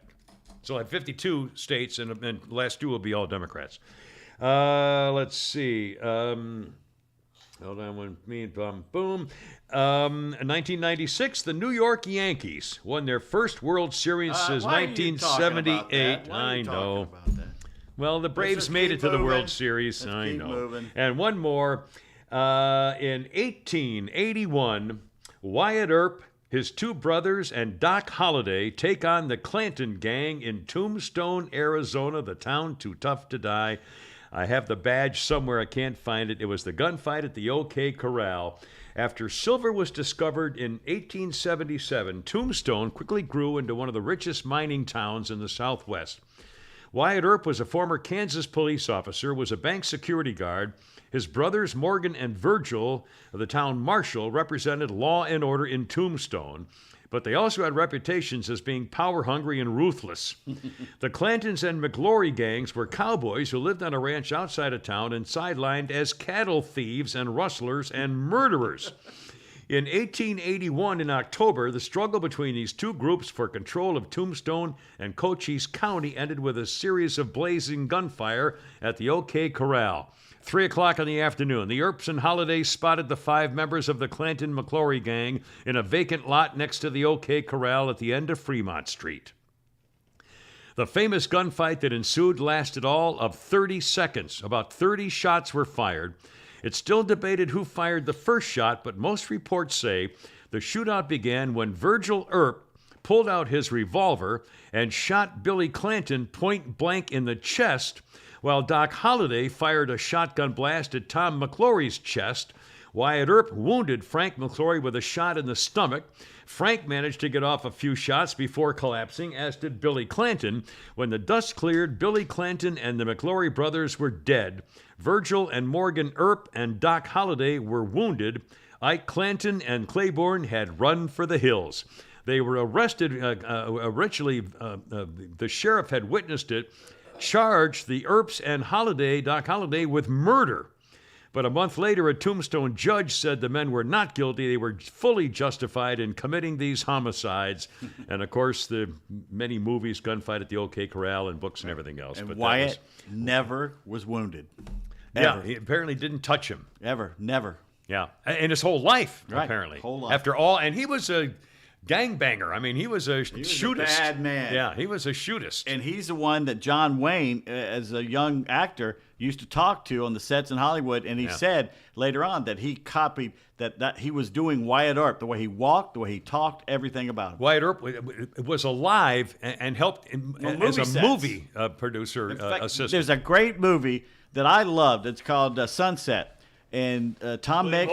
So we'll have 52 states, and the last 2 will be all Democrats. Let's see. Hold on one minute. Boom. 1996, the New York Yankees won their first World Series since why are you talking about 1978. that? Why are you I talking know. about that? Well, the Braves just made keep it to the moving. World Series. Let's I keep know. moving. And one more. In 1881, Wyatt Earp, his 2 brothers, and Doc Holliday take on the Clanton Gang in Tombstone, Arizona, the town too tough to die. I have the badge somewhere. I can't find it. It was the gunfight at the OK Corral. After silver was discovered in 1877, Tombstone quickly grew into one of the richest mining towns in the Southwest. Wyatt Earp was a former Kansas police officer, was a bank security guard. His brothers, Morgan and Virgil, the town marshal, represented law and order in Tombstone, but they also had reputations as being power-hungry and ruthless. The Clantons and McGlory gangs were cowboys who lived on a ranch outside of town and sidelined as cattle thieves and rustlers and murderers. In 1881, in October, the struggle between these 2 groups for control of Tombstone and Cochise County ended with a series of blazing gunfire at the OK Corral. 3 o'clock in the afternoon, the Earps and Holiday spotted the 5 members of the Clanton-McClory gang in a vacant lot next to the OK Corral at the end of Fremont Street. The famous gunfight that ensued lasted all of 30 seconds. About 30 shots were fired. It's still debated who fired the first shot, but most reports say the shootout began when Virgil Earp pulled out his revolver and shot Billy Clanton point blank in the chest, while Doc Holliday fired a shotgun blast at Tom McClory's chest. Wyatt Earp wounded Frank McClory with a shot in the stomach. Frank managed to get off a few shots before collapsing, as did Billy Clanton. When the dust cleared, Billy Clanton and the McClory brothers were dead. Virgil and Morgan Earp and Doc Holliday were wounded. Ike Clanton and Claiborne had run for the hills. They were arrested. Originally, the sheriff had witnessed it, charged the Earps and Doc Holliday, with murder. But a month later, a Tombstone judge said the men were not guilty. They were fully justified in committing these homicides. And, of course, the many movies, Gunfight at the OK Corral, and books and everything else. And but Wyatt never was wounded. Yeah, Ever. he apparently didn't touch him. Ever. Never. Yeah, in his whole life, Right, apparently. whole life. After all, and he was a gangbanger. I mean, he was a was a shootist. bad man. Yeah, he was a shootist. And he's the one that John Wayne, as a young actor, used to talk to on the sets in Hollywood. And he said later on that he copied that he was doing Wyatt Earp, the way he walked, the way he talked, everything about him. Wyatt Earp was alive and helped as a sets. movie producer In fact, assistant. there's a great movie that I loved. It's called Sunset. And Tom Mix.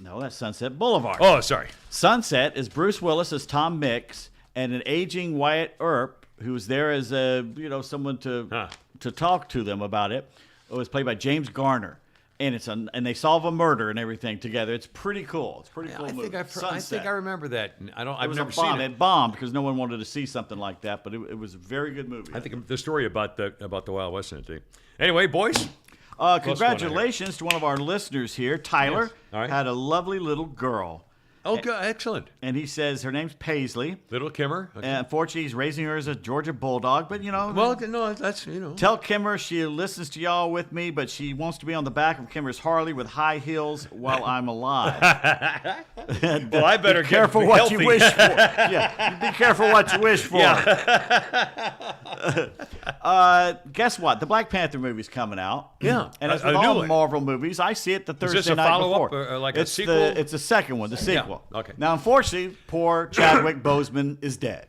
No, that's Sunset Boulevard. Oh, sorry. Sunset is Bruce Willis as Tom Mix and an aging Wyatt Earp who was there as someone to talk to them about it. It was played by James Garner, and and they solve a murder and everything together. It's pretty cool. It's a pretty cool movie. I think I remember that. I've never bomb. seen it. It bombed because no one wanted to see something like that, but it was a very good movie. I think the story about the Wild West in it. Anyway, boys. Congratulations to one of our listeners here, Tyler. Yes. All right. Had a lovely little girl. Oh, good. Excellent. And he says her name's Paisley. Little Kimmer. Okay. And unfortunately, he's raising her as a Georgia Bulldog. But, Well, no, that's, Tell Kimmer she listens to y'all with me, but she wants to be on the back of Kimmer's Harley with high heels while I'm alive. Well, I better be careful get what healthy. you wish for. Yeah, be careful what you wish for. Guess what? The Black Panther movie's coming out. Yeah, And as a with new all one. Marvel movies, I see it the Thursday this a night follow-up before. or like a it's sequel? It's a second one, the sequel. okay. Now, unfortunately, poor Chadwick Boseman is dead.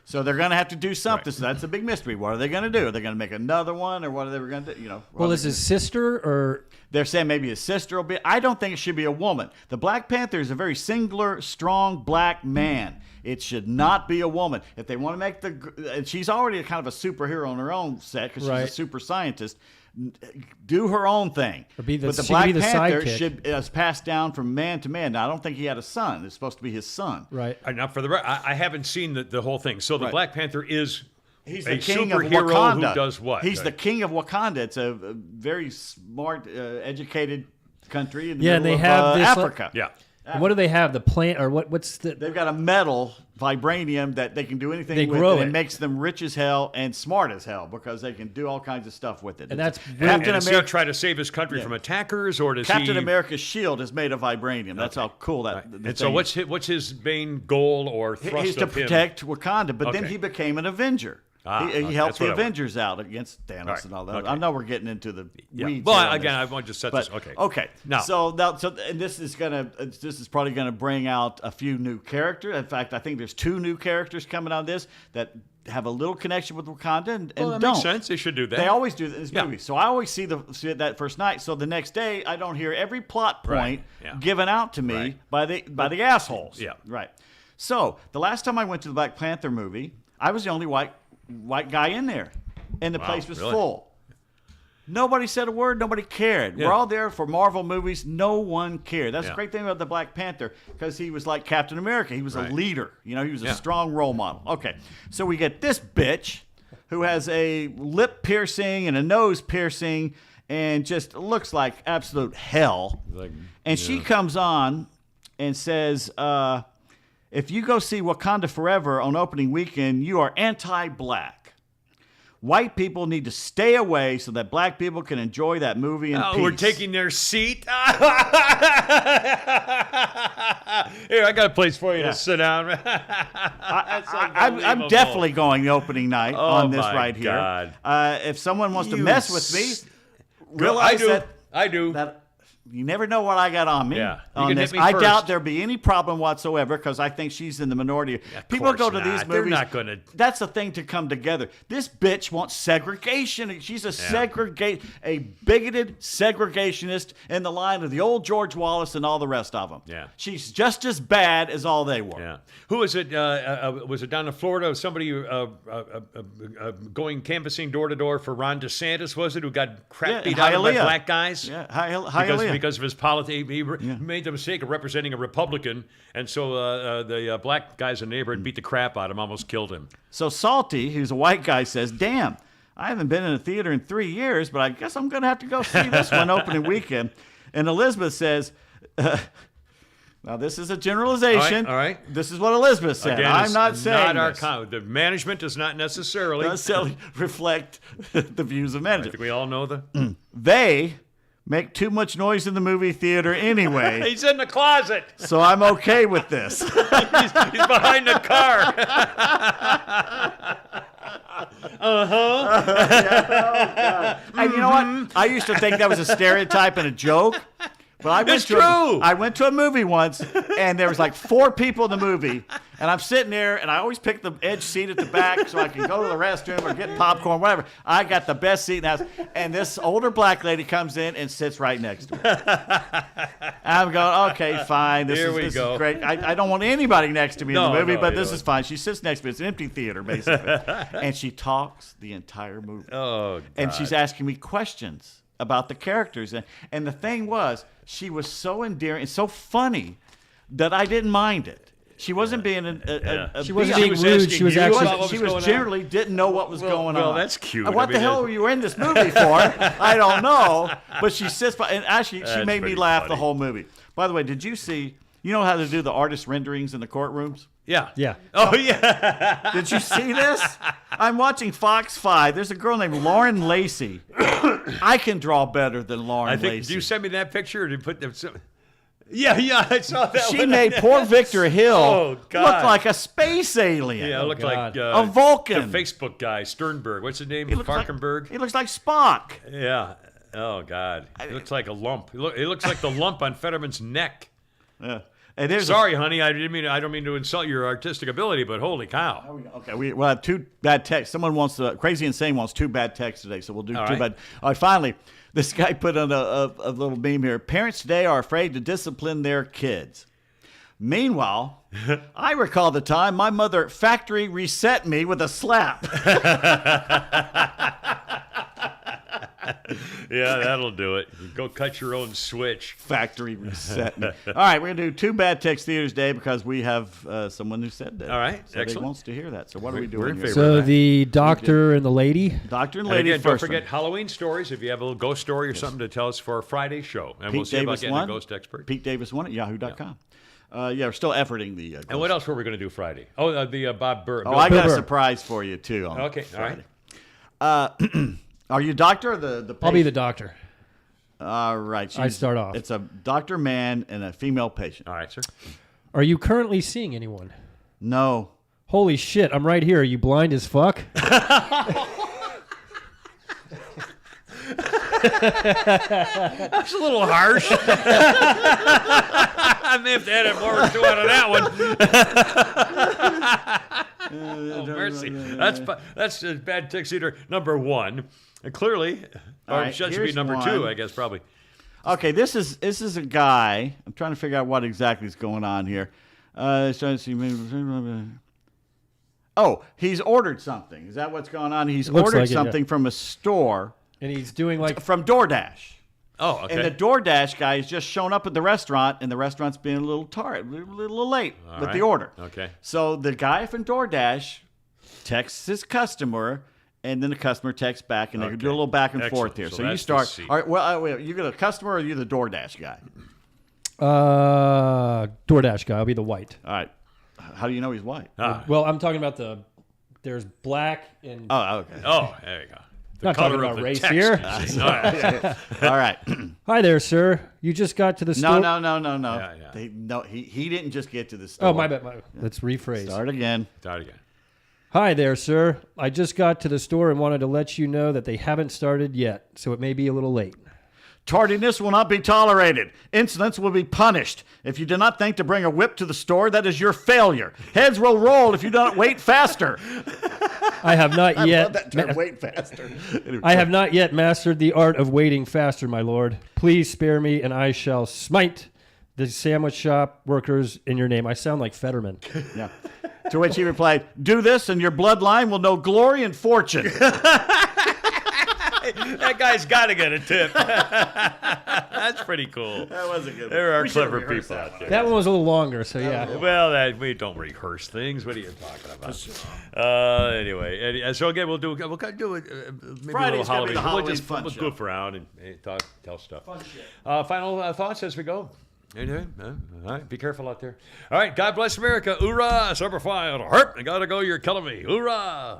So they're going to have to do something. Right. So that's a big mystery. What are they going to do? Are they going to make another one, or what are they going to do? Well, is his sister or They're saying maybe his sister will be. I don't think it should be a woman. The Black Panther is a very singular, strong black man. It should not be a woman. If they want to make and she's already kind of a superhero on her own set because she's Right. a super scientist. Do her own thing. Or be the- but the she could Black be the Panther sidekick. is passed down from man to man. Now, I don't think he had a son. It's supposed to be his son. right? Now, for the I haven't seen the whole thing. So the Right. Black Panther is He's a the king of superhero Wakanda. who does what? He's the king of Wakanda. It's a very smart, educated country in the Yeah, and middle they of have this, Africa. Yeah. And what do they have? The plant or what's the? They've got a metal vibranium that they can do anything They with. grow And it. it makes them rich as hell and smart as hell because they can do all kinds of stuff with it. And that's Captain And does he America. try to save his country from attackers, or does Captain he? America's shield is made of vibranium. That's how cool that. the And so thing is. what's his main goal or thrust He's to of him? protect Wakanda, but then Okay. he became an Avenger. Ah, he okay, helped that's the what I want. Avengers out against Thanos Right, and all that. okay. I know we're getting into the Yeah. weeds. Well, here on again, this. I want to set But, this. Okay. Okay. Now, And this is probably gonna bring out a few new characters. In fact, I think there's 2 new characters coming out of this that have a little connection with Wakanda and well, that don't. makes sense. They should do that. They always do that in this Yeah. movie. So I always see it that first night. So the next day, I don't hear every plot point Right. Yeah. given out to me Right. by the assholes. Yeah. Right. So the last time I went to the Black Panther movie, I was the only white guy in there, and the Wow, place was really? full. Nobody said a word. Nobody cared. Yeah. We're all there for Marvel movies. No one cared. That's Yeah. the great thing about the Black Panther because he was like Captain America. He was Right. a leader. He was a Yeah. strong role model. Okay, so we get this bitch who has a lip piercing and a nose piercing and just looks like absolute hell. And she comes on and says, if you go see Wakanda Forever on opening weekend, you are anti-black. White people need to stay away so that black people can enjoy that movie in peace. We're taking their seat. Here, I got a place for you to sit down. I'm definitely going the opening night on this my right here. God. If someone wants to You mess with me, realize I do. that you never know what I got on me. Yeah. You on can hit this. me I first. doubt there'll be any problem whatsoever because I think she's in the minority. People course go to these not. They're movies. not gonna- That's the thing to come together. This bitch wants segregation. She's a bigoted segregationist in the line of the old George Wallace and all the rest of them. Yeah. She's just as bad as all they were. Yeah. Who was it? Was it down in Florida? Somebody going canvassing door to door for Ron DeSantis, was it? Who got crap beat out of by Hialeah. black guys? Yeah, Hialeah. Because of his politics. He made the mistake of representing a Republican, and so the black guy's a neighbor and beat the crap out of him, almost killed him. So Salty, who's a white guy, says, damn, I haven't been in a theater in 3 years, but I guess I'm going to have to go see this one opening weekend. And Elizabeth says, now this is a generalization. All right. This is what Elizabeth said. Again, I'm it's not saying our this. the management does not necessarily. Doesn't reflect the views of I management. think we all know the. They make too much noise in the movie theater anyway, He's in the closet. so I'm okay with this. He's behind the car. And you know what? I used to think that was a stereotype and a joke. But It's true. I went to a movie once, and there was like 4 people in the movie, and I'm sitting there, and I always pick the edge seat at the back so I can go to the restroom or get popcorn, whatever. I got the best seat in the house, and this older black lady comes in and sits right next to me. I'm going, okay, fine. This Here we is go. great. I don't want anybody next to me in No, the movie, no, but you this don't. is fine. She sits next to me. It's an empty theater, basically. And she talks the entire movie. Oh, And God. she's asking me questions about the characters. And the thing was, she was so endearing and so funny that I didn't mind it. She wasn't being a She wasn't bitch. being rude. She was actually. She was generally didn't know what was going well, on. that's cute. What I the mean, hell were you in this movie for? I don't know. But she sits by, and actually, she That's made me pretty laugh the funny. whole movie. By the way, did you see? You know how to do the artist renderings in the courtrooms? Yeah. Yeah. Oh, yeah. Did you see this? I'm watching Fox 5. There's a girl named Lauren Lacey. I can draw better than Lauren I think, Lacey. did you send me that picture or did you put them? Yeah, I saw that She one. made poor Victor Hill Oh, God. look like a space alien. Yeah, it looked God. like A Vulcan. The Facebook guy, Sternberg. What's his name? He looks like- Falkenberg. He looks like Spock. Yeah. Oh, God. It looks like a lump. It looks like the lump on Fetterman's neck. Yeah. And there's Sorry, honey. I don't mean to insult your artistic ability, but holy cow. Okay, we'll have 2 bad texts. Someone wants Crazy Insane wants 2 bad texts today, so we'll do All 2 right. bad. All right, finally, this guy put on a little meme here. Parents today are afraid to discipline their kids. Meanwhile, I recall the time my mother factory reset me with a slap. Yeah, that'll do it. You go cut your own switch. Factory reset me. All right, we're going to do 2 bad text theaters today because we have someone who said that. All right, so excellent. He wants to hear that. So what are we We're doing in here? favor. So the doctor and the lady. Doctor and And lady again, don't first. forget one. Halloween stories if you have a little ghost story or something to tell us for our Friday show. And Pete we'll see about Davis getting won. a ghost expert. Pete Davis won at yahoo.com. Yeah, we're still efforting the. And what else were we going to do Friday? Oh, the Bob Burr. Oh, Bill I got a Burr. surprise for you too. On Okay, all right. Friday. Are you doctor or the patient? I'll be the doctor. All right. I start off. It's a doctor man and a female patient. All right, sir. Are you currently seeing anyone? No. Holy shit! I'm right here. Are you blind as fuck? That's a little harsh. I may have to edit more or 2 out of that one. Oh, mercy. That's bad text eater number 1. And clearly, All or right, should be here's number one. 2, I guess, probably. Okay, this is a guy. I'm trying to figure out what exactly is going on here. Oh, he's ordered something. Is that what's going on? He's Looks ordered like it, yeah. something from a store And he's doing like from DoorDash. Oh, okay. And the DoorDash guy has just shown up at the restaurant, and the restaurant's being a little little late All with right. the order. Okay. So the guy from DoorDash texts his customer, and then the customer texts back, and they Okay. do a little back and Excellent. forth here. So So you that's start. the seat. All right. Well, wait, you got a customer, or are you the DoorDash guy? DoorDash guy. I'll be the white. All right. How do you know he's white? Well, I'm talking about there's black and. Oh, okay. Oh, there you go. The Not color talking of about the race text. here. All right. All right. Hi there, sir. You just got to the store. No. Yeah, yeah. No, he didn't just get to the store. Oh, my bad. Let's rephrase. Start again. Start again. Hi there, sir. I just got to the store and wanted to let you know that they haven't started yet, so it may be a little late. Tardiness will not be tolerated. Insolence will be punished. If you do not think to bring a whip to the store, that is your failure. Heads will roll if you do not wait faster. I have not yet. Love that term, wait faster. Anyway. I have not yet mastered the art of waiting faster, my lord. Please spare me, and I shall smite the sandwich shop workers in your name. I sound like Fetterman. Yeah. To which he replied, "Do this, and your bloodline will know glory and fortune." That guy's got to get a tip. That's pretty cool. That was a good one. There are We should've clever rehearsed people that out there. That one was a little longer, so yeah. Well, we don't rehearse things. What are you talking about? Anyway, so again, we'll do maybe Friday's a little gonna be Halloween. the Halloween We'll just fun we'll show. goof around and tell stuff. Fun shit. Final thoughts as we go. Anyway, all right, be careful out there. All right, God bless America. Hoorah! Super fire. Herp! I gotta go. You're killing me. Hoorah!